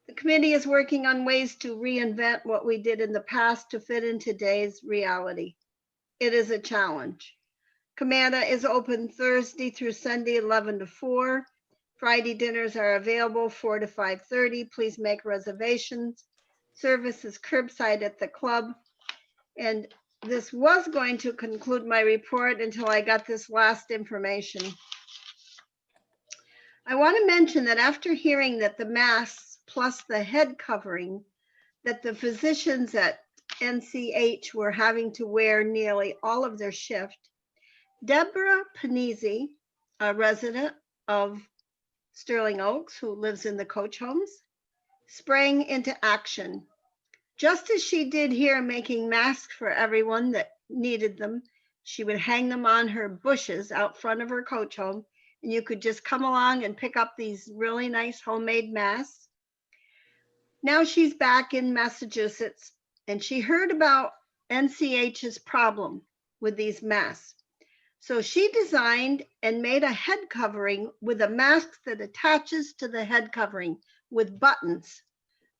The committee is working on ways to reinvent what we did in the past to fit in today's reality. It is a challenge. Commanda is open Thursday through Sunday, 11 to 4. Friday dinners are available 4 to 5:30. Please make reservations. Service is curbside at the club. And this was going to conclude my report until I got this last information. I want to mention that after hearing that the masks plus the head covering that the physicians at NCH were having to wear nearly all of their shift, Deborah Panizzi, a resident of Sterling Oaks who lives in the coach homes, sprang into action. Just as she did here, making masks for everyone that needed them, she would hang them on her bushes out front of her coach home, and you could just come along and pick up these really nice homemade masks. Now she's back in Massachusetts, and she heard about NCH's problem with these masks. So she designed and made a head covering with a mask that attaches to the head covering with buttons,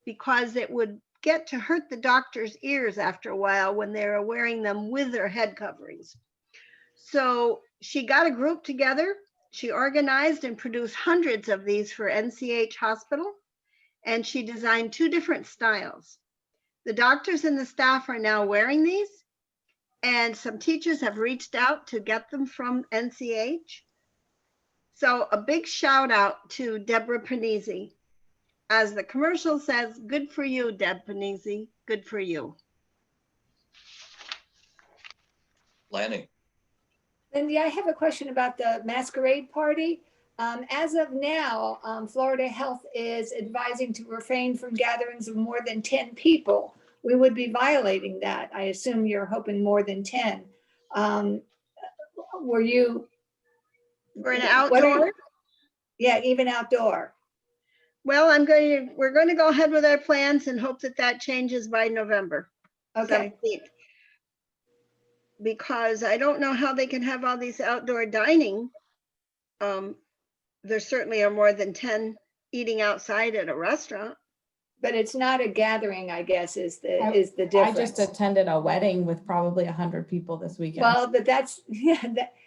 because it would get to hurt the doctor's ears after a while when they were wearing them with their head coverings. So she got a group together. She organized and produced hundreds of these for NCH Hospital, and she designed 2 different styles. The doctors and the staff are now wearing these, and some teachers have reached out to get them from NCH. So a big shout out to Deborah Panizzi. As the commercial says, good for you, Deb Panizzi, good for you. Lanny, Lindy, I have a question about the masquerade party. As of now, Florida Health is advising to refrain from gatherings of more than 10 people. We would be violating that. I assume you're hoping more than 10. Were you? For an what are you- outdoor? Yeah, even outdoor. Well, we're going to go ahead with our plans and hope that that changes by November Okay. 17th. Because I don't know how they can have all these outdoor dining. There certainly are more than 10 eating outside at a restaurant. But it's not a gathering, I guess, is the I difference. I just attended a wedding with probably 100 people this weekend. Well, but that's,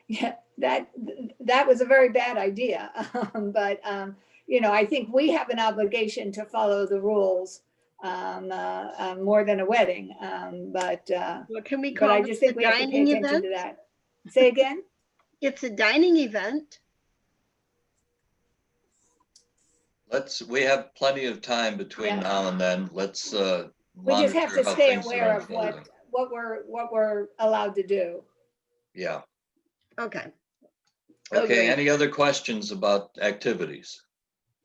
that was a very bad idea. But, I think we have an obligation to follow the rules more than a wedding. But Well, can we I call just this a think we have to pay dining attention event? to that. Say again? It's a dining event. we have plenty of time between Yeah. now and then. Let's We just have monitor to how stay things are aware of unfolding. what we're allowed to do. Yeah. Okay. Okay, Agreed. any other questions about activities?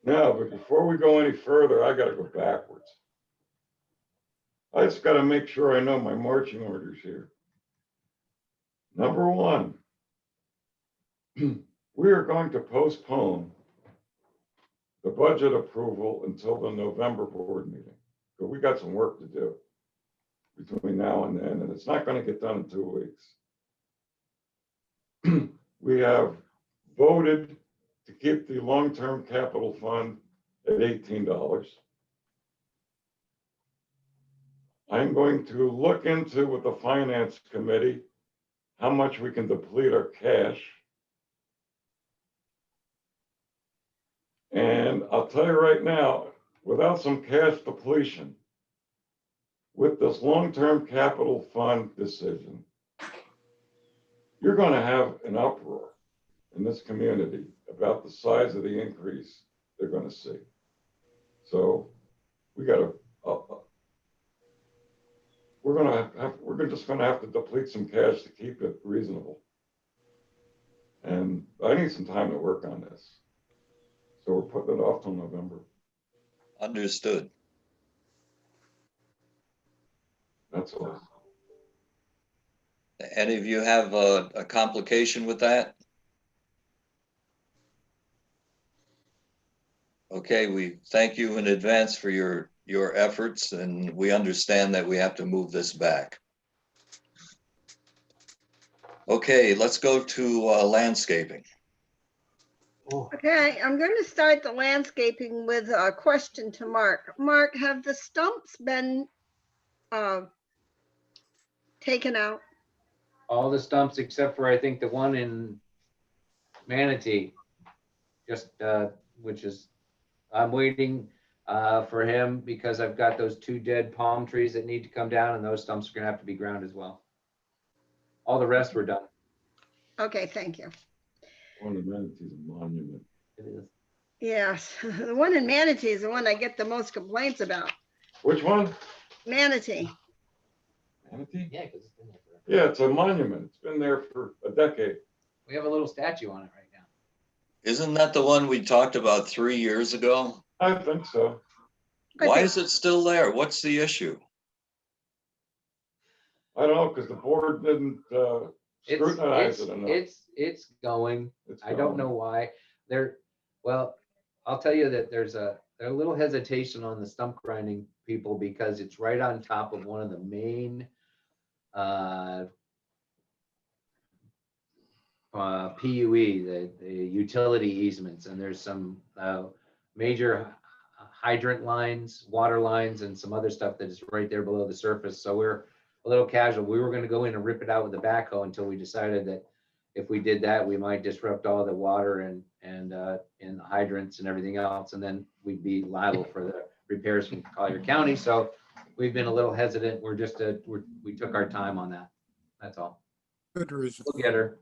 No, but before we go any further, I gotta go backwards. I just gotta make sure I know my marching orders here. Number 1, we are going to postpone the budget approval until the November board meeting. But we got some work to do between now and then, and it's not gonna get done in 2 weeks. We have voted to keep the long-term capital fund at $18. I'm going to look into with the finance committee how much we can deplete our cash. And I'll tell you right now, without some cash depletion, with this long-term capital fund decision, you're going to have an uproar in this community about the size of the increase they're going to see. So we got to, we're just going to have to deplete some cash to keep it reasonable. And I need some time to work on this. So we're putting it off till November. Understood. That's all. Any of you have a complication with that? Okay, we thank you in advance for your efforts, and we understand that we have to move this back. Okay, let's go to landscaping. Okay, I'm going to start the landscaping with a question to Mark. Mark, have the stumps been taken out? All the stumps except for, I think, the one in Manatee, just, which is, I'm waiting for him because I've got those 2 dead palm trees that need to come down, and those stumps are gonna have to be ground as well. All the rest were done. Okay, thank you. One of the manatees, a monument. It is. Yes, the one in Manatee is the one I get the most complaints about. Which one? Manatee. Manatee? Yeah, because it's been there forever. Yeah, it's a monument. It's been there for a decade. We have a little statue on it right now. Isn't that the one we talked about 3 years ago? I think so. I Why think- is it still there? What's the issue? I don't know, because the board didn't scrutinize it enough. It's going. It's I don't gone. know why. Well, I'll tell you that there's a little hesitation on the stump grinding people because it's right on top of one of the main PUE, the utility easements, and there's some major hydrant lines, water lines, and some other stuff that is right there below the surface. So we're a little casual. We were going to go in and rip it out with the backhoe until we decided that if we did that, we might disrupt all the water and the hydrants and everything else, and then we'd be liable for the repairs from Collier County. So we've been a little hesitant. We took our time on that. That's all. Good reason. We'll get her.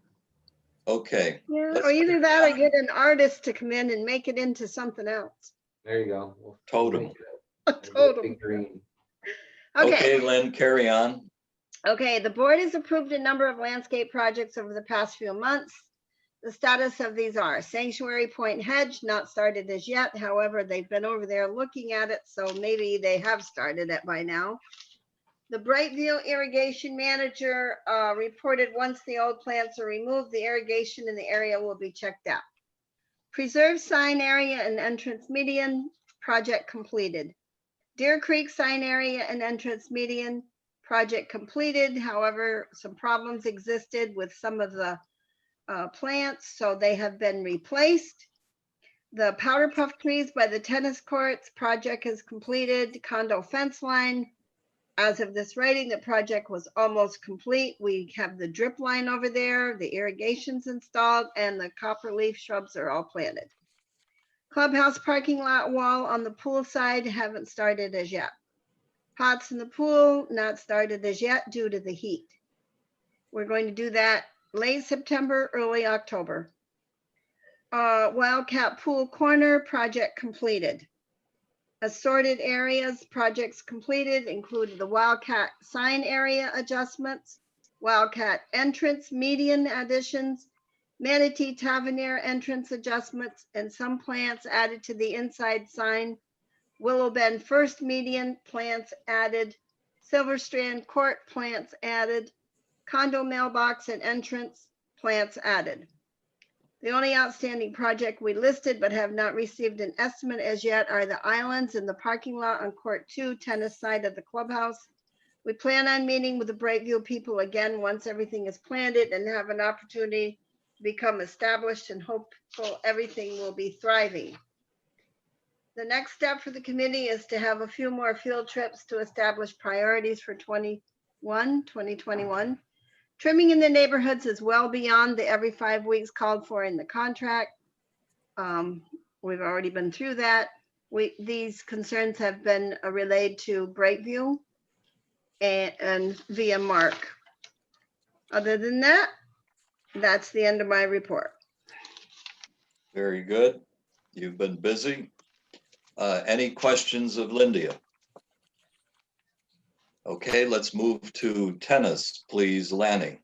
Okay, Yeah, Let's or either that or get an artist to come in and make it into something else. There you go. We'll totem. make it A a big totem. green. Okay, Okay, Lynn, carry on. okay, the board has approved a number of landscape projects over the past few months. The status of these are Sanctuary Point Hedge, not started as yet. However, they've been over there looking at it, so maybe they have started it by now. The Brightview irrigation manager reported once the old plants are removed, the irrigation in the area will be checked out. Preserve sign area and entrance median, project completed. Deer Creek sign area and entrance median, project completed. However, some problems existed with some of the plants, so they have been replaced. The powder puff trees by the tennis courts, project is completed. Condo fence line. As of this writing, the project was almost complete. We have the drip line over there, the irrigation's installed, and the copper leaf shrubs are all planted. Clubhouse parking lot wall on the pool side haven't started as yet. Pots in the pool, not started as yet due to the heat. We're going to do that late September, early October. Wildcat Pool Corner, project completed. Assorted areas, projects completed, included the Wildcat sign area adjustments, Wildcat entrance median additions, Manatee Tavernier entrance adjustments, and some plants added to the inside sign. Willow Bend first median plants added, Silver Strand Court plants added, condo mailbox and entrance plants added. The only outstanding project we listed but have not received an estimate as yet are the islands in the parking lot on Court 2, tennis side of the clubhouse. We plan on meeting with the Brightview people again once everything is planted and have an opportunity to become established and hopeful everything will be thriving. The next step for the committee is to have a few more field trips to establish priorities for 2021. Trimming in the neighborhoods is well beyond the every 5 weeks called for in the contract. We've already been through that. These concerns have been relayed to Brightview and via Mark. Other than that, that's the end of my report. Very good. You've been busy. Any questions of Lindia? Okay, let's move to tennis, please, Lanny.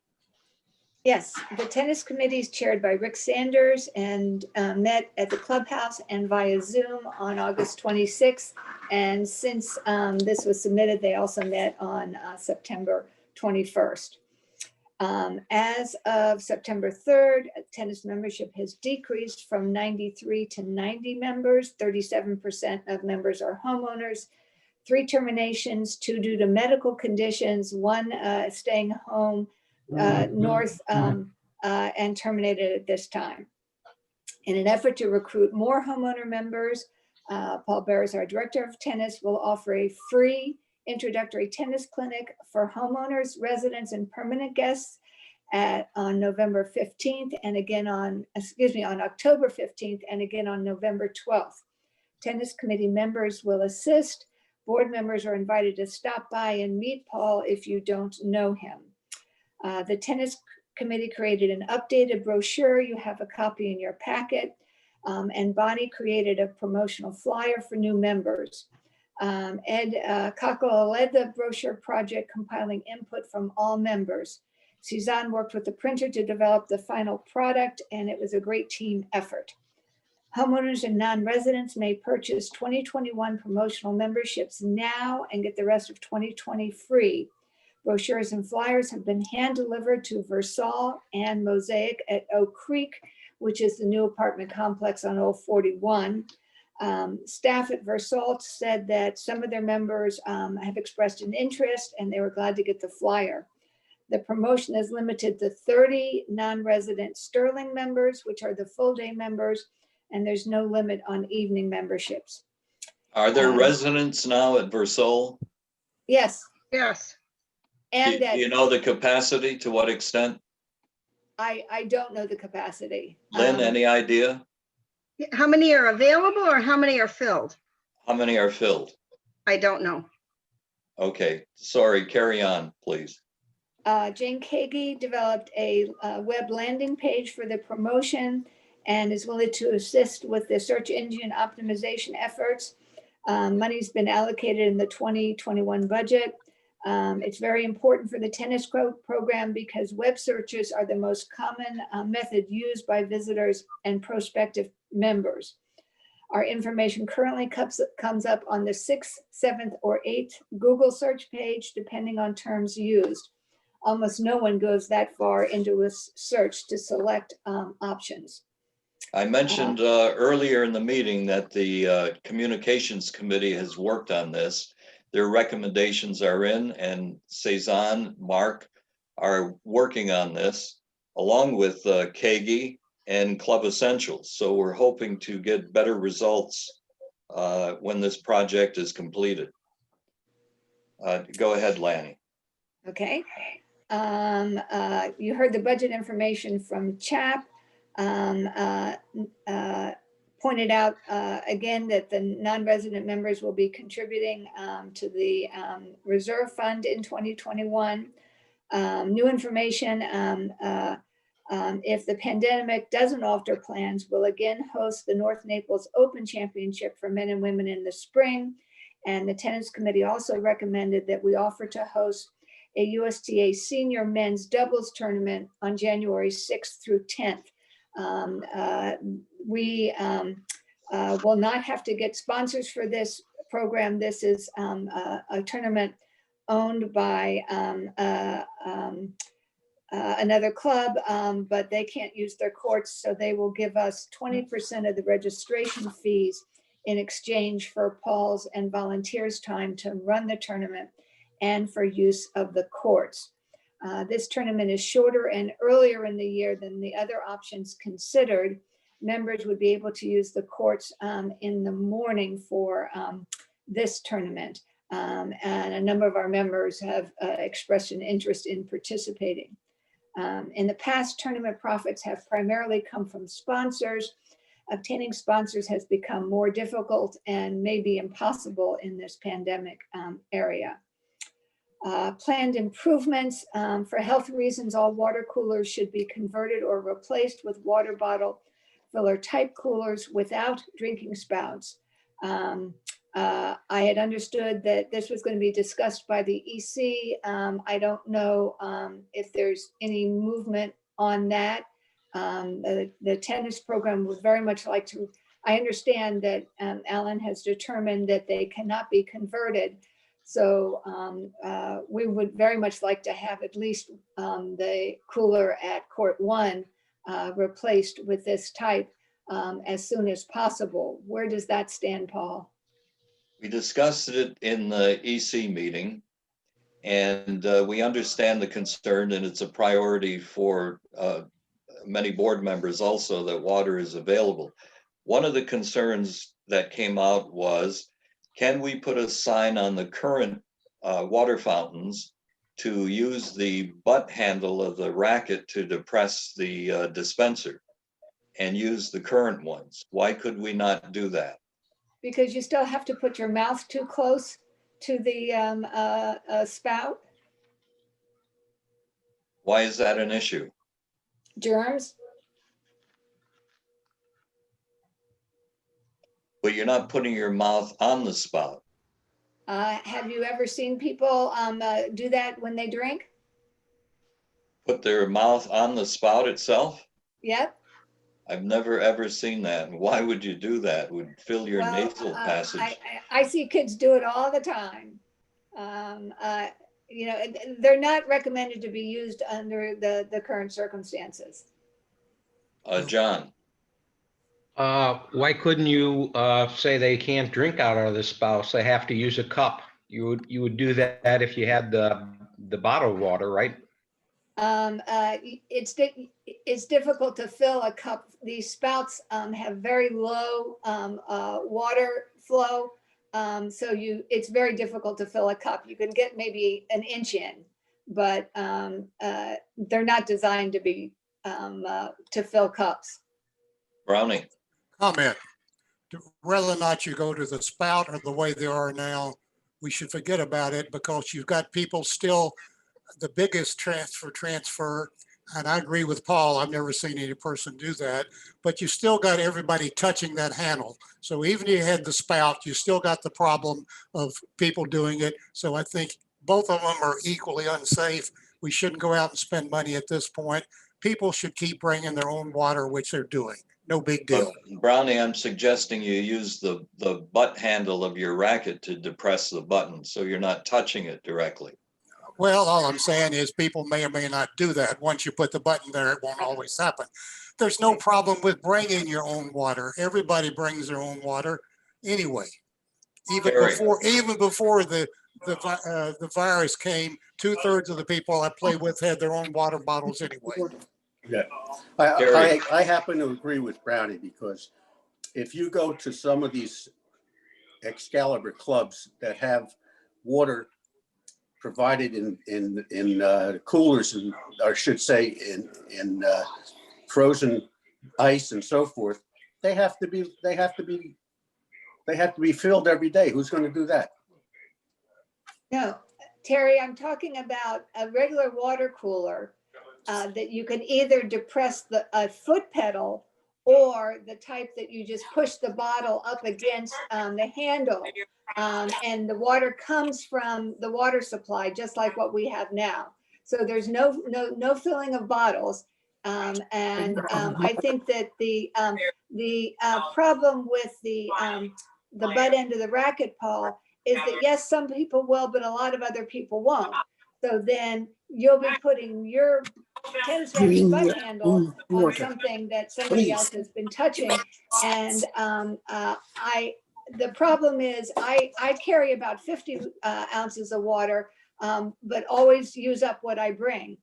Yes, the tennis committee is chaired by Rick Sanders and met at the clubhouse and via Zoom on August 26th. And since this was submitted, they also met on September 21st. As of September 3rd, tennis membership has decreased from 93 to 90 members. 37% of members are homeowners. 3 terminations, 2 due to medical conditions, 1 staying home north and terminated at this time. In an effort to recruit more homeowner members, Paul Barris, our director of tennis, will offer a free introductory tennis clinic for homeowners, residents, and permanent guests on November 15th and again on October 15th and again on November 12th. Tennis committee members will assist. Board members are invited to stop by and meet Paul if you don't know him. The tennis committee created an updated brochure. You have a copy in your packet. And Bonnie created a promotional flyer for new members. Ed Cockle led the brochure project, compiling input from all members. Suzanne worked with the printer to develop the final product, and it was a great team effort. Homeowners and non-residents may purchase 2021 promotional memberships now and get the rest of 2020 free. Brochures and flyers have been hand-delivered to Versal and Mosaic at Oak Creek, which is the new apartment complex on Old 41. Staff at Versalt said that some of their members have expressed an interest and they were glad to get the flyer. The promotion is limited to 30 non-resident Sterling members, which are the full-day members, and there's no limit on evening memberships. Are there residents now at Versol? Yes, Yes. and Do you know the capacity, to what extent? I don't know the capacity. Lynn, any idea? How many are available or how many are filled? How many are filled? I don't know. Okay, sorry, carry on, please. Jane Kagi developed a web landing page for the promotion and is willing to assist with the search engine optimization efforts. Money's been allocated in the 2021 budget. It's very important for the tennis program because web searches are the most common method used by visitors and prospective members. Our information currently comes up on the 6th, 7th, or 8th Google search page, depending on terms used. Almost no one goes that far into a search to select options. I mentioned earlier in the meeting that the Communications Committee has worked on this. Their recommendations are in, and Cezanne, Mark are working on this, along with Kagi and Club Essentials. So we're hoping to get better results when this project is completed. Go ahead, Lanny. Okay. You heard the budget information from Chap. Pointed out again that the non-resident members will be contributing to the reserve fund in 2021. New information, if the pandemic doesn't alter plans, we'll again host the North Naples Open Championship for men and women in the spring. And the tennis committee also recommended that we offer to host a USTA senior men's doubles tournament on January 6th through 10th. We will not have to get sponsors for this program. This is a tournament owned by another club, but they can't use their courts, so they will give us 20% of the registration fees in exchange for Paul's and volunteers' time to run the tournament and for use of the courts. This tournament is shorter and earlier in the year than the other options considered. Members would be able to use the courts in the morning for this tournament. And a number of our members have expressed an interest in participating. In the past, tournament profits have primarily come from sponsors. Obtaining sponsors has become more difficult and maybe impossible in this pandemic area. Planned improvements for health reasons, all water coolers should be converted or replaced with water bottle filler type coolers without drinking spouts. I had understood that this was going to be discussed by the EC. I don't know if there's any movement on that. The tennis program would very much like to, I understand that Alan has determined that they cannot be converted. So we would very much like to have at least the cooler at Court 1 replaced with this type as soon as possible. Where does that stand, Paul? We discussed it in the EC meeting, and we understand the concern, and it's a priority for many board members also that water is available. One of the concerns that came out was, can we put a sign on the current water fountains to use the butt handle of the racket to depress the dispenser and use the current ones? Why could we not do that? Because you still have to put your mouth too close to the spout. Why is that an issue? Germs. but you're not putting your mouth on the spout. Have you ever seen people do that when they drink? Put their mouth on the spout itself? Yep. I've never ever seen that. Why would you do that? Would fill your Well, nasal passage. I see kids do it all the time. You know, they're not recommended to be used under the current circumstances. John, Why couldn't you say they can't drink out of the spout? They have to use a cup. You would do that if you had the bottled water, right? It's difficult to fill a cup. These spouts have very low water flow. So it's very difficult to fill a cup. You can get maybe an inch in, but they're not designed to be to fill cups. Brownie, Comment. Whether or not you go to the spout or the way they are now, we should forget about it because you've got people still, the biggest transfer, and I agree with Paul, I've never seen any person do that, but you still got everybody touching that handle. So even if you had the spout, you still got the problem of people doing it. So I think both of them are equally unsafe. We shouldn't go out and spend money at this point. People should keep bringing their own water, which they're doing. No big deal. Brownie, I'm suggesting you use the butt handle of your racket to depress the button, so you're not touching it directly. Well, all I'm saying is people may or may not do that. Once you put the button there, it won't always happen. There's no problem with bringing your own water. Everybody brings their own water anyway. Even Terry. before the virus came, 2/3 of the people I play with had their own water bottles anyway. Yeah. Gary. I happen to agree with Brownie because if you go to some of these Excalibur clubs that have water provided in coolers, and or should say in frozen ice and so forth, they have to be filled every day. Who's going to do that? No, Terry, I'm talking about a regular water cooler that you can either depress a foot pedal or the type that you just push the bottle up against the handle. And the water comes from the water supply, just like what we have now. So there's no filling of bottles. I think that the problem with the butt end of the racket, Paul, is that yes, some people will, but a lot of other people won't. So then you'll be putting your tennis racket butt handle on something that somebody else has been touching. And the problem is I carry about 50 ounces of water, but always use up what I bring.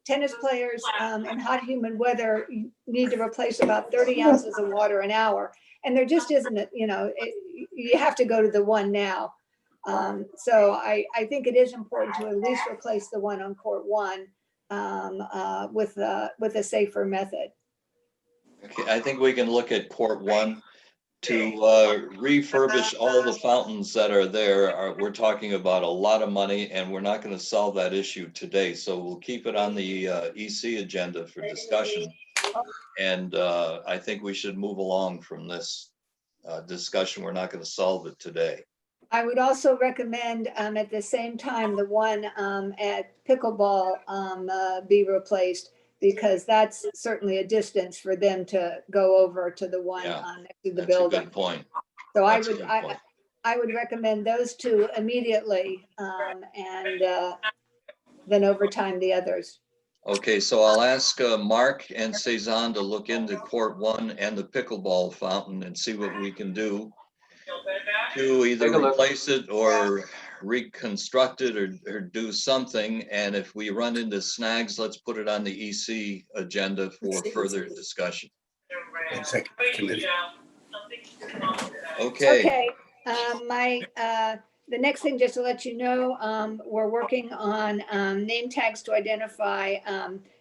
Tennis players in hot, humid weather need to replace about 30 ounces of water an hour. And there just isn't, you have to go to the one now. So I think it is important to at least replace the one on court one with a safer method. Okay, I think we can look at court one to refurbish all the fountains that are there. We're talking about a lot of money and we're not going to solve that issue today. So we'll keep it on the EC agenda for discussion. And I think we should move along from this discussion. We're not going to solve it today. I would also recommend at the same time, the one at pickleball be replaced, because that's certainly a distance for them to go over to the one next to the That's building. a good point. So That's a good point. I would recommend those two immediately, and then over time the others. Okay, so I'll ask Mark and Cezanne to look into court one and the pickleball fountain and see what we can do to either Take a look. replace it or reconstruct it or do something. And if we run into snags, let's put it on the EC agenda for further discussion. Executive committee. Okay, The next thing, just to let you know, we're working on name tags to identify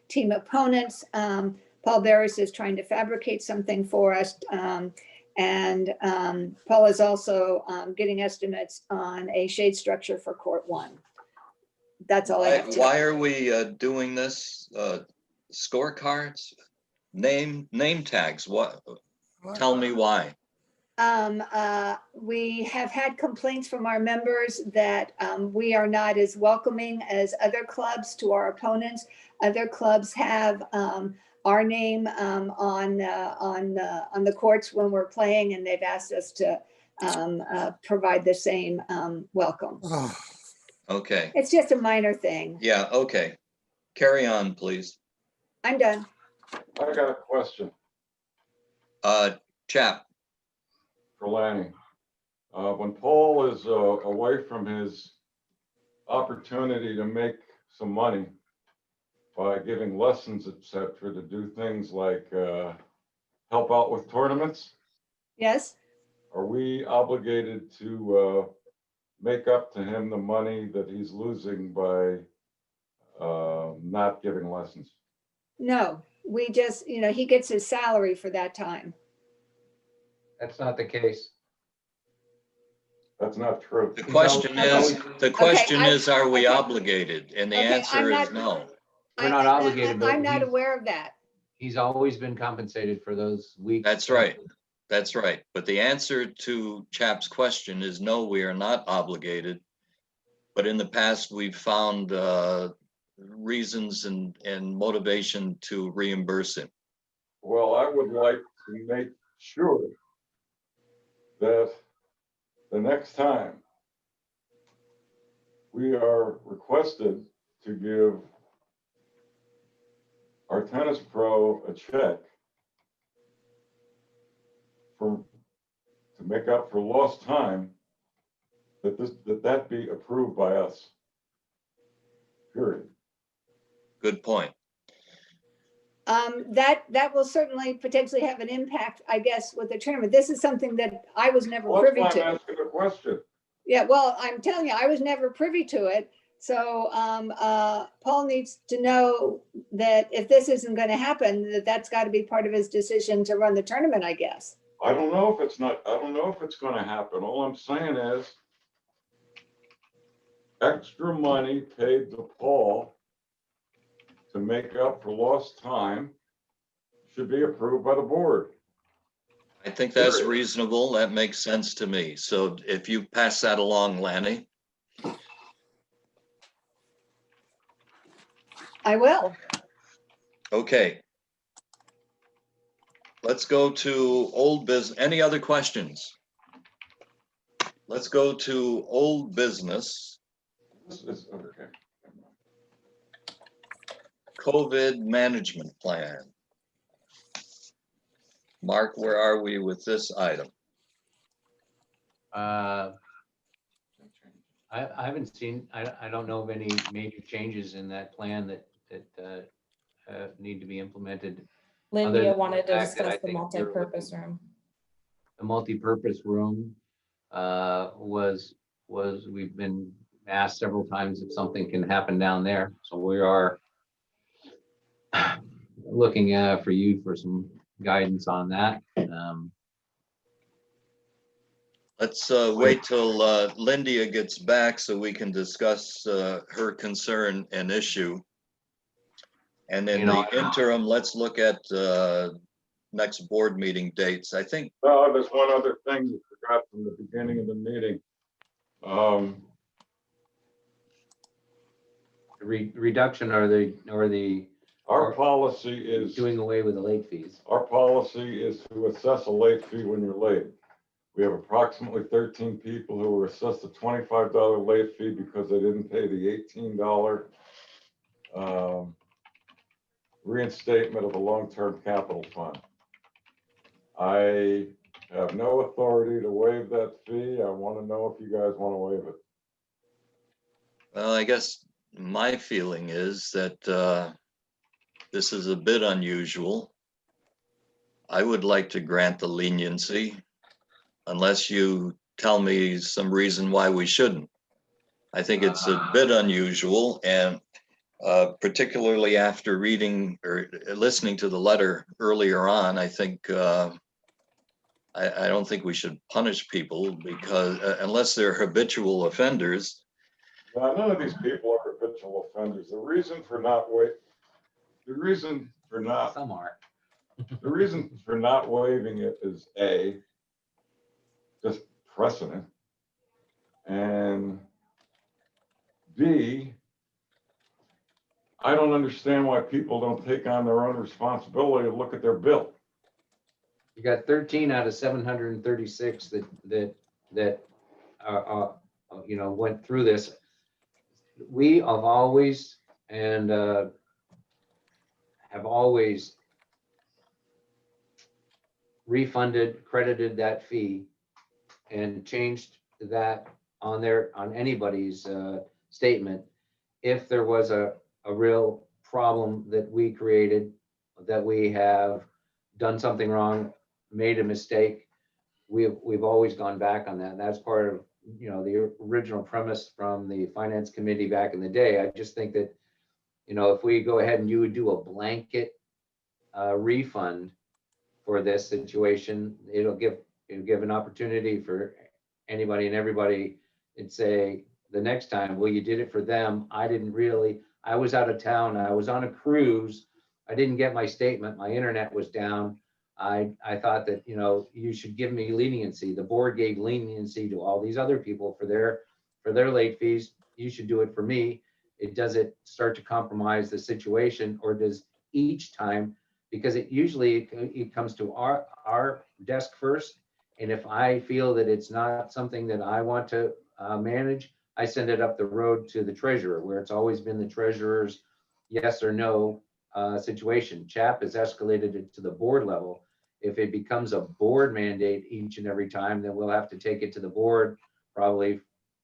team opponents. Paul Barris is trying to fabricate something for us. And Paul is also getting estimates on a shade structure for court one. That's all I have to. why are we doing this? Scorecards? Name tags, what, tell me why. We have had complaints from our members that we are not as welcoming as other clubs to our opponents. Other clubs have our name on the courts when we're playing, and they've asked us to provide the same welcome. Oh, Okay, It's just a minor thing. yeah, okay. Carry on, please. I'm done. I got a question Chap, for Lanny. When Paul is away from his opportunity to make some money by giving lessons, et cetera, to do things like help out with tournaments, Yes? are we obligated to make up to him the money that he's losing by not giving lessons? No, we just, he gets his salary for that time. That's not the case. That's not true. the question is, are we okay. obligated? And the Okay, answer I'm is not- no. We're not obligated, but I'm not he's- aware of that. He's always been compensated for those weeks. That's right. That's right. But the answer to Chap's question is no, we are not obligated. But in the past, we've found reasons and motivation to reimburse him. Well, I would like to make sure that the next time we are requested to give our tennis pro a check to make up for lost time, that be approved by us. Period. Good point. That will certainly potentially have an impact, I guess, with the tournament. This is something that I was never Well, that's privy why I'm to. asking the question. Yeah, well, I'm telling you, I was never privy to it. So Paul needs to know that if this isn't going to happen, that's got to be part of his decision to run the tournament, I guess. I don't know if it's going to happen. All I'm saying is extra money paid to Paul to make up for lost time should be approved by the board. I think that's reasonable. That makes sense to me. So if you pass that along, Lanny. I will. Okay. Let's go to old business. Any other questions? Let's go to old business. This is okay. COVID management plan. Mark, where are we with this item? I haven't seen, I don't know of any major changes in that plan that need to be implemented. Lydia than wanted the to fact that I discuss the think you're multi-purpose room. The multi-purpose room we've been asked several times if something can happen down there. So we are looking for you for some guidance on that. Let's wait till Lindia gets back so we can discuss her concern and issue. And in the interim, let's look at next board meeting dates. I think. Oh, there's one other thing you forgot from the beginning of the meeting. Reduction or the Our policy is doing away with the late fees. Our policy is to assess a late fee when you're late. We have approximately 13 people who were assessed a $25 late fee because they didn't pay the $18 reinstatement of a long-term capital fund. I have no authority to waive that fee. I want to know if you guys want to waive it. Well, I guess my feeling is that this is a bit unusual. I would like to grant the leniency unless you tell me some reason why we shouldn't. I think it's a bit unusual, and particularly after reading or listening to the letter earlier on, I think I don't think we should punish people because unless they're habitual offenders. Now, none of these people are habitual offenders. The reason for not Some are. The reason for not waiving it is A, just precedent. And B, I don't understand why people don't take on their own responsibility to look at their bill. You got 13 out of 736 that went through this. We have always refunded, credited that fee and changed that on anybody's statement if there was a real problem that we created, that we have done something wrong, made a mistake. We've always gone back on that. That's part of, the original premise from the finance committee back in the day. I just think that, if we go ahead and you would do a blanket refund for this situation, it'll give an opportunity for anybody and everybody and say, the next time, well, you did it for them. I was out of town. I was on a cruise. I didn't get my statement. My internet was down. I thought that, you should give me leniency. The board gave leniency to all these other people for their late fees. You should do it for me. Does it start to compromise the situation, or does each time, because it usually comes to our desk first. And if I feel that it's not something that I want to manage, I send it up the road to the treasurer, where it's always been the treasurer's yes or no situation. CHAP has escalated it to the board level. If it becomes a board mandate each and every time, then we'll have to take it to the board, probably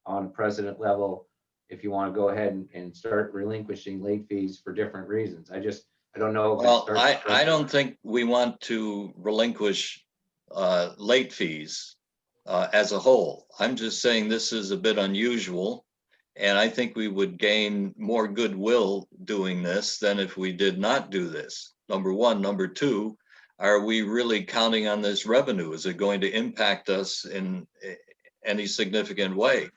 on president level, if you want to go ahead and start relinquishing late fees for different reasons. I don't know. Well, I don't think we want to relinquish late fees as a whole. I'm just saying this is a bit unusual, and I think we would gain more goodwill doing this than if we did not do this. Number one. Number two, are we really counting on this revenue? Is it going to impact us in any significant way?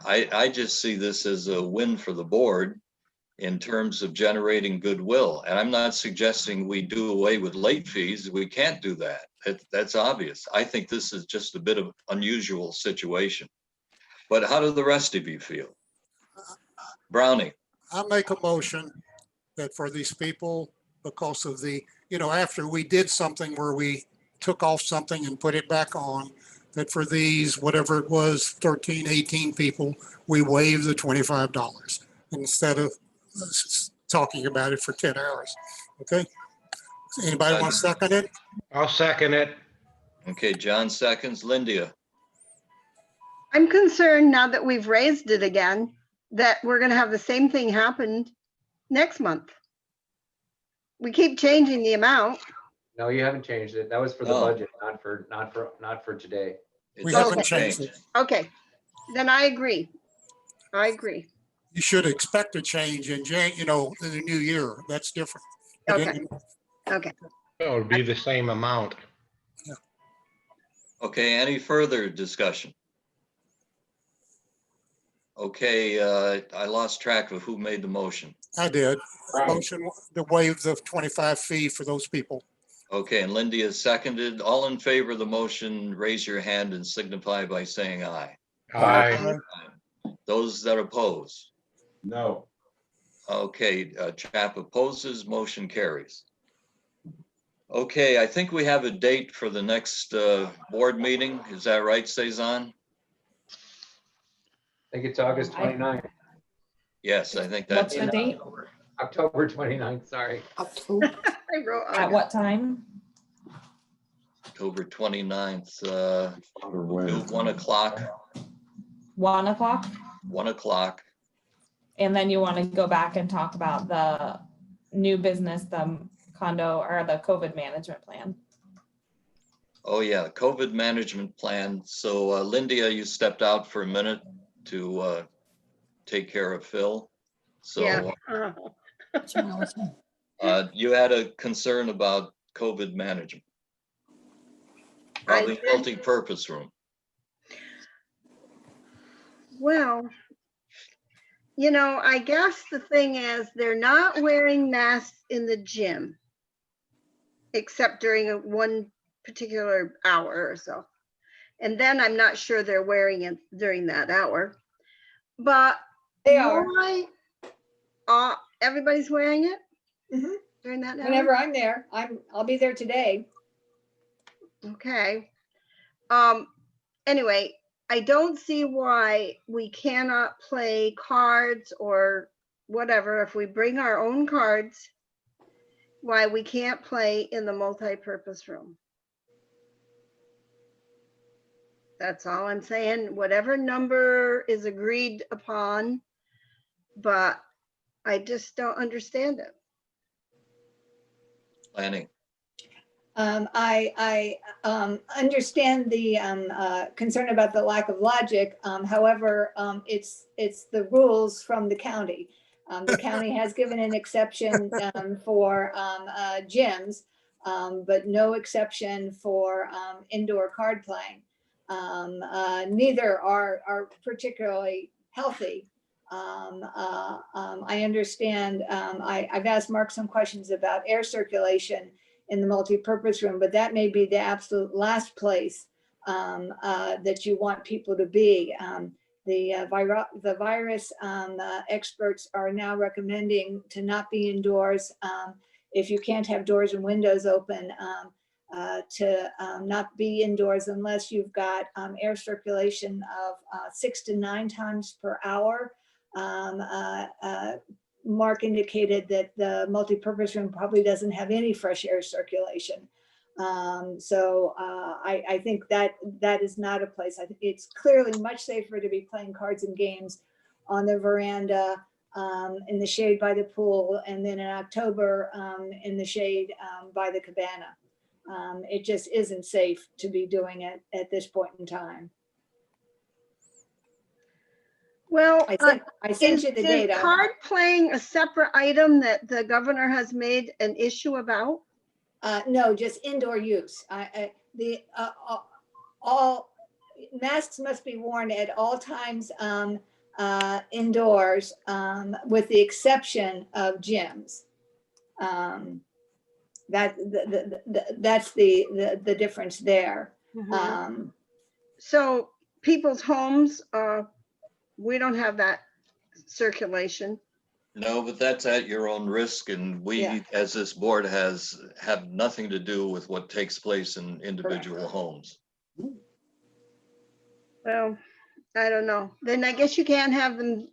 I just see this as a win for the board in terms of generating goodwill. And I'm not suggesting we do away with late fees. We can't do that. That's obvious. I think this is just a bit of unusual situation. But how do the rest of you feel? Brownie. I make a motion that for these people, because of the, after we did something where we took off something and put it back on, that for these, whatever it was, 13, 18 people, we waive the $25 instead of talking about it for 10 hours. Okay. Anybody want to second it? I'll second it. Okay, John seconds. Linda. I'm concerned now that we've raised it again, that we're gonna have the same thing happen next month. We keep changing the amount. No, you haven't changed it. That was for the Oh. budget, not for today. We doesn't haven't changed it. Okay, then I agree. I agree. You should expect a change in in the new year. That's different. But Okay. anyway, Okay, It would be the same amount. Okay, any further discussion? Okay, I lost track of who made the motion. I did. Right. Motion to waive the 25 fee for those people. Okay, and Lindy has seconded. All in favor of the motion, raise your hand and signify by saying aye. Aye. Those that oppose. No. Okay, Chap opposes, motion carries. Okay, I think we have a date for the next board meeting. Is that right, Cezanne? I think it's August 29th, Yes, I think What's that's the date? October 29th, sorry. I wrote At August. what time? October 29th, Or when. 1 o'clock, 1 o'clock? 1 o'clock. And then you want to go back and talk about the new business, the condo or the COVID management plan. Oh, yeah, COVID management plan. So Linda, you stepped out for a minute to take care of Phil. Yeah. So you had a concern about COVID management. I Probably did. multi-purpose room. Well, I guess the thing is they're not wearing masks in the gym. except during one particular hour or so. And then I'm not sure they're wearing it during that hour. But They are. why, everybody's wearing it Mhm. during that hour? Whenever I'm there, I'll be there today. Okay. Anyway, I don't see why we cannot play cards or whatever. If we bring our own cards, why we can't play in the multi-purpose room. That's all I'm saying. Whatever number is agreed upon, but I just don't understand it. Planning. I understand the concern about the lack of logic. However, it's the rules from the county. The county has given an exception for gyms, but no exception for indoor card playing. Neither are particularly healthy. I understand. I've asked Mark some questions about air circulation in the multi-purpose room, but that may be the absolute last place that you want people to be. The virus experts are now recommending to not be indoors if you can't have doors and windows open, to not be indoors unless you've got air circulation of 6 to 9 times per hour. Mark indicated that the multi-purpose room probably doesn't have any fresh air circulation. So I think that is not a place. I think it's clearly much safer to be playing cards and games on the veranda, in the shade by the pool, and then in October in the shade by the cabana. It just isn't safe to be doing it at this point in time. Well, I sent you the is data. card playing a separate item that the governor has made an issue about? No, just indoor use. All masks must be worn at all times indoors, with the exception of gyms. That's the difference there. So people's homes, we don't have that circulation. No, but that's at your own risk, and we, Yeah. as this board, have nothing to do with what takes place in individual homes. Well, I don't know. Then I guess you can't have them.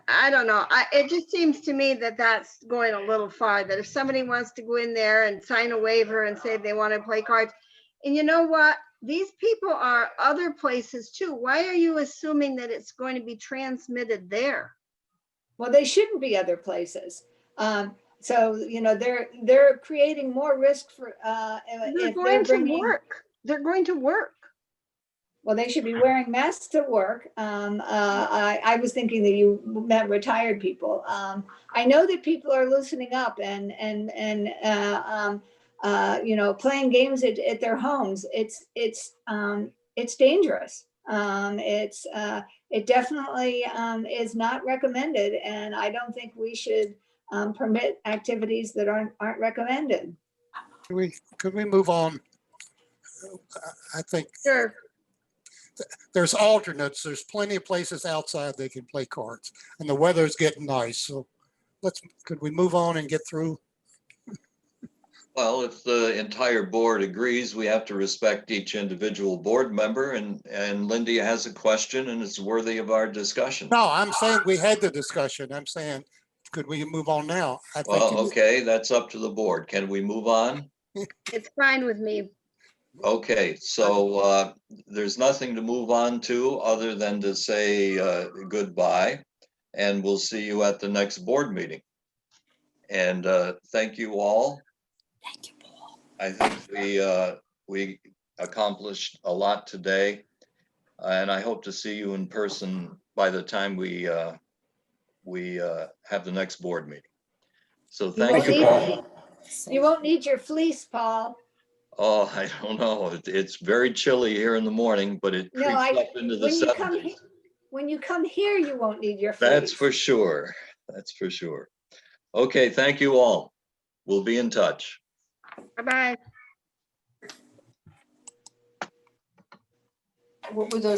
I don't know. It just seems to me that that's going a little far, that if somebody wants to go in there and sign a waiver and say they want to play cards, and you know what? These people are other places too. Why are you assuming that it's going to be transmitted there? Well, they shouldn't be other places. So, you know, they're creating more risk for, They're if going they're to bringing, work. They're going to work. well, they should be wearing masks to work. I was thinking that you meant retired people. I know that people are loosening up and you know, playing games at their homes. It's dangerous. It definitely is not recommended, and I don't think we should permit activities that aren't recommended. Could we move on? I think Sure. there's alternates. There's plenty of places outside they can play cards, and the weather's getting nice. So could we move on and get through? Well, if the entire board agrees, we have to respect each individual board member, and Lindy has a question and it's worthy of our discussion. No, I'm saying we had the discussion. I'm saying, could we move on now? I think Well, okay, that's up to the board. Can we move on? It's fine with me. Okay, so there's nothing to move on to other than to say goodbye, and we'll see you at the next board meeting. And thank you all. Thank you, Paul. I think we accomplished a lot today, and I hope to see you in person by the time we have the next board meeting. So thank you all. You won't need your fleece, Paul. Oh, I don't know. It's very chilly here in the morning, but it No, creeps up into the when you come 70s. when you come here, you won't need your fleece. That's for sure. That's for sure. Okay, thank you all. We'll be in touch. Bye-bye. What were those